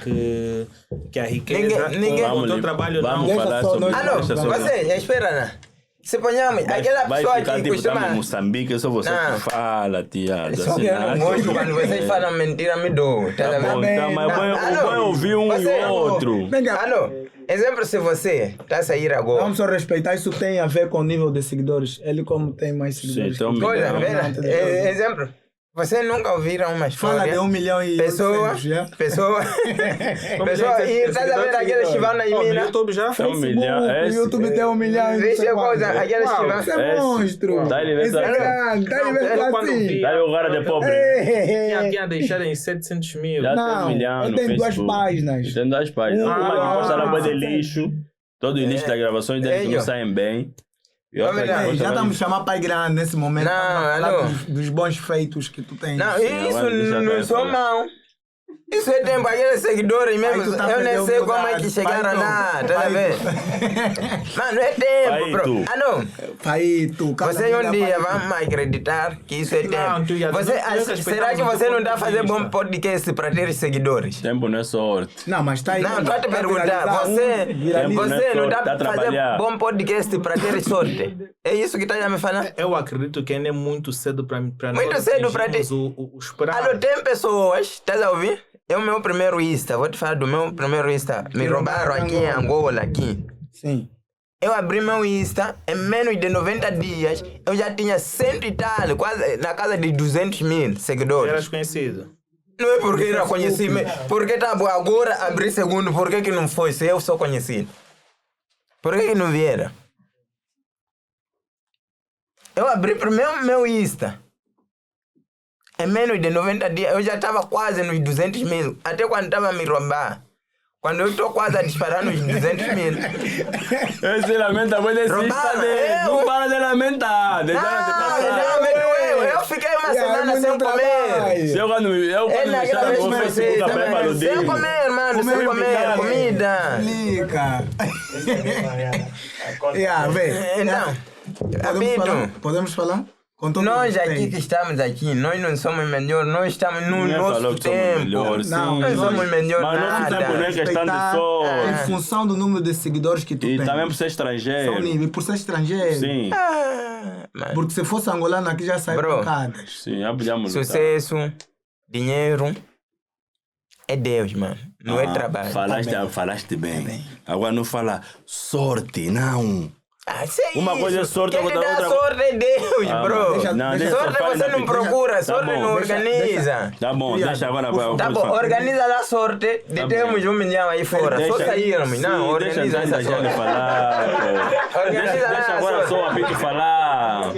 Speaker 5: que a riqueza
Speaker 3: Ninguém-
Speaker 5: com o teu trabalho
Speaker 2: vamos
Speaker 5: não.
Speaker 4: Deixa
Speaker 2: falar
Speaker 4: só
Speaker 2: sobre
Speaker 4: nós-
Speaker 3: Alô,
Speaker 2: deixa só-
Speaker 3: você, espera, né? Se ponhamos, aquela
Speaker 2: Vai
Speaker 3: pessoa
Speaker 2: ficar
Speaker 3: que
Speaker 2: tipo
Speaker 3: costuma...
Speaker 2: estamos em Moçambique, só você
Speaker 3: Não.
Speaker 2: que fala, tia.
Speaker 3: Só que eu não gosto quando vocês falam mentira, me dou. Tá
Speaker 2: Tá bom,
Speaker 3: vendo?
Speaker 2: então, mas
Speaker 3: Não,
Speaker 2: o
Speaker 3: alô,
Speaker 2: bom é ouvir um
Speaker 3: você-
Speaker 2: e o outro.
Speaker 4: Vem cá.
Speaker 3: Alô, exemplo, se você tá a sair agora...
Speaker 4: Vamos só respeitar, isso tem a ver com o nível de seguidores. Ele como tem mais seguidores.
Speaker 2: então,
Speaker 4: que-
Speaker 3: Coisa,
Speaker 2: Não,
Speaker 3: vera, exemplo, vocês nunca ouviram uma história...
Speaker 4: Fala de 1 milhão e
Speaker 3: Pessoa,
Speaker 4: 800, já?
Speaker 3: pessoa, pessoa, e tá a ver aqueles que vão na
Speaker 5: Oh, no
Speaker 3: mina?
Speaker 5: YouTube já?
Speaker 2: É 1 milhão.
Speaker 4: O YouTube tem 1 milhão e não
Speaker 3: Vixe,
Speaker 4: sei quanto.
Speaker 3: coisa, aqueles que vão...
Speaker 4: Isso é monstro.
Speaker 2: Dá ele ver
Speaker 4: Isso é
Speaker 2: essa-
Speaker 4: grande, dá ele ver
Speaker 5: eu quando
Speaker 4: assim.
Speaker 5: vi-
Speaker 2: Dá-lhe o cara de pobre.
Speaker 5: Tinha deixado em 700 mil.
Speaker 2: Já
Speaker 4: Não,
Speaker 2: tem 1 milhão
Speaker 4: ele
Speaker 2: no
Speaker 4: tem duas
Speaker 2: Facebook.
Speaker 4: páginas.
Speaker 2: Tem 2 páginas. Uma que posta na coisa de
Speaker 4: sim.
Speaker 2: lixo. Todo o início das gravações dele que não
Speaker 3: Ello.
Speaker 2: saem bem. E
Speaker 3: Não,
Speaker 2: outra que
Speaker 3: verdade.
Speaker 2: posta
Speaker 4: Já
Speaker 2: mais-
Speaker 4: estamos a chamar pai grande nesse momento.
Speaker 3: Não,
Speaker 4: Estamos a falar
Speaker 3: alô.
Speaker 4: dos bons feitos que tu tens.
Speaker 3: Não, isso
Speaker 2: agora deixa
Speaker 3: não
Speaker 2: eu
Speaker 3: sou
Speaker 2: falar.
Speaker 3: mau. Isso é tempo, aqueles seguidores mesmo,
Speaker 4: Aí tu tá
Speaker 3: eu nem
Speaker 4: perdendo
Speaker 3: sei como é
Speaker 4: humildade.
Speaker 3: que chegaram
Speaker 4: Pai,
Speaker 3: lá,
Speaker 4: tu.
Speaker 3: tá
Speaker 4: Pai,
Speaker 3: vendo?
Speaker 4: tu.
Speaker 3: Mano, é tempo,
Speaker 2: Pai,
Speaker 3: bro.
Speaker 2: tu.
Speaker 3: Ah, não.
Speaker 4: Pai, tu. cada
Speaker 3: Vocês um
Speaker 4: vida,
Speaker 3: dia
Speaker 4: pai, tu.
Speaker 3: vão acreditar que isso é
Speaker 5: Não,
Speaker 3: tempo.
Speaker 5: tu já-
Speaker 3: Você,
Speaker 5: nós respeitamos
Speaker 3: será que
Speaker 5: o teu
Speaker 3: você não
Speaker 5: ponto
Speaker 3: está a
Speaker 5: de
Speaker 3: fazer
Speaker 5: vista.
Speaker 3: bom podcast para ter seguidores?
Speaker 2: Tempo não é sorte.
Speaker 4: Não, mas está aí.
Speaker 3: Não, estou a te
Speaker 4: Vai
Speaker 3: perguntar,
Speaker 4: viralizar
Speaker 3: você,
Speaker 4: viraliza.
Speaker 3: você não
Speaker 2: Tá
Speaker 3: está a fazer
Speaker 2: trabalhar.
Speaker 3: bom podcast para ter sorte? É isso que está a me falar?
Speaker 5: Eu acredito que ainda é muito cedo para nós.
Speaker 3: Muito cedo pra
Speaker 5: atingirmos
Speaker 3: ti.
Speaker 5: o esperado.
Speaker 3: Alô, tem pessoas, estás a ouvir? É o meu primeiro Insta, vou te falar do meu primeiro Insta. Me roubaram aqui em Angola, aqui.
Speaker 4: Sim.
Speaker 3: Eu abri meu Insta, em menos de 90 dias, eu já tinha 100 e tal, quase na casa de 200 mil seguidores.
Speaker 5: Eras conhecido.
Speaker 3: Não é porque era conhecido, porque tá bom, agora abri segundo, por que não foi se eu sou conhecido? Por que não vieram? Eu abri primeiro meu Insta. Em menos de 90 dias, eu já estava quase nos 200 mil, até quando estava a me roubar. Quando eu estou quase a disparar nos 200 mil.
Speaker 2: Esse lamenta muito esse
Speaker 3: Roubaram,
Speaker 2: Insta. Não para de lamentar. Deixa ela te passar.
Speaker 3: Eu fiquei uma semana sem comer.
Speaker 2: Se eu quando
Speaker 3: É
Speaker 2: me
Speaker 3: naquela
Speaker 2: chamo
Speaker 3: vez
Speaker 2: no
Speaker 3: que
Speaker 2: Facebook,
Speaker 3: você
Speaker 2: café para o
Speaker 3: sem
Speaker 2: dia.
Speaker 3: comer, mano, sem comer, comida.
Speaker 4: Liga. Yeah, vê.
Speaker 3: Então,
Speaker 4: Podemos falar?
Speaker 3: rápido.
Speaker 4: Podemos falar? Com todo
Speaker 3: Nós aqui
Speaker 4: respeito.
Speaker 3: que estamos aqui, nós não somos melhores, nós estamos no
Speaker 2: Ninguém falou
Speaker 3: nosso
Speaker 2: que somos
Speaker 3: tempo.
Speaker 2: melhores,
Speaker 4: Não,
Speaker 2: sim.
Speaker 3: Nós somos melhores
Speaker 2: Mas nosso
Speaker 3: nada.
Speaker 2: tempo não é questão de
Speaker 4: Respeitar
Speaker 2: só.
Speaker 4: Em função do número de seguidores que tu
Speaker 2: E
Speaker 4: tens.
Speaker 2: também por ser
Speaker 4: São
Speaker 2: estrangeiro.
Speaker 4: nível, por ser estrangeiro.
Speaker 2: Sim,
Speaker 3: Mano.
Speaker 4: Porque se fosse angolano aqui já saiu
Speaker 3: Bro.
Speaker 4: pancadas.
Speaker 2: sim, já podíamos lutar.
Speaker 3: Sucesso, dinheiro, é Deus, mano. Não é
Speaker 2: Ah,
Speaker 3: trabalho.
Speaker 2: Falaste bem. Agora não fala sorte, não.
Speaker 3: Ah, isso é
Speaker 2: Uma
Speaker 3: isso.
Speaker 2: coisa é sorte,
Speaker 3: Quem
Speaker 2: outra-
Speaker 3: dá
Speaker 2: outra-
Speaker 3: sorte é Deus,
Speaker 2: Ah,
Speaker 3: bro.
Speaker 4: deixa-
Speaker 2: não,
Speaker 4: deixa-
Speaker 2: deixa-
Speaker 3: Sorte
Speaker 2: fala
Speaker 3: você
Speaker 2: na-
Speaker 3: não procura,
Speaker 2: Tá
Speaker 3: sorte
Speaker 2: bom.
Speaker 3: não
Speaker 4: Deixa-
Speaker 3: organiza.
Speaker 2: Tá bom,
Speaker 4: Obrigado.
Speaker 2: deixa agora.
Speaker 3: Tá bom, organiza a sorte de
Speaker 2: Tá
Speaker 3: termos
Speaker 2: bem.
Speaker 3: 1 milhão aí fora. Só sairmos. Não, organiza essa
Speaker 2: Deixa ele
Speaker 3: sorte.
Speaker 2: falar. pô.
Speaker 3: Organiza
Speaker 2: Deixa
Speaker 3: lá a
Speaker 2: agora
Speaker 3: sorte.
Speaker 2: só o Apito falar.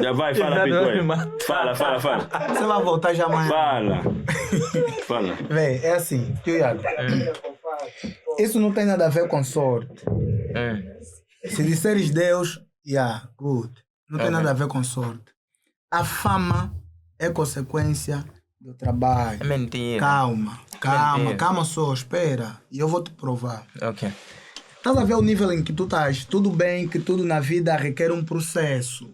Speaker 2: Já vai, fala,
Speaker 5: Não, não me
Speaker 2: Apito.
Speaker 5: mata.
Speaker 2: Fala.
Speaker 4: Você vai voltar já amanhã.
Speaker 2: Fala.
Speaker 4: Véi, é assim, tio Iago. Isso não tem nada a ver com sorte. Se disseres Deus, good. Não tem nada a ver com sorte. A fama é consequência do trabalho.
Speaker 3: É mentira.
Speaker 4: Calma, calma só, espera. E eu vou te provar.
Speaker 3: Ok.
Speaker 4: Estás a ver o nível em que tu estás? Tudo bem que tudo na vida requer um processo.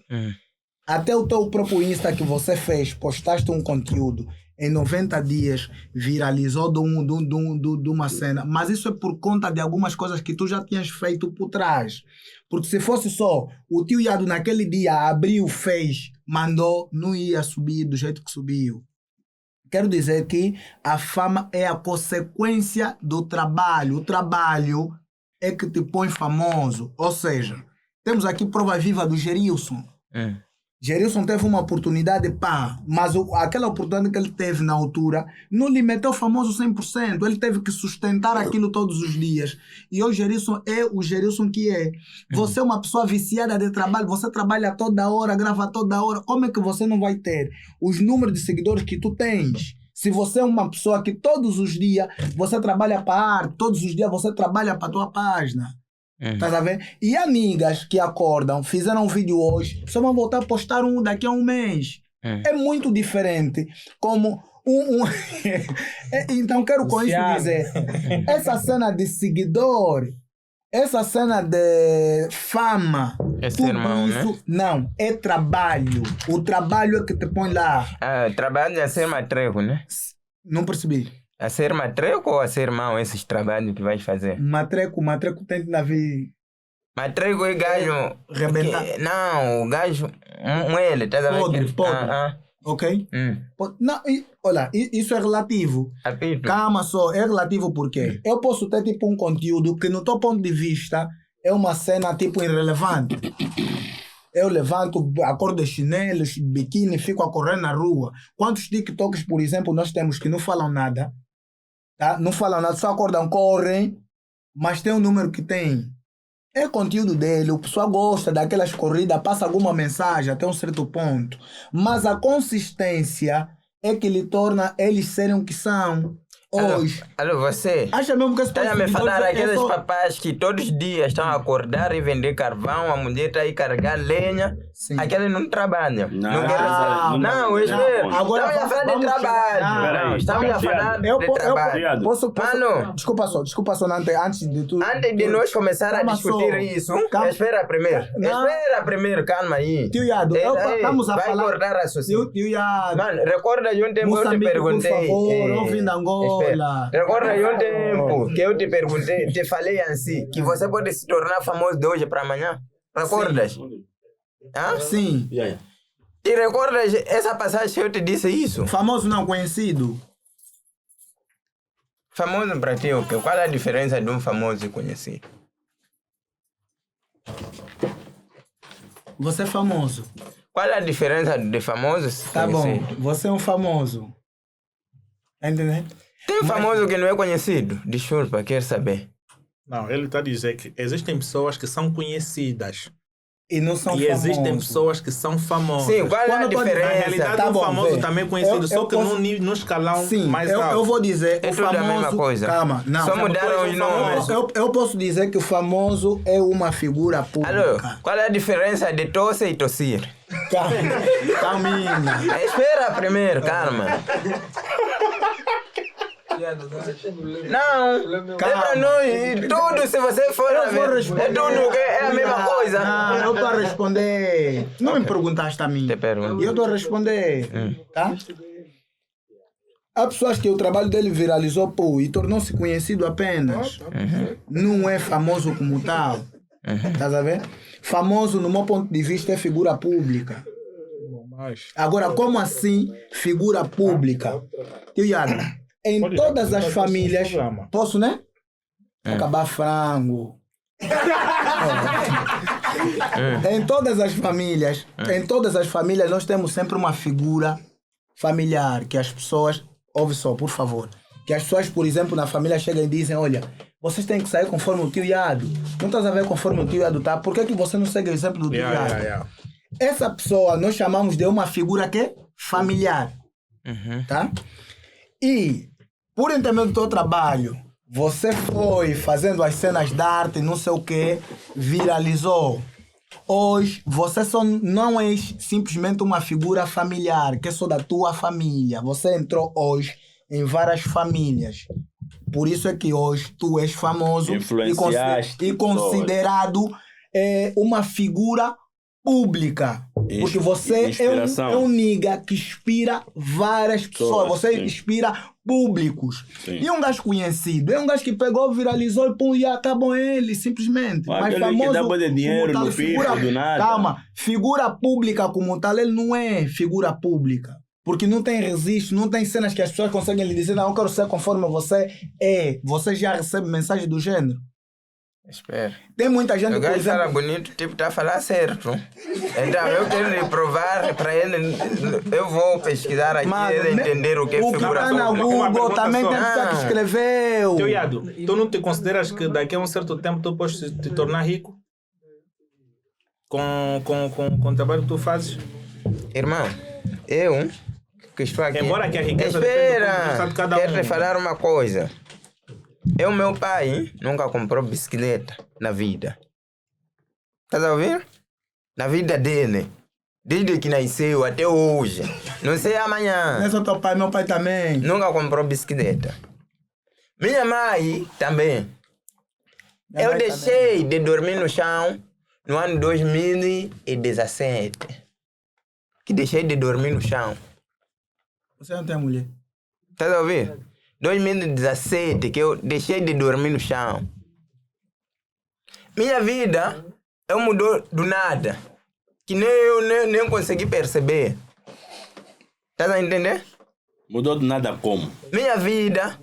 Speaker 4: Até o teu próprio Insta que você fez, postaste um conteúdo, em 90 dias viralizou de uma cena, mas isso é por conta de algumas coisas que tu já tinhas feito por trás. Porque se fosse só o tio Iado naquele dia abriu, fez, mandou, não ia subir do jeito que subiu. Quero dizer que a fama é a consequência do trabalho. O trabalho é que te põe famoso. Ou seja, temos aqui prova viva do Gerilson. Gerilson teve uma oportunidade, mas aquela oportunidade que ele teve na altura não lhe meteu famoso 100%. Ele teve que sustentar aquilo todos os dias. E hoje o Gerilson é o Gerilson que é. Você é uma pessoa viciada de trabalho, você trabalha toda hora, grava toda hora. Como é que você não vai ter os números de seguidores que tu tens? Se você é uma pessoa que todos os dias você trabalha para a arte, todos os dias você trabalha para a tua página. Tá a ver? E amigas que acordam, fizeram um vídeo hoje, só vão voltar a postar um daqui a um mês. É muito diferente. Como Então quero com isso dizer, essa cena de seguidor, essa cena de fama,
Speaker 3: É ser
Speaker 4: tudo
Speaker 3: irmão, né?
Speaker 4: isso, não, é trabalho. O trabalho é que te põe lá.
Speaker 3: Trabalho é ser matreco, né?
Speaker 4: Não percebi.
Speaker 3: A ser matreco ou a ser irmão, esses trabalhos que vais fazer?
Speaker 4: Matreco tem na vida.
Speaker 3: Matreco é gajo.
Speaker 4: Rebentar.
Speaker 3: Não, o gajo. Ele, tá vendo?
Speaker 4: Podre. Ok? Não, olha, isso é relativo.
Speaker 3: Apito.
Speaker 4: Calma só, é relativo porque eu posso ter tipo um conteúdo que no teu ponto de vista é uma cena tipo irrelevante. Eu levanto, acordo de chinelos, biquíni, fico a correr na rua. Quantos TikToks, por exemplo, nós temos que não falam nada? Tá? Não falam nada, só acordam, correm, mas tem um número que tem. É conteúdo dele, o pessoal gosta daquelas corridas, passa alguma mensagem até um certo ponto. Mas a consistência é que lhe torna eles serem o que são hoje.
Speaker 3: Alô, você?
Speaker 4: Acha mesmo que esse
Speaker 3: Está a me falar
Speaker 4: é
Speaker 3: aqueles
Speaker 4: só-
Speaker 3: papás que todos os dias estão a acordar e vender carvão, a mulher está aí carregar lenha,
Speaker 4: Sim.
Speaker 3: aqueles não trabalham.
Speaker 2: Não,
Speaker 3: querem não, espera.
Speaker 4: Agora
Speaker 3: Estamos a falar de
Speaker 4: vamos
Speaker 3: trabalho.
Speaker 4: chegar-
Speaker 2: Peraí,
Speaker 3: Não, estamos a falar
Speaker 4: Eu
Speaker 3: de
Speaker 4: po-
Speaker 3: trabalho.
Speaker 4: posso...
Speaker 3: Mano.
Speaker 4: Desculpa só, antes de tudo.
Speaker 3: Antes de nós começar a
Speaker 4: Calma
Speaker 3: discutir
Speaker 4: só.
Speaker 3: isso,
Speaker 4: Calma.
Speaker 3: espera primeiro.
Speaker 4: Não.
Speaker 3: Espera primeiro, calma aí.
Speaker 4: Tio Iado, estamos a
Speaker 3: vai
Speaker 4: falar...
Speaker 3: cortar a sociedade.
Speaker 4: Tio Iado,
Speaker 3: Mano, recorda de um tempo eu te
Speaker 4: Moçambique,
Speaker 3: perguntei.
Speaker 4: por favor, ouvindo Angola.
Speaker 3: espera. Recorda de um tempo que eu te perguntei, te falei assim, que você pode se tornar famoso de hoje para amanhã. Recordas? Hã?
Speaker 4: sim.
Speaker 3: E recordas essa passagem que eu te disse isso?
Speaker 4: Famoso não conhecido.
Speaker 3: Famoso para ti, o quê? Qual é a diferença de um famoso e conhecido?
Speaker 4: Você é famoso.
Speaker 3: Qual é a diferença de famoso e
Speaker 4: Tá bom,
Speaker 3: conhecido?
Speaker 4: você é um famoso. Tá entendendo?
Speaker 3: Tem famoso que não é conhecido? Desculpa, quero saber.
Speaker 5: Não, ele está a dizer que existem pessoas que são conhecidas
Speaker 4: E não são
Speaker 5: e
Speaker 4: famosos.
Speaker 5: existem pessoas que são famosas.
Speaker 3: Sim, qual é a
Speaker 4: Quando eu tô-
Speaker 5: Na
Speaker 3: diferença?
Speaker 5: realidade,
Speaker 4: Tá
Speaker 5: um
Speaker 4: bom,
Speaker 5: famoso
Speaker 4: vê.
Speaker 5: também é conhecido,
Speaker 4: Eu
Speaker 5: só que
Speaker 4: posso-
Speaker 5: num escalão
Speaker 4: Sim,
Speaker 5: mais
Speaker 4: eu
Speaker 5: alto.
Speaker 4: vou dizer,
Speaker 3: É
Speaker 4: o
Speaker 3: tudo a
Speaker 4: famoso...
Speaker 3: mesma coisa.
Speaker 4: Calma, não.
Speaker 3: Só mudaram os nomes.
Speaker 4: Eu posso dizer que o famoso é uma figura
Speaker 3: Alô,
Speaker 4: pública.
Speaker 3: qual é a diferença de tosse e tossir?
Speaker 4: Calminha.
Speaker 3: Espera primeiro, calma. Não, é pra nós. Tudo, se você for
Speaker 4: Eu vou
Speaker 3: ver,
Speaker 4: responder.
Speaker 3: é tudo que é a mesma coisa.
Speaker 4: Não, eu estou a responder. Não me perguntaste a mim.
Speaker 3: Te pergunto.
Speaker 4: Eu estou a responder. Tá? Há pessoas que o trabalho dele viralizou e tornou-se conhecido apenas. Não é famoso como tal. Estás a ver? Famoso, no meu ponto de vista, é figura pública. Agora, como assim figura pública? Tio Iago, em todas as famílias... Posso, né? Vou acabar frango. Em todas as famílias nós temos sempre uma figura familiar que as pessoas... Ouve só, por favor. Que as pessoas, por exemplo, na família chegam e dizem, olha, vocês têm que sair conforme o tio Iado. Não estás a ver conforme o tio Iado, tá? Por que você não segue o exemplo do tio Iado? Essa pessoa nós chamamos de uma figura que é familiar. Tá? E, por intermédio do teu trabalho, você foi fazendo as cenas de arte, não sei o quê, viralizou. Hoje, você só não é simplesmente uma figura familiar, que é só da tua família. Você entrou hoje em várias famílias. Por isso é que hoje tu és famoso e considerado uma figura pública. Porque você é um nigga que inspira várias pessoas. Você inspira públicos. Sim. E um gajo conhecido é um gajo que pegou, viralizou e pum, e acabou ele, simplesmente. Mas famoso que dá de dinheiro tal, no figura, do nada. Calma, figura pública como tal, ele não é figura pública. Porque não tem registro, não tem cenas que as pessoas conseguem lhe dizer, não, eu quero ser conforme você é. Você já recebe mensagem do gênero.
Speaker 3: Espera.
Speaker 4: Tem muita gente
Speaker 3: que... O gajo fala bonito, tipo, tá a falar certo. Então, eu quero lhe provar para ele, eu vou pesquisar aqui e ele entender o que é figura pública.
Speaker 4: O que está na Google também tem pessoa que escreveu.
Speaker 5: Teu Iado, tu não te consideras que daqui a um certo tempo tu podes te tornar rico? Com o trabalho que tu fazes?
Speaker 3: Irmão, eu que estou aqui...
Speaker 5: Embora que a riqueza
Speaker 3: espera, de cada um. Quero te falar uma coisa. Meu pai nunca comprou bicicleta na vida. Estás a ouvir? Na vida dele. Desde que nasceu até hoje. Não sei amanhã.
Speaker 4: Não é só teu pai, meu pai também.
Speaker 3: Nunca comprou bicicleta. Minha mãe também. Eu deixei de dormir no chão no ano 2017. Que deixei de dormir no chão.
Speaker 4: Você não tem mulher?
Speaker 3: Estás a ouvir? 2017, que eu deixei de dormir no chão. Minha vida, mudou do nada. Que nem eu nem consegui perceber. Estás a entender?
Speaker 2: Mudou do nada como?
Speaker 3: Minha vida,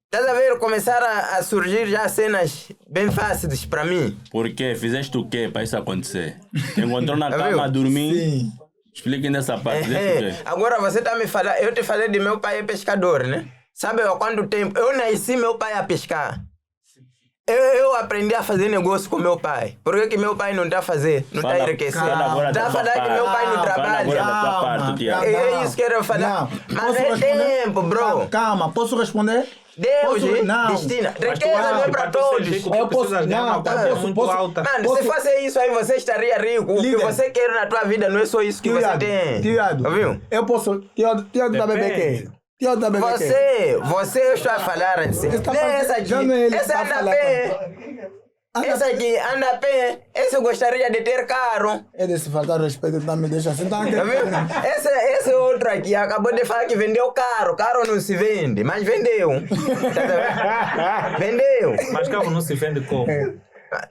Speaker 3: estás a ver, começaram a surgir já cenas bem fáceis para mim.
Speaker 2: Por quê? Fizeste o quê para isso acontecer? Te encontrou na cama a dormir? Sim. Expliquem nessa parte.
Speaker 3: Agora você está me falando, eu te falei de meu pai é pescador, né? Sabe há quanto tempo? Eu nasci meu pai a pescar. Eu aprendi a fazer negócio com meu pai. Por que meu pai não está a fazer? Não está a enriquecer? Está a falar que meu pai não trabalha? É isso que eu falar. Mas é tempo, bro.
Speaker 4: Calma, posso responder?
Speaker 3: Deus, Cristina, riqueza não é para todos.
Speaker 4: Eu posso,
Speaker 3: Mano, se fosse isso aí, você estaria rico. O que você quer na tua vida não é só isso que você tem.
Speaker 4: Ouviu? Eu posso. Tiago da bebê quer.
Speaker 3: Você eu estou a falar assim. Essa aqui anda a pé. Essa aqui anda a pé. Esse eu gostaria de ter carro.
Speaker 4: É desse faltar respeito, não me deixa assim.
Speaker 3: Esse outro aqui acabou de falar que vendeu carro. Carro não se vende, mas vendeu. Vendeu.
Speaker 5: Mas carro não se vende como?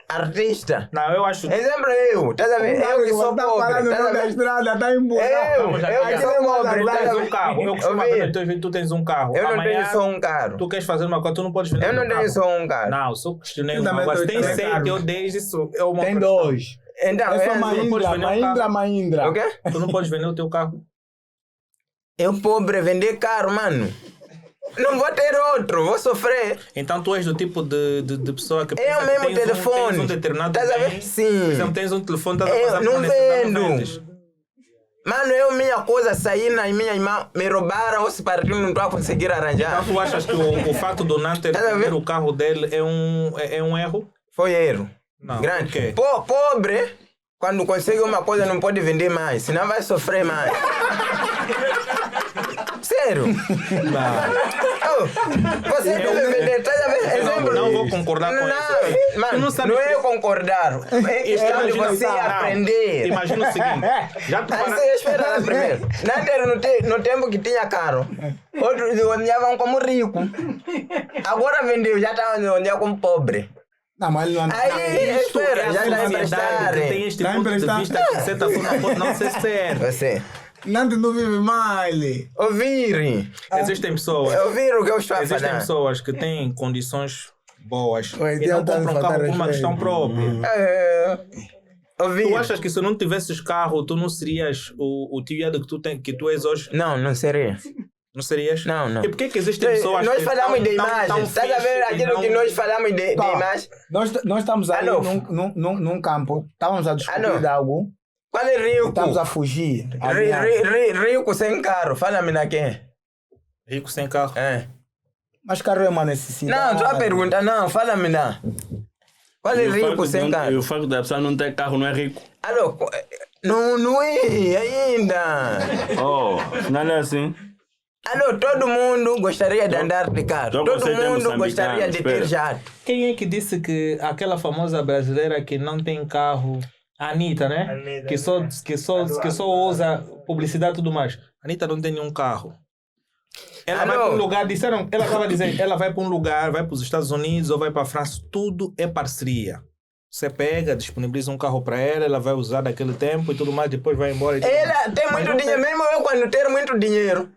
Speaker 3: Artista.
Speaker 5: Não, eu acho...
Speaker 3: Exemplo eu, estás a ver? Eu que sou pobre.
Speaker 4: Da estrada, tá emburrado.
Speaker 3: Eu que sou pobre.
Speaker 5: Tu tens um carro. Eu costumo ver, tu tens um carro.
Speaker 3: Eu não tenho só um carro.
Speaker 5: Tu queres fazer uma coisa, tu não podes vender.
Speaker 3: Eu não tenho só um carro.
Speaker 5: Não, só questionei uma coisa. Tem 7, eu 10, isso é uma...
Speaker 4: Tem 2.
Speaker 3: Então,
Speaker 4: é só Mahindra.
Speaker 3: O quê?
Speaker 5: Tu não podes vender o teu carro.
Speaker 3: Eu pobre vender carro, mano. Não vou ter outro, vou sofrer.
Speaker 5: Então tu és do tipo de pessoa que
Speaker 3: pensa mesmo
Speaker 5: que
Speaker 3: telefone.
Speaker 5: Tens um determinado
Speaker 3: bem. Sim.
Speaker 5: Por exemplo, tens um telefone, estás a passar
Speaker 3: não
Speaker 5: por
Speaker 3: vendo. Mano, minha coisa sair na minha irmã, me roubaram, ou se partiu, não estou a conseguir arranjar.
Speaker 5: Então tu achas que o fato do Nanter ter o carro dele é um erro?
Speaker 3: Foi erro.
Speaker 5: Não,
Speaker 3: grande.
Speaker 5: Okay.
Speaker 3: Pobre, quando consegue uma coisa não pode vender mais, senão vai sofrer mais. Sério?
Speaker 5: Não.
Speaker 3: Você deve vender, tá a ver? Exemplo.
Speaker 5: Não vou concordar com isso.
Speaker 3: Mano,
Speaker 5: Tu
Speaker 3: não,
Speaker 5: sabes
Speaker 3: é concordar. É questão de
Speaker 5: Imagina
Speaker 3: você
Speaker 5: só, não.
Speaker 3: aprender.
Speaker 5: Imagina o seguinte. Já tu
Speaker 3: Mas
Speaker 5: para...
Speaker 3: você espera lá primeiro. No tempo que tinha caro, outros olhavam como rico. Agora vendeu, já tá olhando como pobre.
Speaker 4: Não, mas ele não...
Speaker 3: Aí, espera, já tá emprestar.
Speaker 5: que tem este
Speaker 4: Tá
Speaker 5: ponto de
Speaker 4: emprestado.
Speaker 5: vista que de certa forma pode não ser certo.
Speaker 3: Você,
Speaker 4: Nante não vive mal.
Speaker 3: ouvir.
Speaker 5: Existem pessoas,
Speaker 3: Ouvir o que eu estou a
Speaker 5: existem
Speaker 3: falar.
Speaker 5: pessoas que têm condições boas
Speaker 4: Oi,
Speaker 5: e não
Speaker 4: Deus tá me
Speaker 5: compram
Speaker 4: faltando
Speaker 5: carro por uma questão
Speaker 4: respeito.
Speaker 5: própria.
Speaker 3: Ouvir.
Speaker 5: Tu achas que se não tivesses carro, tu não serias o tio Iado que tu és hoje?
Speaker 3: Não seria.
Speaker 5: Não serias?
Speaker 3: Não.
Speaker 5: E por que existem pessoas
Speaker 3: Nós
Speaker 5: que
Speaker 3: falamos
Speaker 5: tão-
Speaker 3: de
Speaker 5: tão-
Speaker 3: imagem.
Speaker 5: tão
Speaker 3: Estás a ver
Speaker 5: fixe e
Speaker 3: aquilo
Speaker 5: não-
Speaker 3: que nós falamos de
Speaker 4: Tá.
Speaker 3: imagem?
Speaker 4: Nós estamos aí
Speaker 3: Alô?
Speaker 4: num campo, estávamos a discutir
Speaker 3: Alô?
Speaker 4: de algo,
Speaker 3: Qual é rico?
Speaker 4: estamos a fugir.
Speaker 3: Rico sem carro. Fala-me daqui.
Speaker 5: Rico sem carro.
Speaker 3: É.
Speaker 4: Mas carro é uma necessidade.
Speaker 3: Não, tua pergunta, não. Fala-me lá. Qual é
Speaker 2: E o
Speaker 3: rico
Speaker 2: facto
Speaker 3: sem
Speaker 2: de- E
Speaker 3: carro?
Speaker 2: o facto da pessoa não ter carro não é rico.
Speaker 3: Alô? Não é ainda.
Speaker 2: Oh, não é assim.
Speaker 3: Alô, todo mundo gostaria de andar de carro.
Speaker 2: Então
Speaker 3: Todo
Speaker 2: você é
Speaker 3: mundo
Speaker 2: moçambicano,
Speaker 3: gostaria de ter
Speaker 2: espera.
Speaker 3: jato.
Speaker 5: Quem é que disse que aquela famosa brasileira que não tem carro, a Anitta, né?
Speaker 6: Anitta,
Speaker 5: Que só usa publicidade e tudo mais. A Anitta não tem nenhum carro. Ela vai
Speaker 3: Alô?
Speaker 5: para um lugar, ela estava dizendo, ela vai para um lugar, vai para os Estados Unidos ou vai para a França, tudo é parceria. Você pega, disponibiliza um carro para ela, ela vai usar daquele tempo e tudo mais, depois vai embora. E tudo mais.
Speaker 3: Ela tem
Speaker 5: Mas
Speaker 3: muito
Speaker 5: não
Speaker 3: dinheiro, mesmo eu quando ter muito dinheiro.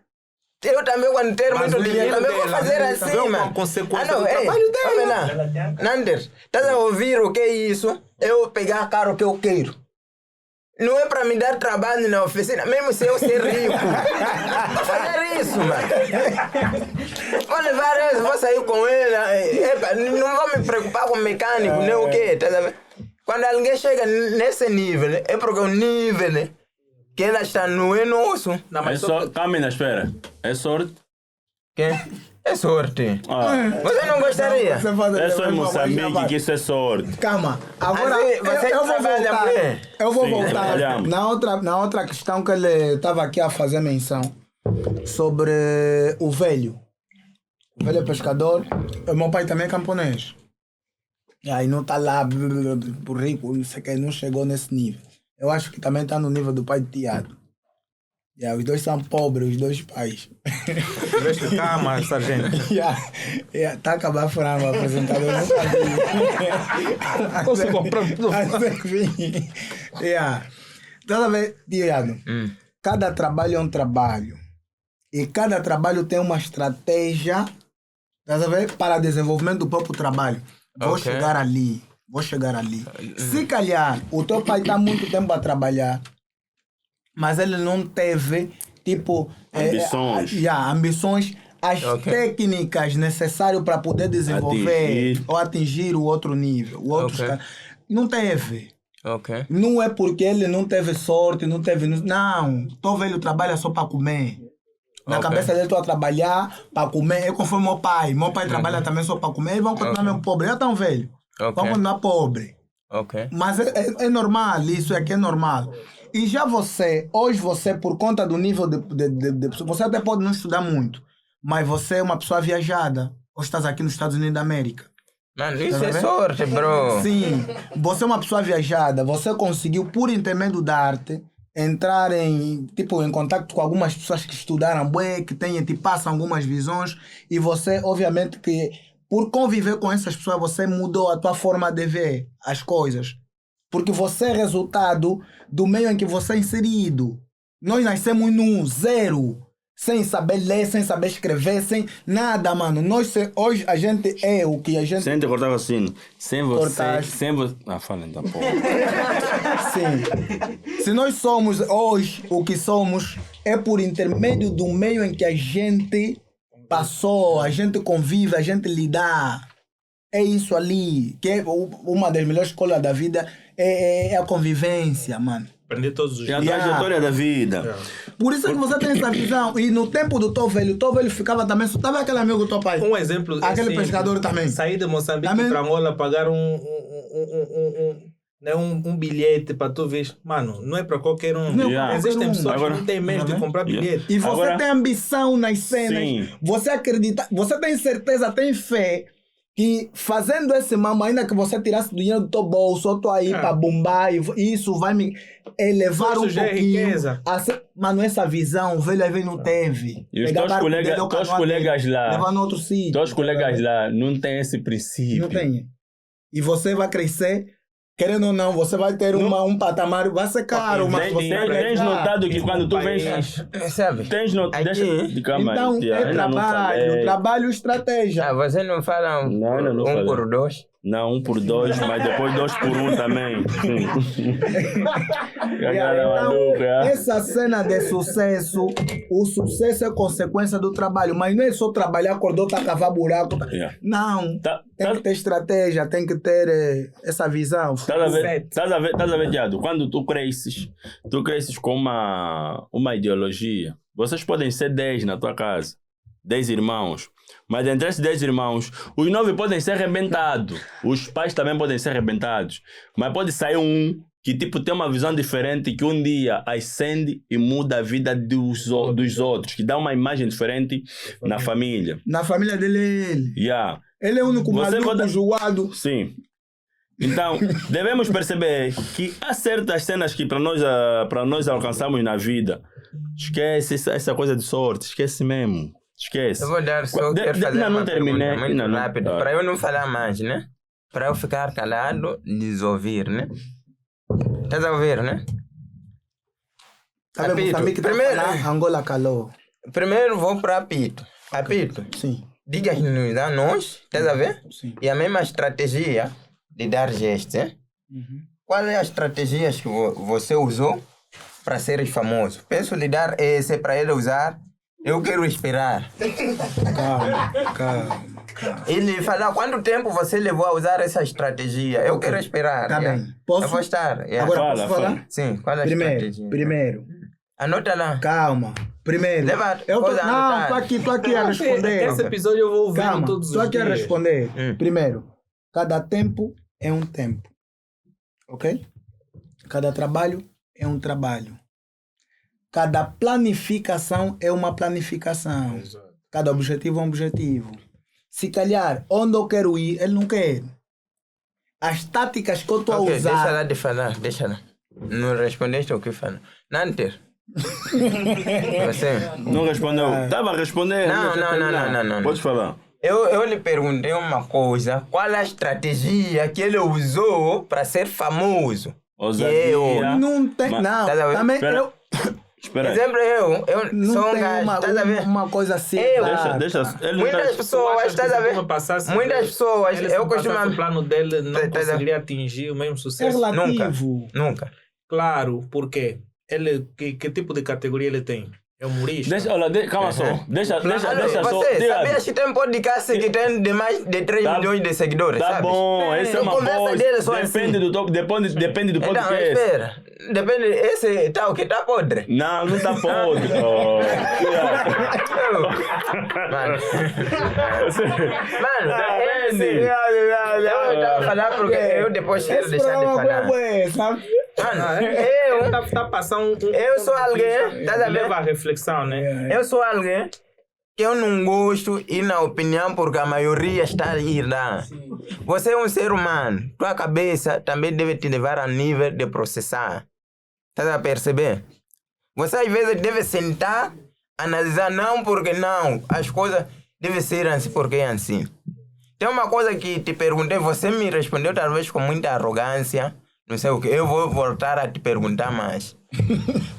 Speaker 3: Eu também quando ter
Speaker 5: Mas
Speaker 3: muito
Speaker 5: o
Speaker 3: dinheiro, também vou
Speaker 5: dela
Speaker 3: fazer
Speaker 5: vê
Speaker 3: assim,
Speaker 5: uma
Speaker 3: mano.
Speaker 5: consequência
Speaker 3: não,
Speaker 5: do trabalho dela.
Speaker 6: Ela tem a-
Speaker 3: Nander, estás a ouvir o que é isso? Eu pegar carro que eu quero. Não é para me dar trabalho na oficina, mesmo se eu ser rico. Vou fazer isso, mano. Vou levar ela, vou sair com ela. Epa, não vou me preocupar com mecânico, nem o quê, tá vendo? Quando alguém chega nesse nível, é porque o nível né, que ela está não é nosso.
Speaker 5: Não,
Speaker 2: É
Speaker 5: mas
Speaker 2: só... Camina, espera. É sorte.
Speaker 3: Que? É sorte.
Speaker 2: Ah,
Speaker 3: Você não gostaria?
Speaker 4: Você faz-
Speaker 2: é só em
Speaker 4: vai-
Speaker 2: Moçambique que isso é sorte.
Speaker 4: Calma, agora
Speaker 3: Assim, você
Speaker 4: eu vou
Speaker 3: trabalha
Speaker 4: voltar.
Speaker 3: por quê?
Speaker 4: Eu vou
Speaker 2: Sim,
Speaker 4: voltar
Speaker 2: trabalhamos.
Speaker 4: na outra questão que ele estava aqui a fazer menção sobre o velho. O velho é pescador. O meu pai também é camponês. E aí não está lá por rico, não sei o que, não chegou nesse nível. Eu acho que também está no nível do pai de Tiago. Os dois são pobres, os dois pais.
Speaker 5: Veste cama, sargento.
Speaker 4: Tá a acabar a frama, apresentador. Não sabia.
Speaker 5: Você comprando tudo.
Speaker 4: Mas enfim. Toda vez, Tiago, cada trabalho é um trabalho. E cada trabalho tem uma estratégia, tá a ver, para desenvolvimento do próprio trabalho. Vou
Speaker 3: Ok.
Speaker 4: chegar ali. Se calhar, o teu pai está muito tempo a trabalhar, mas ele não teve, tipo...
Speaker 2: Ambições.
Speaker 4: Ambições, as
Speaker 3: Ok.
Speaker 4: técnicas necessárias para poder desenvolver
Speaker 2: Atingir.
Speaker 4: ou atingir o outro nível. O outro
Speaker 3: Ok.
Speaker 4: cara. Não teve.
Speaker 3: Ok.
Speaker 4: Não é porque ele não teve sorte, não teve... Não, teu velho trabalha só para comer. Na
Speaker 3: Ok.
Speaker 4: cabeça dele, estou a trabalhar para comer. Eu conforme meu pai. Meu pai trabalha também só para comer. Eles vão continuar mesmo pobre. Já estão velho.
Speaker 3: Ok.
Speaker 4: Vão continuar pobre.
Speaker 3: Ok.
Speaker 4: Mas é normal, isso aqui é normal. E já hoje você, por conta do nível de você até pode não estudar muito, mas você é uma pessoa viajada. Ou estás aqui nos Estados Unidos da América.
Speaker 3: Mano, isso
Speaker 4: Tá
Speaker 3: é
Speaker 4: vendo?
Speaker 3: sorte, bro.
Speaker 4: Sim, você é uma pessoa viajada, você conseguiu, por intermédio da arte, entrar em contato com algumas pessoas que estudaram bué, que te passam algumas visões, e você, obviamente, que por conviver com essas pessoas, você mudou a tua forma de ver as coisas. Porque você é resultado do meio em que você é inserido. Nós nascemos num zero, sem saber ler, sem saber escrever, sem nada, mano. Hoje a gente é o que a gente...
Speaker 2: Sem te cortar assim. Sem você.
Speaker 4: Cortaste.
Speaker 2: Sem você. Ah, fala então, pô.
Speaker 4: Sim. Se nós somos hoje o que somos, é por intermédio do meio em que a gente passou, a gente convive, a gente lida. É isso ali. Que é uma das melhores escolas da vida, é a convivência, mano.
Speaker 5: Aprender todos os
Speaker 2: É a
Speaker 5: dias.
Speaker 2: trajetória da vida.
Speaker 4: Por isso é que você tem essa visão. E no tempo do teu velho ficava também... Só estava aquele amigo do teu pai.
Speaker 5: Um exemplo.
Speaker 4: Aquele
Speaker 5: simples.
Speaker 4: pescador também.
Speaker 5: Sair de Moçambique
Speaker 4: Também.
Speaker 5: para Angola, pagar né, um bilhete para tu ver. Mano, não é para qualquer um.
Speaker 4: Não é
Speaker 2: pra
Speaker 5: Existem
Speaker 4: qualquer um.
Speaker 5: pessoas
Speaker 2: Agora-
Speaker 5: que não têm medo de comprar bilhete.
Speaker 4: E você
Speaker 2: Agora-
Speaker 4: tem ambição nas cenas,
Speaker 2: Sim.
Speaker 4: você acredita, você tem certeza, tem fé que fazendo esse mambo, ainda que você tirasse dinheiro do teu bolso, eu tô aí para bombar e isso vai me elevar
Speaker 5: Isso
Speaker 4: um
Speaker 5: já é
Speaker 4: pouquinho.
Speaker 5: riqueza.
Speaker 4: Mano, essa visão, o velho aí vem não teve.
Speaker 2: E os
Speaker 4: Pegar
Speaker 2: teus
Speaker 4: barco
Speaker 2: colegas-
Speaker 4: dele, o
Speaker 2: teus
Speaker 4: canoa
Speaker 2: colegas
Speaker 4: dele,
Speaker 2: lá-
Speaker 4: levar no outro sítio.
Speaker 2: Teus colegas lá não têm esse princípio.
Speaker 4: Não tem. E você vai crescer, querendo ou não, você vai ter um patamar, vai ser caro, mas você vai
Speaker 2: Tens
Speaker 4: ganhar.
Speaker 2: notado que quando tu vens...
Speaker 3: Sabe?
Speaker 2: Tens notado...
Speaker 3: Aqui-
Speaker 2: Deixa... Calma
Speaker 4: Então,
Speaker 2: aí, tia,
Speaker 4: é
Speaker 2: ainda não
Speaker 4: trabalho,
Speaker 2: falei.
Speaker 4: trabalho e estratégia.
Speaker 3: Ah, você não fala
Speaker 2: Não, ainda não
Speaker 3: um
Speaker 2: falei.
Speaker 3: por dois?
Speaker 2: Não, 1 por 2, mas depois 2 por 1 também. Cagada maluca.
Speaker 4: Essa cena de sucesso, o sucesso é consequência do trabalho, mas não é só trabalhar, acordou, tá cavar buraco.
Speaker 2: Yeah.
Speaker 4: Não,
Speaker 2: Tá-
Speaker 4: tem
Speaker 2: tá-
Speaker 4: que ter estratégia, tem que ter essa visão.
Speaker 2: Estás a ver, Diado? Quando tu cresces com uma ideologia. Vocês podem ser 10 na tua casa. 10 irmãos. Mas entre esses 10 irmãos, os 9 podem ser arrebentados. Os pais também podem ser arrebentados. Mas pode sair um que tipo tem uma visão diferente, que um dia ascende e muda a vida dos outros. Que dá uma imagem diferente na família.
Speaker 4: Na família dele é ele.
Speaker 2: Yeah.
Speaker 4: Ele é o único
Speaker 2: Você
Speaker 4: maluco
Speaker 2: pode-
Speaker 4: zoado.
Speaker 2: Sim. Então, devemos perceber que há certas cenas que para nós alcançamos na vida. Esquece essa coisa de sorte. Esquece mesmo. Esquece.
Speaker 3: Eu vou dar só,
Speaker 2: De-
Speaker 3: quero
Speaker 2: de-
Speaker 3: fazer
Speaker 2: ainda não
Speaker 3: uma
Speaker 2: terminei,
Speaker 3: pergunta
Speaker 2: ainda
Speaker 3: muito
Speaker 2: não.
Speaker 3: rápido,
Speaker 2: Tá.
Speaker 3: para eu não falar mais, né? Para eu ficar calado, desouvir, né? Estás a ouvir, né?
Speaker 4: Sabe,
Speaker 3: Apito,
Speaker 4: Moçambique tá
Speaker 3: primeiro-
Speaker 4: falando, Angola calou.
Speaker 3: Primeiro vou para Apito. Apito,
Speaker 4: Sim,
Speaker 3: diga-nos a nós, estás a ver?
Speaker 4: sim.
Speaker 3: E a mesma estratégia de dar gestos, hein? Qual é a estratégia que você usou para ser famoso? Penso lhe dar esse para ele usar. Eu quero esperar.
Speaker 4: Calma.
Speaker 3: Ele falar quanto tempo você levou a usar essa estratégia. Eu quero esperar.
Speaker 4: Tá
Speaker 3: yeah.
Speaker 4: bem. Posso?
Speaker 3: Eu vou estar. yeah.
Speaker 4: Agora
Speaker 2: Fala,
Speaker 4: posso
Speaker 2: fala.
Speaker 4: falar?
Speaker 3: Sim, qual é a estratégia?
Speaker 4: Primeiro.
Speaker 3: Anota lá.
Speaker 4: Calma. Primeiro.
Speaker 3: Leva
Speaker 4: Eu tô,
Speaker 3: coisa
Speaker 4: não,
Speaker 3: anotada.
Speaker 4: tô aqui a responder.
Speaker 5: Esse episódio eu vou ouvir
Speaker 4: Calma,
Speaker 5: todos
Speaker 4: tô
Speaker 5: os
Speaker 4: aqui a
Speaker 5: dias.
Speaker 4: responder. Primeiro, cada tempo é um tempo. Ok? Cada trabalho é um trabalho. Cada planificação é uma planificação. Cada objetivo é um objetivo. Se calhar, onde eu quero ir, ele não quer. As táticas que eu estou a
Speaker 3: Ok,
Speaker 4: usar.
Speaker 3: deixa lá de falar. Deixa lá. Não respondeste o que fala. Nanter. Você.
Speaker 2: Não respondeu. Estava a responder.
Speaker 3: Não,
Speaker 2: deixa eu
Speaker 3: não,
Speaker 2: terminar.
Speaker 3: não.
Speaker 2: Podes falar.
Speaker 3: Eu lhe perguntei uma coisa. Qual a estratégia que ele usou para ser famoso?
Speaker 2: Ousadia.
Speaker 4: Não tem.
Speaker 2: Mas-
Speaker 4: Não,
Speaker 3: Tá a ver?
Speaker 4: também
Speaker 2: Espera.
Speaker 4: eu
Speaker 2: Espera aí.
Speaker 3: Exemplo, eu
Speaker 4: não
Speaker 3: sou um
Speaker 4: tenho
Speaker 3: gajo,
Speaker 4: uma,
Speaker 3: estás a ver?
Speaker 4: uma coisa assim.
Speaker 3: Eu-
Speaker 4: exata.
Speaker 2: Deixa. Ele não
Speaker 3: Muitas
Speaker 2: tá...
Speaker 3: pessoas, estás a ver? Muitas pessoas,
Speaker 5: Ele, se
Speaker 3: eu
Speaker 5: passasse
Speaker 3: costumo...
Speaker 5: o plano dele, não
Speaker 3: Tá- tá-
Speaker 5: conseguiria atingir o mesmo
Speaker 4: É
Speaker 5: sucesso.
Speaker 4: relativo.
Speaker 3: Nunca.
Speaker 5: Claro, porque ele, que tipo de categoria ele tem? É humorista?
Speaker 2: Calma só. Deixa
Speaker 3: Alô,
Speaker 2: só.
Speaker 3: você
Speaker 2: Diga-
Speaker 3: sabia que tem podcast que tem de mais de 3
Speaker 2: Tá-
Speaker 3: milhões de seguidores,
Speaker 2: Tá
Speaker 3: sabes?
Speaker 2: bom, essa é
Speaker 3: A
Speaker 2: uma
Speaker 3: conversa dele é só
Speaker 2: coisa. Depende
Speaker 3: assim.
Speaker 2: do top, depende do
Speaker 3: Então,
Speaker 2: podcast.
Speaker 3: espera. Depende, esse tá o que tá podre.
Speaker 2: Não tá podre. Oh.
Speaker 3: Mano. Mano,
Speaker 2: Depende.
Speaker 3: eu tava falando porque eu depois quero
Speaker 4: Esse
Speaker 3: deixar de
Speaker 4: programa
Speaker 3: falar.
Speaker 4: é sabe?
Speaker 3: Mano,
Speaker 5: Ele
Speaker 3: eu...
Speaker 5: tá passando
Speaker 3: Eu sou alguém, tá a ver?
Speaker 5: leva a reflexão, né?
Speaker 3: Eu sou alguém que eu não gosto de ir na opinião porque a maioria está a ir lá. Você é um ser humano. Tua cabeça também deve te levar a nível de processar. Tá a perceber? Você às vezes deve sentar, analisar não porque não. As coisas devem ser assim porque é assim. Tem uma coisa que te perguntei, você me respondeu talvez com muita arrogância. Não sei o que. Eu vou voltar a te perguntar mais.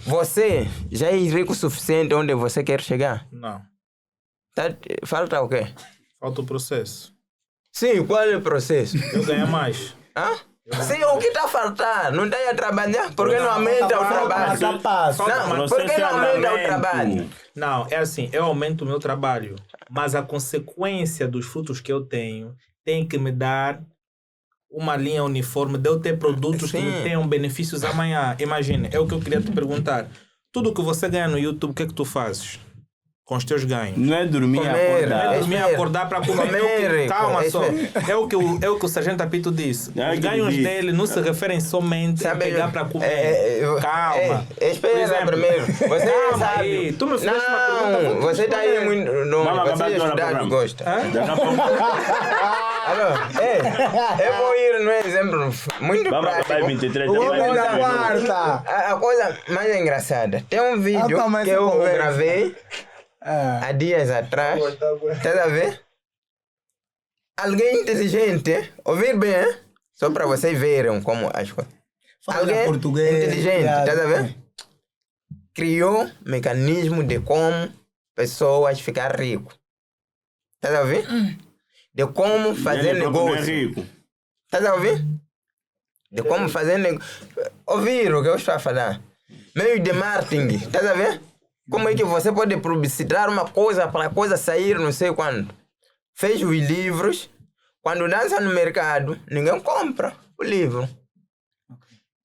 Speaker 3: Você já é rico o suficiente onde você quer chegar?
Speaker 5: Não.
Speaker 3: Tá, falta o quê?
Speaker 5: Falta o processo.
Speaker 3: Sim, qual é o processo?
Speaker 5: Eu ganho mais.
Speaker 3: Hã? Sim, o que está a faltar? Não está a trabalhar? Por que não aumenta o trabalho?
Speaker 4: Tá passo.
Speaker 3: Não, por que não aumenta o trabalho?
Speaker 5: Não, é assim, eu aumento o meu trabalho, mas a consequência dos frutos que eu tenho tem que me dar uma linha uniforme de eu ter produtos que
Speaker 3: Sim.
Speaker 5: me tenham benefícios amanhã. Imagine, é o que eu queria te perguntar. Tudo que você ganha no YouTube, o que é que tu fazes? com os teus ganhos.
Speaker 2: Não é dormir e
Speaker 3: Comer,
Speaker 2: acordar.
Speaker 5: Dormir e acordar para comer.
Speaker 3: Comer,
Speaker 5: Calma
Speaker 3: é
Speaker 5: só. É o que o Sargento Apito disse.
Speaker 2: É
Speaker 5: Os
Speaker 2: que
Speaker 5: ganhos
Speaker 2: ele disse.
Speaker 5: dele não se referem somente a pegar para comer. Calma.
Speaker 3: Espera
Speaker 5: Por exemplo,
Speaker 3: primeiro. Você
Speaker 5: calma
Speaker 3: sabe.
Speaker 5: aí. Tu me fizeste uma pergunta.
Speaker 3: Não, você está aí muito longe.
Speaker 2: Vamos acabar
Speaker 3: Você é
Speaker 2: agora o
Speaker 3: estudado,
Speaker 2: programa.
Speaker 3: gosta.
Speaker 2: Daqui a pouco.
Speaker 3: Alô, eu vou ir no exemplo muito
Speaker 2: Vamos
Speaker 3: prático.
Speaker 2: acabar em 23.
Speaker 4: O
Speaker 2: já vai
Speaker 4: homem da
Speaker 2: 23 minutos.
Speaker 4: quarta.
Speaker 3: A coisa mais engraçada, tem um vídeo
Speaker 4: Ah, tá, mas
Speaker 3: que eu
Speaker 4: conversa.
Speaker 3: gravei
Speaker 4: É.
Speaker 3: há dias atrás. Estás a ver? Alguém inteligente, ouvir bem, hein? Só para vocês verem como as coisas.
Speaker 4: Fala
Speaker 3: Alguém
Speaker 4: português,
Speaker 3: inteligente,
Speaker 4: piada.
Speaker 3: estás a ver? Criou mecanismo de como pessoas ficar ricas. Estás a ver? De como fazer
Speaker 2: Ele próprio não é
Speaker 3: negócio.
Speaker 2: rico.
Speaker 3: Estás a ouvir? De como fazer negócio. Ouvir o que eu estou a falar. Meio de marketing, estás a ver? Como é que você pode publicitar uma coisa para a coisa sair não sei quando? Fez os livros, quando lança no mercado, ninguém compra o livro.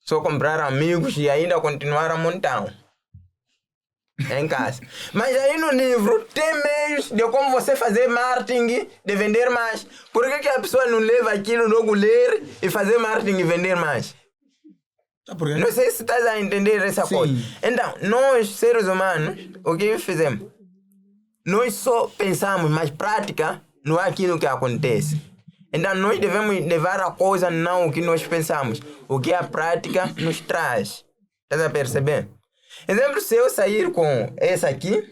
Speaker 3: Só compraram amigos e ainda continuaram a montar em casa. Mas aí no livro tem meios de como você fazer marketing, de vender mais. Por que a pessoa não leva aquilo logo ler e fazer marketing e vender mais?
Speaker 4: Tá por quê?
Speaker 3: Não sei se estás a entender essa
Speaker 4: Sim.
Speaker 3: coisa. Então, nós, seres humanos, o que fizemos? Nós só pensamos, mas prática não é aquilo que acontece. Então, nós devemos levar a coisa não o que nós pensamos, o que a prática nos traz. Estás a perceber? Exemplo, se eu sair com esse aqui,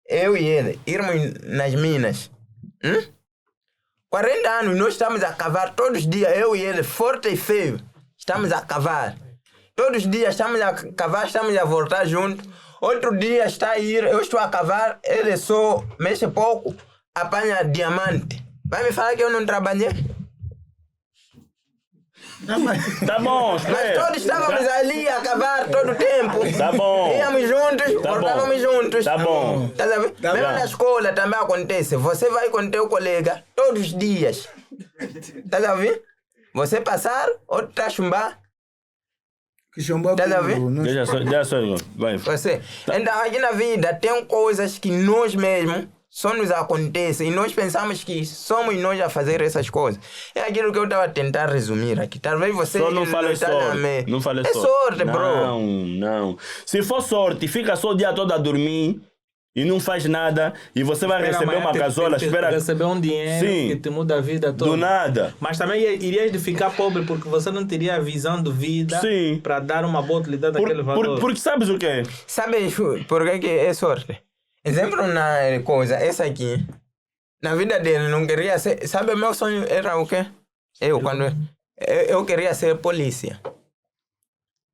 Speaker 3: eu e ele, irmos nas minas. 40 anos, nós estamos a cavar todos os dias, eu e ele, forte e feio. Estamos a cavar. Todos os dias estamos a cavar, estamos a voltar juntos. Outro dia está a ir, eu estou a cavar, ele só mexe pouco, apanha diamante. Vai me falar que eu não trabalhei?
Speaker 2: Tá bom,
Speaker 3: Mas
Speaker 2: espera.
Speaker 3: todos estávamos ali a cavar todo o tempo.
Speaker 2: Tá bom.
Speaker 3: Íamos juntos,
Speaker 2: Tá
Speaker 3: voltávamos
Speaker 2: bom.
Speaker 3: juntos.
Speaker 2: Tá bom.
Speaker 3: Tá a ver?
Speaker 4: Tá
Speaker 3: Mesmo
Speaker 4: bom.
Speaker 3: na escola também acontece. Você vai com teu colega todos os dias. Tá a ver? Você passar, outro tá chumbar.
Speaker 4: Que chumbou
Speaker 3: Tá a ver?
Speaker 4: tudo, não-
Speaker 2: Deixa só, vai.
Speaker 3: Você. Então, aqui na vida tem coisas que nós mesmos só nos acontecem e nós pensamos que somos nós a fazer essas coisas. É aquilo que eu estava a tentar resumir aqui. Talvez você
Speaker 2: Só não fale sorte. Não fale
Speaker 3: é sorte, bro.
Speaker 2: Não. Se for sorte, fica só o dia todo a dormir e não faz nada e você vai
Speaker 5: Espera
Speaker 2: receber
Speaker 5: amanhã
Speaker 2: uma casola, espera
Speaker 5: receber um dinheiro
Speaker 2: Sim.
Speaker 5: que te muda a vida toda.
Speaker 2: do nada.
Speaker 5: Mas também irias de ficar pobre porque você não teria a visão de vida
Speaker 2: Sim.
Speaker 5: para dar uma boa utilidade daquele valor.
Speaker 2: Porque sabes o quê?
Speaker 3: Sabe por que é sorte? Exemplo na coisa, essa aqui. Na vida dele não queria ser. Sabe, meu sonho era o quê? Eu queria ser polícia.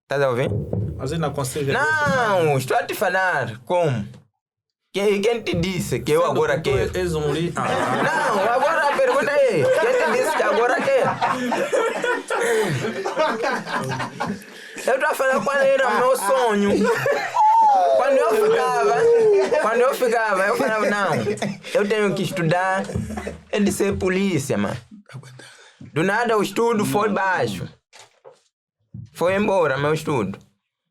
Speaker 3: Tá a ouvir?
Speaker 5: Mas ainda consigo.
Speaker 3: Não, estou a te falar como. Quem te disse que eu agora quero?
Speaker 5: Tu és um lixo.
Speaker 3: Não, agora a pergunta é: quem te disse que agora quer? Eu estou a falar qual era o meu sonho. Quando eu ficava, eu falava, não, eu tenho que estudar, é de ser polícia, mano. Do nada o estudo foi baixo. Foi embora meu estudo.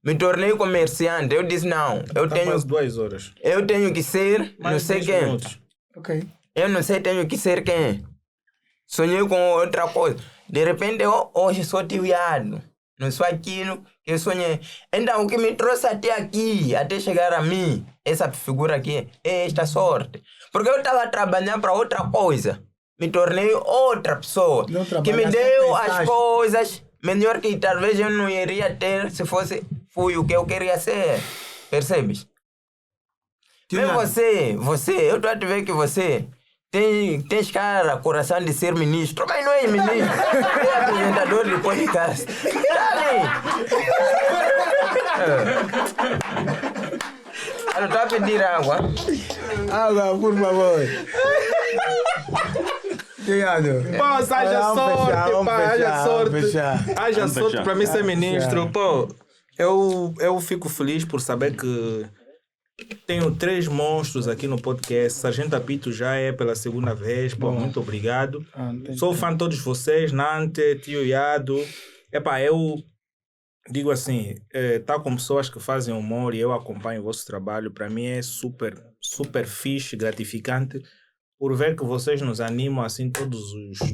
Speaker 3: Me tornei comerciante. Eu disse, não, eu
Speaker 5: Tá
Speaker 3: tenho,
Speaker 5: quase 2 horas.
Speaker 3: eu tenho que ser não
Speaker 5: Mais
Speaker 3: sei
Speaker 5: 10
Speaker 3: quem.
Speaker 5: minutos.
Speaker 4: Ok.
Speaker 3: Eu não sei, tenho que ser quem. Sonhei com outra coisa. De repente, hoje sou tiviado. Não sou aquilo que eu sonhei. Então, o que me trouxe até aqui, até chegar a mim, essa figura aqui, é esta sorte. Porque eu estava trabalhando para outra coisa. Me tornei outra pessoa.
Speaker 4: Não
Speaker 3: Que me
Speaker 4: trabalhaste,
Speaker 3: deu as
Speaker 4: pensaste.
Speaker 3: coisas melhor que talvez eu não iria ter se fui o que eu queria ser. Percebes? Mesmo você, eu estou a te ver que você tens cara, coração de ser ministro, mas não é ministro, é apresentador de podcast. Tá ali. Eu estou a pedir água.
Speaker 4: Água, por favor. Obrigado.
Speaker 5: Pô, haja
Speaker 4: Vamos
Speaker 5: sorte,
Speaker 4: fechar, vamos
Speaker 5: pá, haja
Speaker 4: fechar,
Speaker 5: sorte.
Speaker 4: vamos fechar.
Speaker 5: Haja
Speaker 2: Vamos
Speaker 5: sorte
Speaker 2: fechar.
Speaker 5: para mim ser
Speaker 4: Vamos
Speaker 5: ministro.
Speaker 4: fechar.
Speaker 5: Pô, eu fico feliz por saber que tenho 3 monstros aqui no podcast. Sargento Apito já é pela 2ª vez. Pô, muito obrigado.
Speaker 4: Ah, não tem
Speaker 5: Sou fã de todos vocês, Nante, Tio Iado. Epá, eu digo assim, tá com pessoas que fazem humor e eu acompanho o vosso trabalho, para mim é super, super fixe, gratificante, por ver que vocês nos animam assim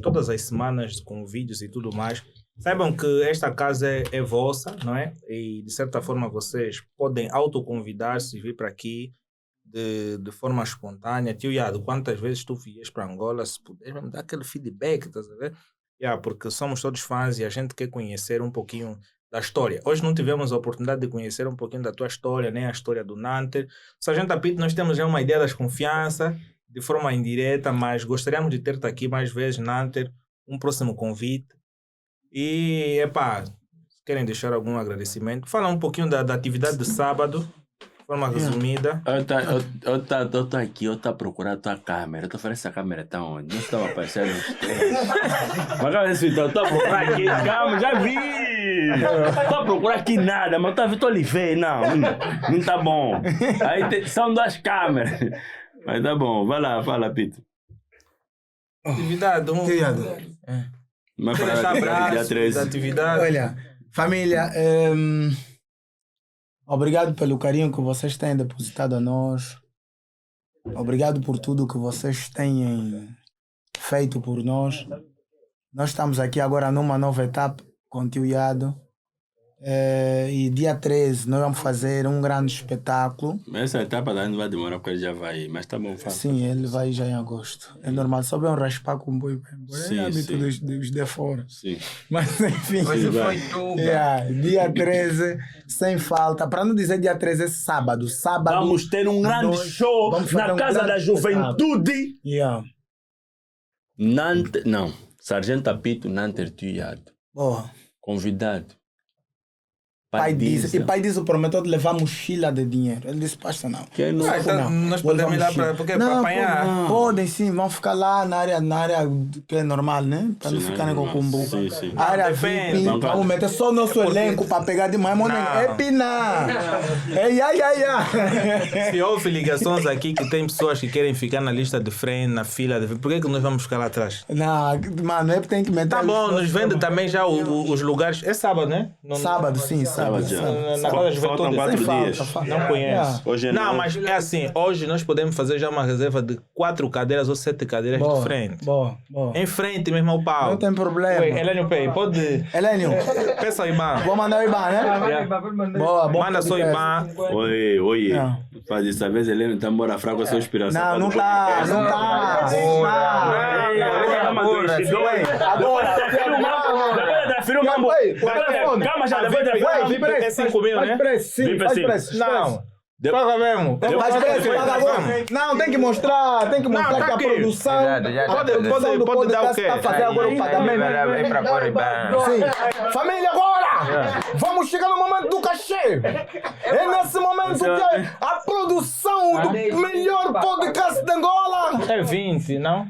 Speaker 5: todas as semanas com vídeos e tudo mais. Saibam que esta casa é vossa, não é? E de certa forma vocês podem autoconvidar-se e vir para aqui de forma espontânea. Tio Iado, quantas vezes tu vies para Angola, se puder me dar aquele feedback, estás a ver? Porque somos todos fãs e a gente quer conhecer um pouquinho da história. Hoje não tivemos a oportunidade de conhecer um pouquinho da tua história, nem a história do Nanter. Sargento Apito, nós temos já uma ideia das confiança, de forma indireta, mas gostaríamos de ter-te aqui mais vezes, Nanter, um próximo convite. E, querem deixar algum agradecimento? Fala um pouquinho da atividade de sábado, de forma resumida.
Speaker 2: Eu tô aqui, eu tô procurando a tua câmera. Eu tô falando, essa câmera tá onde? Não estava aparecendo. Mas calma, eu tô procurando aqui. Calma, já vi! Tô procurando aqui nada, mas eu tô Vitor Oliveira. Não tá bom. Aí são 2 câmeras. Mas tá bom, vai lá, fala, Pito.
Speaker 5: Atividade,
Speaker 2: Mas
Speaker 5: deixa abraço da atividade.
Speaker 4: Olha, família, obrigado pelo carinho que vocês têm depositado a nós. Obrigado por tudo que vocês têm feito por nós. Nós estamos aqui agora numa nova etapa com o Tio Iado. E dia 13 nós vamos fazer um grande espetáculo.
Speaker 2: Essa etapa ainda vai demorar porque ele já vai, mas tá bom, fala.
Speaker 4: Sim, ele vai já em agosto. É normal, só bem um raspar com o boi.
Speaker 2: Sim,
Speaker 4: É hábito
Speaker 2: sim.
Speaker 4: dos de fora.
Speaker 2: Sim.
Speaker 4: Mas enfim.
Speaker 3: Hoje foi tudo.
Speaker 4: Dia 13, sem falta. Para não dizer dia 13, é sábado. Sábado.
Speaker 2: Vamos ter um grande
Speaker 4: nós
Speaker 2: show
Speaker 4: vamos fazer
Speaker 2: na
Speaker 4: um
Speaker 2: Casa
Speaker 4: grande
Speaker 2: da Juventude. Não, Sargento Apito, Nanter, Tio Iado.
Speaker 4: Boa.
Speaker 2: Convidado.
Speaker 4: Pai disse, e pai disse prometeu de levar mochila de dinheiro. Ele disse, pasta não.
Speaker 2: Que não.
Speaker 5: Então, nós podemos ir lá para apanhar.
Speaker 4: Podem sim, vão ficar lá na área que é normal, né? Para não
Speaker 2: Sim,
Speaker 4: ficarem com
Speaker 2: normal.
Speaker 4: combo.
Speaker 2: Sim, sim.
Speaker 4: A área
Speaker 5: Depende.
Speaker 4: VIP, vamos meter só o nosso elenco para pegar demais. É pinar.
Speaker 5: Se houve ligações aqui que tem pessoas que querem ficar na lista de frente, na fila de frente, por que nós vamos ficar lá atrás?
Speaker 4: Não, mano, é que tem que meter.
Speaker 5: Tá bom, nos vende também já os lugares. É sábado, né?
Speaker 4: Sábado, sim, sábado.
Speaker 2: já.
Speaker 5: Na Casa da
Speaker 2: Faltam
Speaker 5: Juventude.
Speaker 2: 4
Speaker 4: Sem
Speaker 2: dias.
Speaker 4: falta.
Speaker 5: Não conheço.
Speaker 2: Hoje
Speaker 5: Não, mas é assim, hoje nós podemos fazer já uma reserva de 4 cadeiras ou 7 cadeiras de frente.
Speaker 4: Boa.
Speaker 5: Em frente mesmo ao pau.
Speaker 4: Não tem problema.
Speaker 5: Oi, Helênio Pei, pode...
Speaker 4: Helênio,
Speaker 5: Peça o IBAN.
Speaker 4: vou mandar o IBAN, né? Boa.
Speaker 5: Manda só o IBAN.
Speaker 2: Oi.
Speaker 4: Não.
Speaker 2: Faz dessa vez, Helena tá embora fraco a sua inspiração.
Speaker 4: Não tá. Agora,
Speaker 2: Calma já, depois
Speaker 5: É 5 mil, né?
Speaker 2: Faz preço.
Speaker 5: Não. Paga mesmo.
Speaker 4: Não, tem que mostrar que
Speaker 5: tá
Speaker 4: a
Speaker 5: aqui.
Speaker 4: produção.
Speaker 5: Pode dar o quê?
Speaker 4: Está fazer agora o pagamento.
Speaker 3: Vem para pôr IBAN.
Speaker 4: Sim. Família, agora! Vamos chegar no momento do cachê. É nesse momento que a produção do melhor podcast de Angola.
Speaker 5: É 20, não?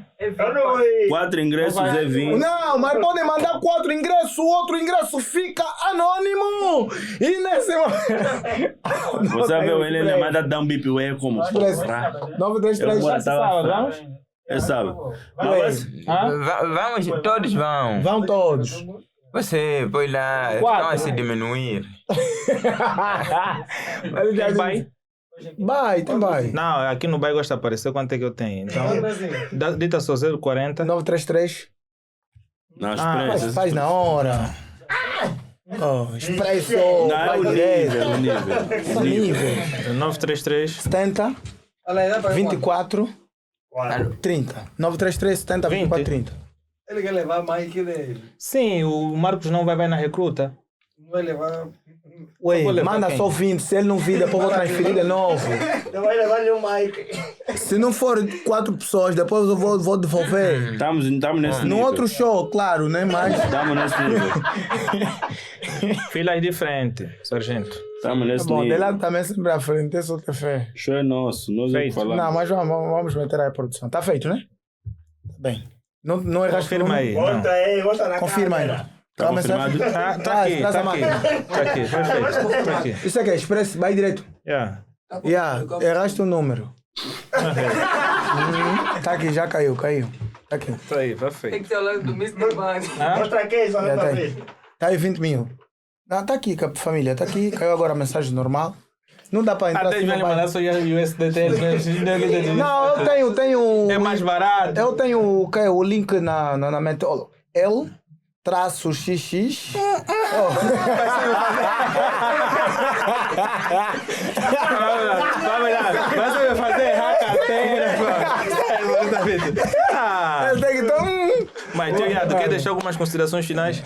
Speaker 2: 4 ingressos é 20.
Speaker 4: Não, mas podem mandar 4 ingressos, o outro ingresso fica anônimo. E nesse momento.
Speaker 2: Você vê o Helena, manda dar um bip como?
Speaker 4: 933.
Speaker 2: É sábado.
Speaker 3: Vamos, todos vão.
Speaker 4: Vão todos.
Speaker 3: Você põe lá, estão a se diminuir.
Speaker 5: Tem pai?
Speaker 4: Vai.
Speaker 5: Não, aqui no bairro gosta de aparecer quanto é que eu tenho. Então, dita só 040.
Speaker 4: 933.
Speaker 2: Nas
Speaker 4: Faz,
Speaker 2: pressas.
Speaker 4: faz na hora. Expresso.
Speaker 2: Não, é o nível.
Speaker 4: O nível.
Speaker 5: 933.
Speaker 4: 70 24 30. 933 70 24 30.
Speaker 6: Ele quer levar mais que dele.
Speaker 5: Sim, o Marcos não vai na recruta.
Speaker 6: Não vai levar.
Speaker 4: Ué,
Speaker 5: vou levar
Speaker 4: manda
Speaker 5: quem?
Speaker 4: só 20. Se ele não vir, depois vou transferir de novo.
Speaker 6: Não vai levar-lhe o Mike.
Speaker 4: Se não for 4 pessoas, depois eu vou devolver.
Speaker 2: Estamos nesse
Speaker 4: No
Speaker 2: nível.
Speaker 4: outro show, claro, né? Mas.
Speaker 2: Estamos nesse nível.
Speaker 5: Filas de frente, sargento.
Speaker 2: Estamos nesse
Speaker 4: Bom, de
Speaker 2: nível.
Speaker 4: lá também sempre à frente, é só ter fé.
Speaker 2: Show é nosso. Nós é que
Speaker 5: Feito.
Speaker 2: falamos.
Speaker 4: Não, mas vamos meter aí a produção. Tá feito, né? Bem. Não erraste
Speaker 5: Confirma aí.
Speaker 6: Bota aí, bota na
Speaker 4: Confirma aí.
Speaker 6: câmera.
Speaker 2: Tá confirmado?
Speaker 5: Tá
Speaker 4: Vai,
Speaker 5: aqui,
Speaker 4: traz
Speaker 5: tá
Speaker 4: a
Speaker 5: aqui.
Speaker 4: máquina.
Speaker 5: Tá aqui, perfeito. Tá aqui.
Speaker 4: Isso aqui é expresso, vai direito.
Speaker 5: Yeah.
Speaker 4: Erraste o número. Tá aqui, já caiu. Tá aqui.
Speaker 5: Tá aí, perfeito.
Speaker 7: Tem que ter o lado do Mr. Bunny.
Speaker 6: Mostra aqui, só
Speaker 4: Já
Speaker 6: não
Speaker 4: tá
Speaker 6: tá
Speaker 4: aí.
Speaker 6: vendo.
Speaker 4: Tá aí 20 mil. Não, tá aqui, família, tá aqui. Caiu agora a mensagem normal. Não dá para entrar
Speaker 5: Até
Speaker 4: assim.
Speaker 5: vai
Speaker 4: Não,
Speaker 5: mandar só USDT.
Speaker 4: não, eu tenho.
Speaker 5: É mais barato.
Speaker 4: Eu tenho o link na mente. Olha, L-XX.
Speaker 5: Vamos lá. Você vai fazer carteira,
Speaker 4: Ele tem que então.
Speaker 5: Mas, tu quer deixar algumas considerações finais?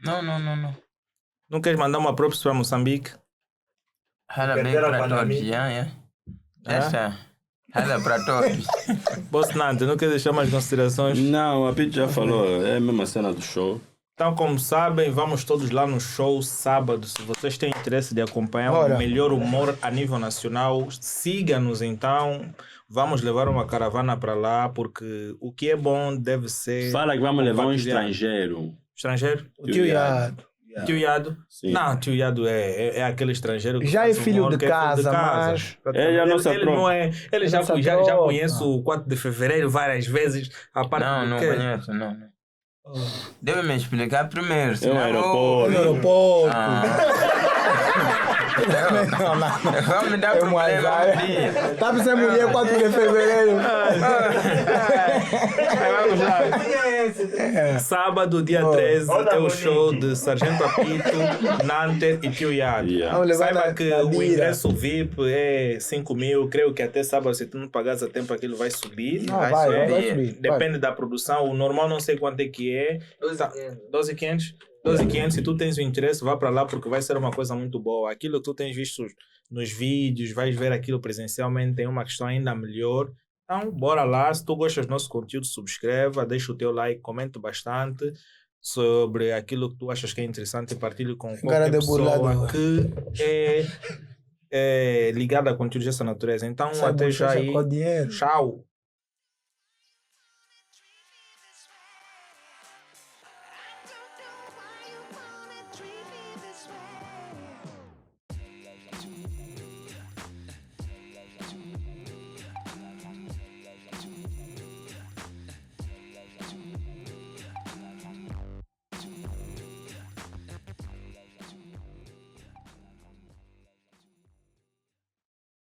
Speaker 3: Não.
Speaker 5: Não queres mandar uma props para Moçambique?
Speaker 3: Rala bem
Speaker 6: Perderam
Speaker 3: para
Speaker 6: a
Speaker 3: todos,
Speaker 6: pandemia.
Speaker 3: já. Esta. Rala para todos.
Speaker 5: Bolsonaro, não quer deixar mais considerações?
Speaker 2: Não, a Pete já falou, é a mesma cena do show.
Speaker 5: Então, como sabem, vamos todos lá no show sábado. Se vocês têm interesse de acompanhar
Speaker 4: Bora.
Speaker 5: o melhor humor a nível nacional, siga-nos então. Vamos levar uma caravana para lá, porque o que é bom deve ser...
Speaker 2: Fala que vamos levar um
Speaker 5: compartilhado.
Speaker 2: estrangeiro.
Speaker 5: Estrangeiro?
Speaker 4: O tio Iado.
Speaker 5: Tio Iado?
Speaker 2: Sim.
Speaker 5: Não, tio Iado é aquele estrangeiro que
Speaker 4: Já é
Speaker 5: faz
Speaker 4: filho
Speaker 5: humor,
Speaker 4: de
Speaker 5: que é filho de
Speaker 4: casa, mas.
Speaker 2: É a nossa
Speaker 5: ele não é. Ele já,
Speaker 4: Nossa
Speaker 5: já
Speaker 4: tropa.
Speaker 5: conhece o 4 de fevereiro várias vezes. A parte
Speaker 3: Não,
Speaker 5: do
Speaker 3: não
Speaker 5: quê?
Speaker 3: conheço, não. Deve me explicar primeiro,
Speaker 2: É um
Speaker 3: senão...
Speaker 2: aeroporto.
Speaker 4: No aeroporto.
Speaker 3: Não. Vamos me dar
Speaker 4: É
Speaker 3: problema
Speaker 4: uma
Speaker 3: um dia.
Speaker 4: Tá pra ser mulher 4 de fevereiro.
Speaker 5: Vamos lá. Sábado, dia 13, é o show de Sargento Apito, Nanter e Tio Iado.
Speaker 2: Yeah.
Speaker 4: Vamos levar
Speaker 5: Saiba
Speaker 4: na-
Speaker 5: que
Speaker 4: na
Speaker 5: o
Speaker 4: lira.
Speaker 5: ingresso VIP é 5 mil. Creio que até sábado, se tu não pagares a tempo, aquilo vai subir.
Speaker 4: Não,
Speaker 3: Vai
Speaker 4: vai
Speaker 3: subir.
Speaker 4: subir.
Speaker 5: Depende da produção. O normal não sei quanto é que é. 12.500. 12.500. Se tu tens o interesse, vá para lá porque vai ser uma coisa muito boa. Aquilo que tu tens visto nos vídeos, vais ver aquilo presencialmente, tem uma questão ainda melhor. Então, bora lá. Se tu gostas do nosso conteúdo, subscreva, deixa o teu like, comenta bastante sobre aquilo que tu achas que é interessante e partilhe com
Speaker 4: Cara
Speaker 5: qualquer
Speaker 4: de
Speaker 5: pessoa
Speaker 4: burlado.
Speaker 5: que é ligada a conteúdos dessa natureza. Então,
Speaker 4: Sai
Speaker 5: até já
Speaker 4: bochecha
Speaker 5: aí.
Speaker 4: com dinheiro.
Speaker 5: Tchau.